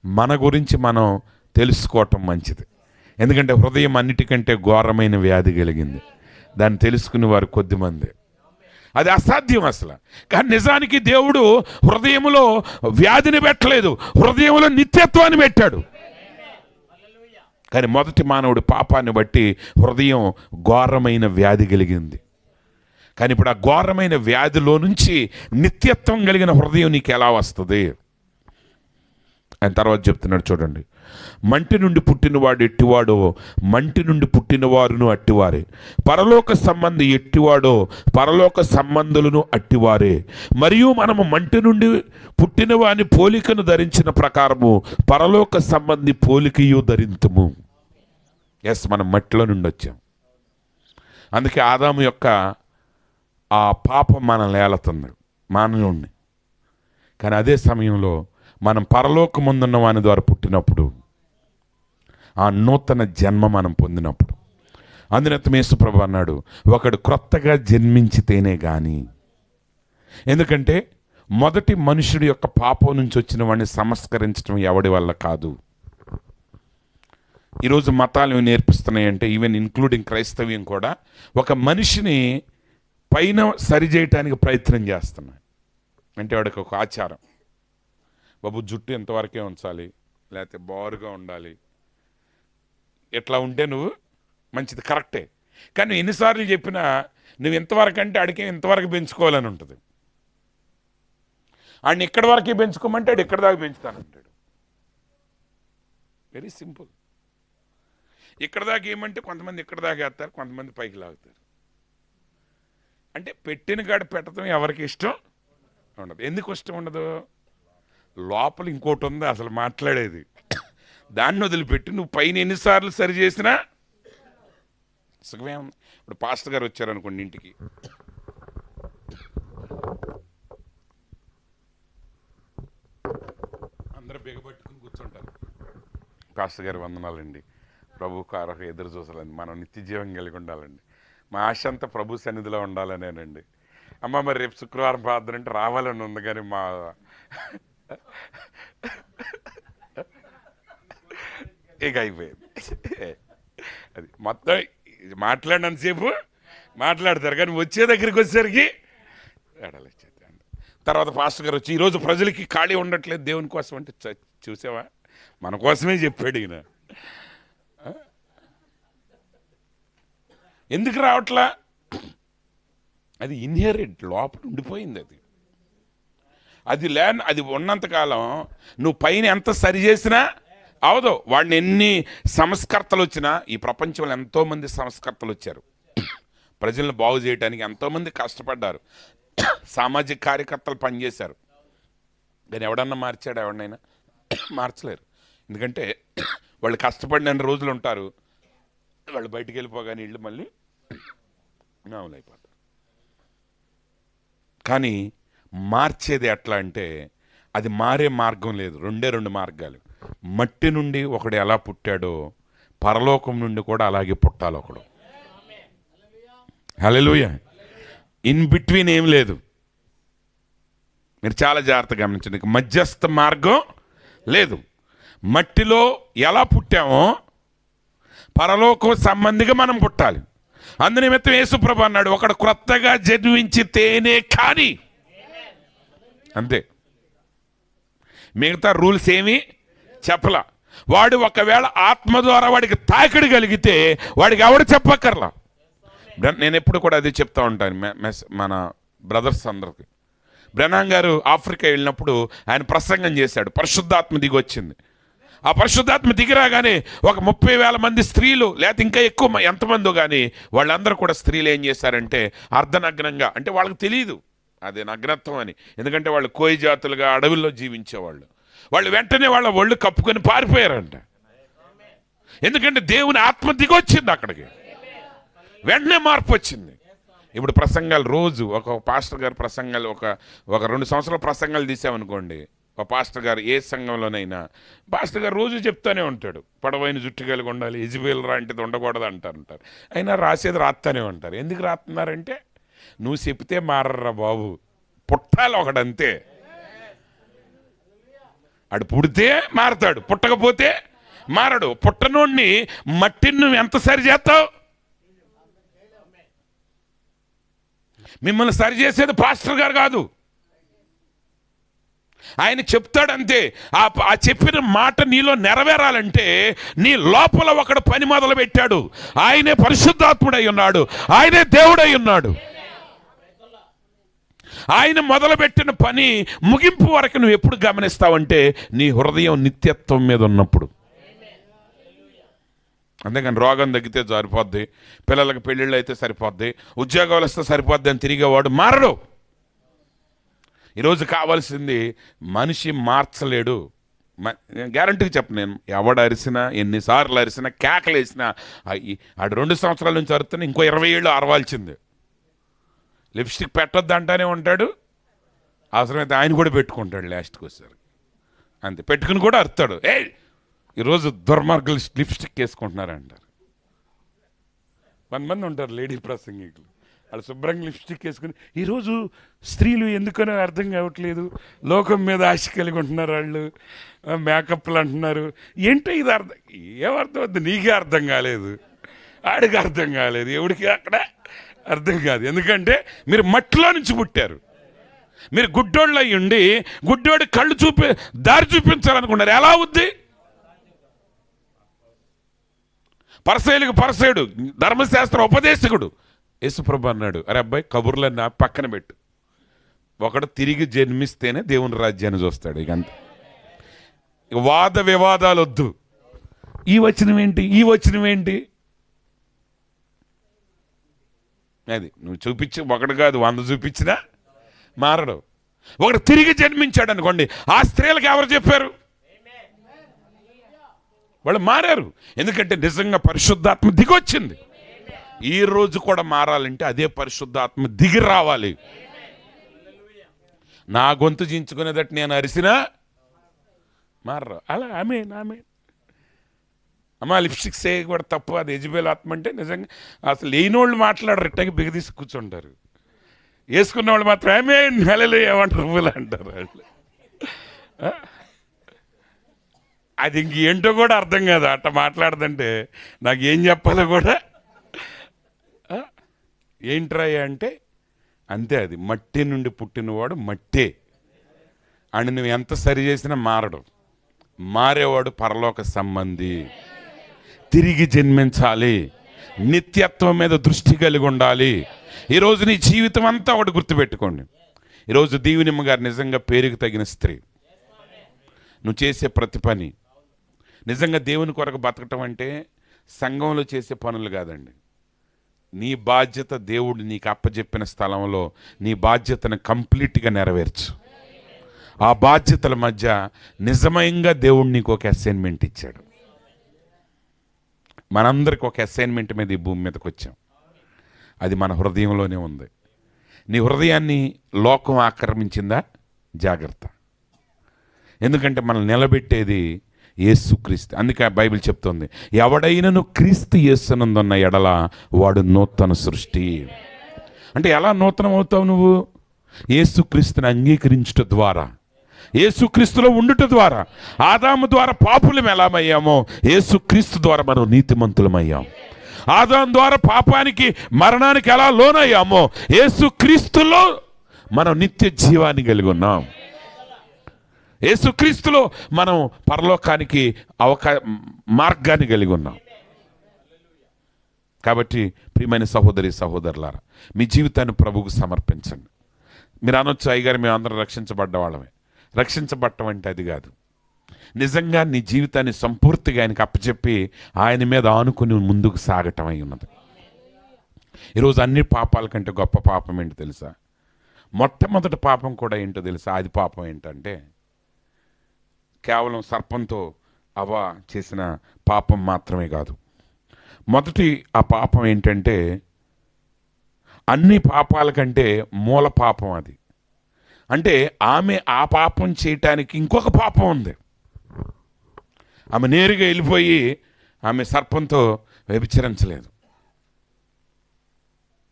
మన గురించి మనం తెలుసుకోవటం మంచిది. ఎందుకంటే హృదయం అన్నిటికంటే ఘోరమైన వ్యాధి కలిగింది. దాన్ని తెలుసుకునే వారు కొద్దిమంది. అది అసాధ్యం అసలు. కానీ నిజానికి దేవుడు హృదయంలో వ్యాధిని పెట్టలేదు, హృదయంలో నిత్యత్వాన్ని పెట్టాడు. కానీ మొదటి మానవుడి పాపాన్ని బట్టి హృదయం ఘోరమైన వ్యాధి కలిగింది. కానీ ఇప్పుడు ఆ ఘోరమైన వ్యాధిలో నుంచి నిత్యత్వం కలిగిన హృదయం నీకు ఎలా వస్తుంది? ఆయన తర్వాత చెప్తున్నాడు చూడండి, మంటి నుండి పుట్టినవాడు ఎట్టివాడో మంటి నుండి పుట్టినవారును అట్టివారే, పరలోక సంబంధి ఎట్టివాడో పరలోక సంబంధులను అట్టివారే. మరియు మనము మంటి నుండి పుట్టిన వాని పోలికను ధరించిన ప్రకారము పరలోక సంబంధి పోలికయు ధరింతుము. ఎస్, మనం మట్టిలో నుండి వచ్చాం. అందుకే ఆదాము యొక్క ఆ పాపం మనల్ని ఏలుతుంది, మానవుణ్ణి. కానీ అదే సమయంలో మనం పరలోకముందున్న వాని ద్వారా పుట్టినప్పుడు, ఆ నూతన జన్మ మనం పొందినప్పుడు, అందునిమిత్తం యేసుప్రభువు అన్నాడు, ఒకడు క్రొత్తగా జన్మించితేనే కానీ. ఎందుకంటే మొదటి మనుషుడి యొక్క పాపం నుంచి వచ్చిన వాడిని సంస్కరించడం ఎవడి వల్ల కాదు. ఈరోజు మతాలు నేర్పిస్తున్నాయంటే, ఈవెన్ ఇంక్లూడింగ్ క్రైస్తవ్యం కూడా, ఒక మనిషిని పైన సరిచేయటానికి ప్రయత్నం చేస్తున్నాయి. అంటే వాడికి ఒక ఆచారం, బాబు జుట్టు ఎంతవరకే ఉంచాలి, లేకపోతే బారుగా ఉండాలి, ఎట్లా ఉంటే నువ్వు మంచిది, కరెక్టే. కానీ ఎన్నిసార్లు చెప్పినా నువ్వు ఎంతవరకు అంటే అడిగే ఇంతవరకు పెంచుకోవాలని ఉంటుంది. ఆడిని ఇక్కడి వరకే పెంచుకోమంటే ఆడు ఇక్కడ దాకా పెంచుతానంటాడు. Very simple. ఇక్కడ దాకా ఏమంటే కొంతమంది ఇక్కడ దాకా వేస్తారు, కొంతమంది పైకి లాగుతారు. అంటే పెట్టిన కాడ పెట్టడం ఎవరికి ఇష్టం ఉండదు. ఎందుకు ఇష్టం ఉండదు? లోపల ఇంకోటి ఉంది అసలు మాట్లాడేది. దాన్ని వదిలిపెట్టి నువ్వు పైన ఎన్నిసార్లు సరి చేసినా సుఖమే ఉంది. ఇప్పుడు పాస్టర్ గారు వచ్చారనుకోండి ఇంటికి, అందరూ బిగబట్టుకుని కూర్చుంటారు. పాస్టర్ గారు వందనాలండి, ప్రభు కారకు ఎదురు చూసాలండి, మనం నిత్య జీవం కలిగి ఉండాలండి, మా ఆశ అంతా ప్రభు సన్నిధిలో ఉండాలనేనండి. అమ్మ మరి రేపు శుక్రవారం ప్రార్థన అంటే రావాలని ఉంది, కానీ మా ఇక అయిపోయింది. అది మొత్తం మాట్లాడినంతసేపు మాట్లాడతారు, కానీ వచ్చే దగ్గరికి వచ్చేసరికి ఏడాలి. తర్వాత పాస్టర్ గారు వచ్చి, ఈరోజు ప్రజలకి ఖాళీ ఉండట్లేదు దేవుని కోసం అంటే, చూసావా మన కోసమే చెప్పాడు ఈయన. ఎందుకు రావట్లా? అది ఇన్హెరిట్, లోపల ఉండిపోయింది. అది ఉన్నంతకాలం నువ్వు పైన ఎంత సరి చేసినా అవదు. వాడిని ఎన్ని సంస్కర్తలు వచ్చినా, ఈ ప్రపంచంలో ఎంతోమంది సంస్కర్తలు వచ్చారు, ప్రజలను బాగు చేయడానికి ఎంతోమంది కష్టపడ్డారు, సామాజిక కార్యకర్తలు పనిచేశారు. కానీ ఎవడన్నా మార్చాడు? ఎవరినైనా మార్చలేరు. ఎందుకంటే వాళ్ళు కష్టపడిన రోజులు ఉంటారు, వాళ్ళు బయటికి వెళ్ళిపోగానే ఇళ్ళు మళ్ళీ మామూలు అయిపోతారు. కానీ మార్చేది ఎట్లా అంటే, అది మారే మార్గం లేదు. రెండు మార్గాలు. మట్టి నుండి ఒకడు ఎలా పుట్టాడో పరలోకం నుండి కూడా అలాగే పుట్టాలి ఒకడు. హల్లెలూయా. ఇన్ బిట్వీన్ ఏం లేదు. మీరు చాలా జాగ్రత్తగా గమనించండి, మధ్యస్థ మార్గం లేదు. మట్టిలో ఎలా పుట్టామో పరలోక సంబంధిగా మనం పుట్టాలి. అందునిమిత్తం యేసుప్రభు అన్నాడు, ఒకడు క్రొత్తగా జన్మించితేనే కానీ. అంతే, మిగతా రూల్స్ ఏమీ చెప్పలా. వాడు ఒకవేళ ఆత్మ ద్వారా వాడికి తాకిడి కలిగితే వాడికి ఎవడు చెప్పక్కర్లా. నేను ఎప్పుడు కూడా అదే చెప్తా ఉంటాను మన బ్రదర్స్ అందరికి. బ్రహ్నాం గారు ఆఫ్రికా వెళ్ళినప్పుడు ఆయన ప్రసంగం చేశాడు, పరిశుద్ధాత్మ దిగి వచ్చింది. ఆ పరిశుద్ధాత్మ దిగిరాగానే ఒక 30,000 మంది స్త్రీలు, లేకపోతే ఇంకా ఎక్కువ ఎంతమందో కానీ, వాళ్ళందరూ కూడా స్త్రీలు ఏం చేశారంటే అర్ధనగ్నంగా, అంటే వాళ్ళకి తెలియదు అదే నగ్నత్వం అని, ఎందుకంటే వాళ్ళు కోయి జాతులుగా అడవుల్లో జీవించేవాళ్ళు. వాళ్ళు వెంటనే వాళ్ళ ఒళ్ళు కప్పుకొని పారిపోయారంట. ఎందుకంటే దేవుని ఆత్మ దిగొచ్చింది అక్కడికి. వెంటనే మార్పు వచ్చింది. ఇప్పుడు ప్రసంగాలు రోజు ఒక పాస్టర్ గారు ప్రసంగాలు ఒక ఒక 2 సంవత్సరాల ప్రసంగాలు తీసామనుకోండి, ఒక పాస్టర్ గారు ఏ సంఘంలోనైనా పాస్టర్ గారు రోజు చెప్తానే ఉంటాడు, పొడవైన జుట్టు కలిగి ఉండాలి, ఎజిబేల్ లాంటిది ఉండకూడదు అంటారు. అయినా రాసేది రాస్తానే ఉంటారు. ఎందుకు రాస్తున్నారంటే, నువ్వు చెప్తే మారరా బాబు, పుట్టాలి ఒకడంతే. ఆడు పుడితే మారతాడు, పుట్టకపోతే మారడు. పుట్టనోడిని మట్టిని నువ్వు ఎంత సరి చేస్తావు? మిమ్మల్ని సరి చేసేది పాస్టర్ గారు కాదు, ఆయన చెప్తాడంతే. ఆ చెప్పిన మాట నీలో నెరవేరాలంటే నీ లోపల ఒకడు పని మొదలు పెట్టాడు. ఆయనే పరిశుద్ధాత్ముడై ఉన్నాడు, ఆయనే దేవుడై ఉన్నాడు. ఆయన మొదలుపెట్టిన పని ముగింపు వరకు నువ్వు ఎప్పుడు గమనిస్తావంటే నీ హృదయం నిత్యత్వం మీద ఉన్నప్పుడు. అంతేకాని రోగం తగ్గితే సరిపోద్ది, పిల్లలకు పెళ్ళిళ్ళు అయితే సరిపోద్ది, ఉద్యోగాలు వస్తే సరిపోద్ది అని తిరిగేవాడు మారడు. ఈరోజు కావాల్సింది మనిషి మార్చలేడు. గ్యారంటీకి చెప్పను నేను, ఎవడు అరిసినా, ఎన్నిసార్లు అరిసినా, కేకలు వేసినా, ఆడు 2 సంవత్సరాల నుంచి అరుతున్నా ఇంకో 20 ఏళ్ళు అరవాల్సిందే. లిప్స్టిక్ పెట్టొద్దు అంటానే ఉంటాడు, అవసరమైతే ఆయన కూడా పెట్టుకుంటాడు లాస్ట్కి వచ్చారు అంతే. పెట్టుకుని కూడా అరుతాడు, ఈరోజు దుర్మార్గులు లిప్స్టిక్ వేసుకుంటున్నారు అంటారు. 100 మంది ఉంటారు లేడీ ప్రసంగికులు, వాళ్ళు శుభ్రంగా లిప్స్టిక్ వేసుకుని, ఈరోజు స్త్రీలు ఎందుకనో అర్థం కావట్లేదు, లోకం మీద ఆశ కలిగి ఉంటున్నారు, వాళ్ళు మేకప్లు అంటున్నారు. ఏంటో ఇది ఏమర్థం అవుతుంది? నీకే అర్థం కాలేదు, ఆడికి అర్థం కాలేదు, ఎవడికి అక్కడ అర్థం కాదు. ఎందుకంటే మీరు మట్టిలో నుంచి పుట్టారు. మీరు గుడ్డోళ్ళు అయ్యి ఉండి గుడ్డోడి కళ్ళు దారి చూపించాలనుకున్నారు. ఎలా అవుద్ది? పరిసయ్యులకు పరిసయ్యుడు, ధర్మశాస్త్ర ఉపదేశకుడు యేసుప్రభు అన్నాడు, అరే అబ్బాయి కబుర్లన్నీ పక్కన పెట్టు, ఒకడు తిరిగి జన్మిస్తేనే దేవుని రాజ్యాన్ని చూస్తాడు. ఇక అంతే, వాద వివాదాలు వద్దు. ఈ వచనం ఏంటి, ఈ వచనం ఏంటి, అది నువ్వు చూపించి ఒకడు కాదు 100 చూపించినా మారడు. ఒకడు తిరిగి జన్మించాడు అనుకోండి, ఆ స్త్రీలకు ఎవరు చెప్పారు? వాళ్ళు మారారు. ఎందుకంటే నిజంగా పరిశుద్ధాత్మ దిగొచ్చింది. ఈ రోజు కూడా మారాలంటే అదే పరిశుద్ధాత్మ దిగి రావాలి. నా గొంతు చించుకునేదట్టు నేను అరిసినా మారరు. అలా ఆమె అమ్మ లిప్స్టిక్స్ కూడా తప్పు, అది యెజబెల్ ఆత్మ అంటే. నిజంగా అసలు లేనోళ్ళు మాట్లాడరు, ఇట్టకి బిగదీసి కూర్చుంటారు. వేసుకున్న వాళ్ళు మాత్రం ఆమె నెలలు ఏమంటారు అంటారు వాళ్ళు. అది ఇంకేంటో కూడా అర్థం కాదు, అట్ట మాట్లాడదంటే నాకు ఏం చెప్పాలో కూడా. ఏంట్రా అంటే అంతే, అది మట్టి నుండి పుట్టినవాడు మట్టే అని నువ్వు ఎంత సరి చేసినా మారడు. మారేవాడు పరలోక సంబంధి, తిరిగి జన్మించాలి, నిత్యత్వం మీద దృష్టి కలిగి ఉండాలి. ఈరోజు నీ జీవితం అంతా ఒకటి గుర్తుపెట్టుకోండి. ఈరోజు దీవెనమ్మ గారు నిజంగా పేరుకు తగిన స్త్రీ. నువ్వు చేసే ప్రతి పని నిజంగా దేవుని కొరకు బతకటం అంటే సంఘంలో చేసే పనులు కాదండి. నీ బాధ్యత, దేవుడు నీకు అప్పచెప్పిన స్థలంలో నీ బాధ్యతను కంప్లీట్గా నెరవేర్చు. ఆ బాధ్యతల మధ్య నిజమయంగా దేవుడు నీకు ఒక అసైన్మెంట్ ఇచ్చాడు. మనందరికి ఒక అసైన్మెంట్ మీద ఈ భూమి మీదకి వచ్చాం. అది మన హృదయంలోనే ఉంది. నీ హృదయాన్ని లోకం ఆక్రమించిందా? జాగ్రత్త. ఎందుకంటే మనల్ని నిలబెట్టేది యేసుక్రీస్తు. అందుకే బైబిల్ చెప్తుంది, ఎవడైనను క్రీస్తు యేసునందున్న ఎడల వాడు నూతన సృష్టి. అంటే ఎలా నూతనం అవుతావు నువ్వు? యేసుక్రీస్తుని అంగీకరించుట ద్వారా, యేసుక్రీస్తులో ఉండుట ద్వారా. ఆదాము ద్వారా పాపులం ఎలామయ్యామో యేసుక్రీస్తు ద్వారా మనం నీతిమంతులమయ్యాం. ఆదాము ద్వారా పాపానికి మరణానికి ఎలా లోనయ్యామో యేసుక్రీస్తులో మనం నిత్య జీవాన్ని కలిగి ఉన్నాం. యేసుక్రీస్తులో మనం పరలోకానికి మార్గాన్ని కలిగి ఉన్నాం. కాబట్టి ప్రియమైన సహోదరి సహోదరులారా, మీ జీవితాన్ని ప్రభువుకు సమర్పించండి. మీరు అనొచ్చు, అయ్యగారు మేము అందరం రక్షించబడ్డ వాళ్ళమే. రక్షించబడటం అంటే అది కాదు. నిజంగా నీ జీవితాన్ని సంపూర్తిగా ఆయనకు అప్పచెప్పి ఆయన మీద ఆనుకుని ముందుకు సాగటం అయి ఉన్నది. ఈరోజు అన్ని పాపాల కంటే గొప్ప పాపం ఏంటో తెలుసా? మొట్టమొదటి పాపం కూడా ఏంటో తెలుసా? అది పాపం ఏంటంటే కేవలం సర్పంతో చేసిన పాపం మాత్రమే కాదు. మొదటి ఆ పాపం ఏంటంటే అన్ని పాపాల కంటే మూల పాపం అది. అంటే ఆమె ఆ పాపం చేయటానికి ఇంకొక పాపం ఉంది. ఆమె నేరుగా వెళ్ళిపోయి ఆమె సర్పంతో వ్యభిచరించలేదు.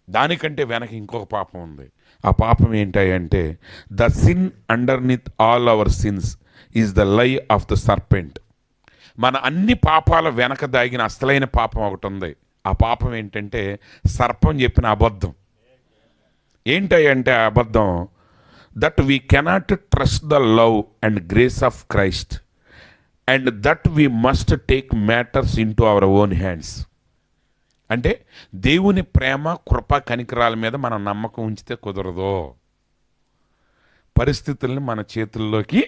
దానికంటే వెనక ఇంకొక పాపం ఉంది. ఆ పాపం ఏంటంటే the sin underneath all our sins is the lie of the serpent. మన అన్ని పాపాల వెనక దాగిన అసలైన పాపం ఒకటి ఉంది. ఆ పాపం ఏంటంటే సర్పం చెప్పిన అబద్ధం. ఏంటంటే ఆ అబద్ధం that we cannot trust the love and grace of Christ and that we must take matters in to our own hands. అంటే దేవుని ప్రేమ, కృప, కనికరాల మీద మనం నమ్మకం ఉంచితే కుదరదు. పరిస్థితుల్ని మన చేతుల్లోకి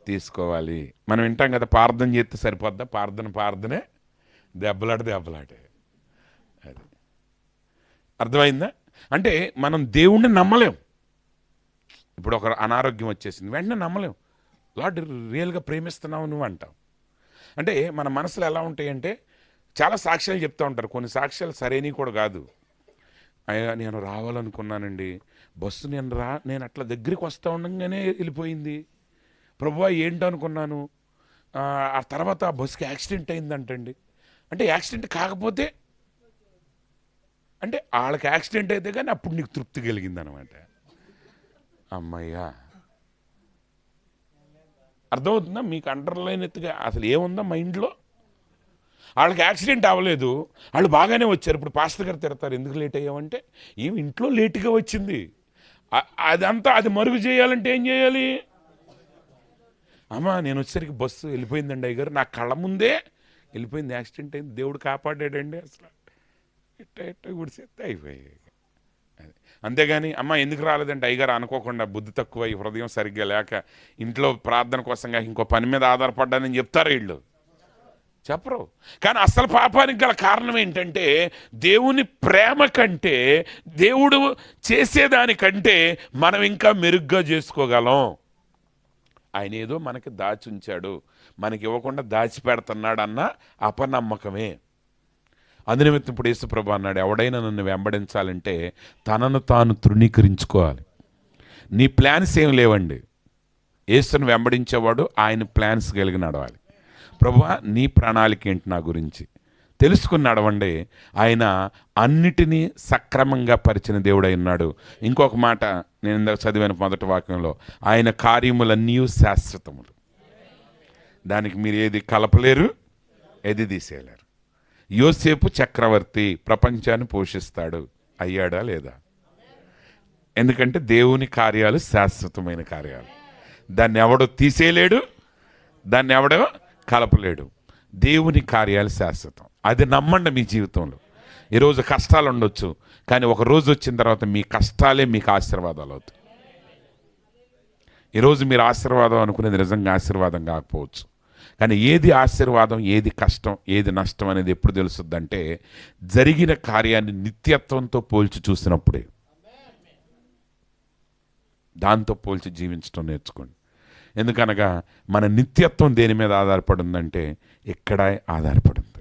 తీసుకోవాలి. మనం వింటాం కదా, ప్రార్థన చేస్తే సరిపోద్దా? ప్రార్థనే దెబ్బలాటే. అది అర్థమైందా? అంటే మనం దేవుణ్ణి నమ్మలేం. ఇప్పుడు ఒక అనారోగ్యం వచ్చేసింది, వెంటనే నమ్మలేం. లార్డ్ రియల్గా ప్రేమిస్తున్నావు నువ్వు అంటావు. అంటే మన మనసులో ఎలా ఉంటాయంటే చాలా సాక్ష్యాలు చెప్తూ ఉంటారు. కొన్ని సాక్ష్యాలు సరైనవి కూడా కాదు. అయ్యా నేను రావాలనుకున్నానండి, బస్సు నేను అట్లా దగ్గరికి వస్తూ ఉండగానే వెళ్ళిపోయింది. ప్రభువా ఏంటనుకున్నాను, ఆ తర్వాత ఆ బస్సుకి యాక్సిడెంట్ అయిందంటండి. అంటే యాక్సిడెంట్ కాకపోతే అంటే వాళ్ళకి యాక్సిడెంట్ అయితే కానీ అప్పుడు నీకు తృప్తి కలిగిందనమాట. అమ్మయ్యా, అర్థమవుతుందా మీకు? అండర్లైన్ ఎత్తుగా అసలు ఏముందా మైండ్లో? వాళ్ళకి యాక్సిడెంట్ అవ్వలేదు, వాళ్ళు బాగానే వచ్చారు. ఇప్పుడు పాస్టర్ గారు తిడతారు, ఎందుకు లేట్ అయ్యామంటే ఏమి ఇంట్లో లేటుగా వచ్చింది. అదంతా అది మరుగు చేయాలంటే ఏం చేయాలి? అమ్మా నేను వచ్చేసరికి బస్సు వెళ్ళిపోయిందండి అయ్యగారు, నా కళ్ళ ముందే వెళ్ళిపోయింది, యాక్సిడెంట్ అయింది, దేవుడు కాపాడాడండి. అసలు ఇట్ట గుడిసేస్తే అయిపోయాయి. అంతేగాని అమ్మ ఎందుకు రాలేదంటే అయ్యగారు అనుకోకుండా బుద్ధి తక్కువ, ఈ హృదయం సరిగ్గా లేక ఇంట్లో ప్రార్థన కోసంగా ఇంకో పని మీద ఆధారపడ్డానని చెప్తారు వీళ్ళు, చెప్పరు. కానీ అసలు పాపానికి గల కారణం ఏంటంటే దేవుని ప్రేమ కంటే, దేవుడు చేసేదానికంటే మనం ఇంకా మెరుగ్గా చేసుకోగలం. ఆయన ఏదో మనకి దాచి ఉంచాడు, మనకి ఇవ్వకుండా దాచిపెడుతున్నాడు అన్న అపనమ్మకమే. అందునిమిత్తం ఇప్పుడు యేసుప్రభు అన్నాడు, ఎవడైనా నన్ను వెంబడించాలంటే తనను తాను తృణీకరించుకోవాలి. నీ ప్లాన్స్ ఏం లేవండి. యేసును వెంబడించేవాడు ఆయన ప్లాన్స్ కలిగి నడవాలి. ప్రభువా నీ ప్రణాళిక ఏంటి నా గురించి తెలుసుకుని నడవండి. ఆయన అన్నిటినీ సక్రమంగా పరిచిన దేవుడై ఉన్నాడు. ఇంకొక మాట నేను ఇందాక చదివాను మొదటి వాక్యంలో, ఆయన కార్యములన్నీ శాశ్వతములు, దానికి మీరు ఏది కలపలేరు, ఏది తీసేయలేరు. యోసేపు చక్రవర్తి ప్రపంచాన్ని పోషిస్తాడు, అయ్యాడా లేదా? ఎందుకంటే దేవుని కార్యాలు శాశ్వతమైన కార్యాలు, దాన్ని ఎవడో తీసేయలేడు, దాన్ని ఎవడో కలపలేడు. దేవుని కార్యాలు శాశ్వతం. అది నమ్మండి. మీ జీవితంలో ఈరోజు కష్టాలు ఉండొచ్చు, కానీ ఒక రోజు వచ్చిన తర్వాత మీ కష్టాలే మీకు ఆశీర్వాదాలు అవుతాయి. ఈరోజు మీరు ఆశీర్వాదం అనుకునేది నిజంగా ఆశీర్వాదం కాకపోవచ్చు, కానీ ఏది ఆశీర్వాదం, ఏది కష్టం, ఏది నష్టం అనేది ఎప్పుడు తెలుస్తుందంటే జరిగిన కార్యాన్ని నిత్యత్వంతో పోల్చి చూసినప్పుడే. దాంతో పోల్చి జీవించడం నేర్చుకోండి. ఎందుకనగా మన నిత్యత్వం దేని మీద ఆధారపడి ఉందంటే ఇక్కడ ఆధారపడి ఉంది.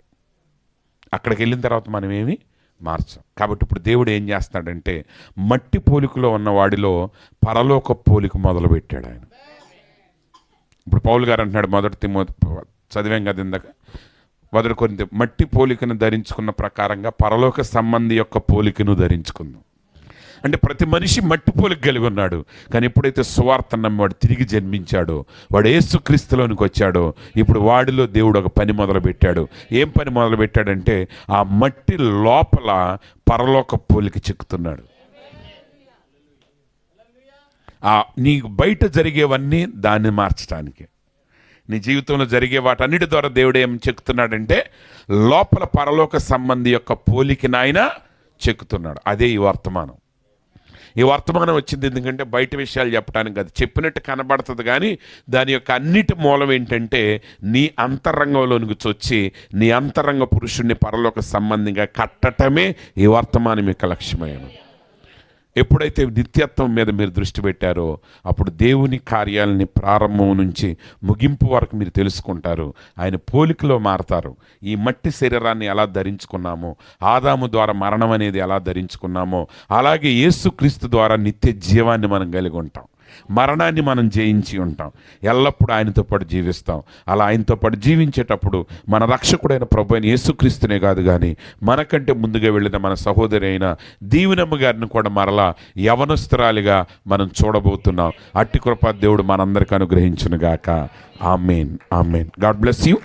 అక్కడికి వెళ్ళిన తర్వాత మనం ఏమి మార్చాం. కాబట్టి ఇప్పుడు దేవుడు ఏం చేస్తాడంటే మట్టి పోలికలో ఉన్న వాడిలో పరలోక పోలిక మొదలుపెట్టాడు ఆయన. ఇప్పుడు పౌలు గారు అంటున్నాడు, మొదటి తిమోతి చదివాం కదా ఇందాక, 1 కొరింథీ, మట్టి పోలికను ధరించుకున్న ప్రకారంగా పరలోక సంబంధి యొక్క పోలికను ధరించుకుందాం. అంటే ప్రతి మనిషి మట్టి పోలిక కలిగి ఉన్నాడు, కానీ ఎప్పుడైతే సువార్త నమ్మివాడు తిరిగి జన్మించాడో, వాడు యేసుక్రీస్తులోనికి వచ్చాడో, ఇప్పుడు వాడిలో దేవుడు ఒక పని మొదలుపెట్టాడు. ఏం పని మొదలుపెట్టాడంటే ఆ మట్టి లోపల పరలోక పోలిక చెక్కుతున్నాడు. నీకు బయట జరిగేవన్నీ దాన్ని మార్చడానికి, నీ జీవితంలో జరిగే వాటన్నిటి ద్వారా దేవుడు ఏం చెక్కుతున్నాడంటే లోపల పరలోక సంబంధి యొక్క పోలికని ఆయన చెక్కుతున్నాడు. అదే ఈ వర్తమానం. ఈ వర్తమానం వచ్చింది ఎందుకంటే బయట విషయాలు చెప్పడానికి కాదు, చెప్పినట్టు కనబడుతుంది, కానీ దాని యొక్క అన్నిటి మూలం ఏంటంటే నీ అంతరంగంలోనికి వచ్చి నీ అంతరంగ పురుషుణ్ణి పరలోక సంబంధిగా కట్టటమే ఈ వర్తమానం యొక్క లక్ష్యమైన. ఎప్పుడైతే నిత్యత్వం మీద మీరు దృష్టి పెట్టారో అప్పుడు దేవుని కార్యాలని ప్రారంభం నుంచి ముగింపు వరకు మీరు తెలుసుకుంటారు. ఆయన పోలికలో మారతారు. ఈ మట్టి శరీరాన్ని ఎలా ధరించుకున్నామో, ఆదాము ద్వారా మరణం అనేది ఎలా ధరించుకున్నామో, అలాగే యేసుక్రీస్తు ద్వారా నిత్య జీవాన్ని మనం కలిగి ఉంటాం. మరణాన్ని మనం జయించి ఉంటాం. ఎల్లప్పుడూ ఆయనతో పాటు జీవిస్తాం. అలా ఆయనతో పాటు జీవించేటప్పుడు మన రక్షకుడైన ప్రభు అయిన యేసుక్రీస్తునే కాదు కానీ మనకంటే ముందుగా వెళ్ళిన మన సహోదరి అయిన దీవెనమ్మ గారిని కూడా మరలా యవనస్తురాలిగా మనం చూడబోతున్నాం. అట్టి కృప దేవుడు మనందరికీ అనుగ్రహించును గాక. Amen, amen. God bless you.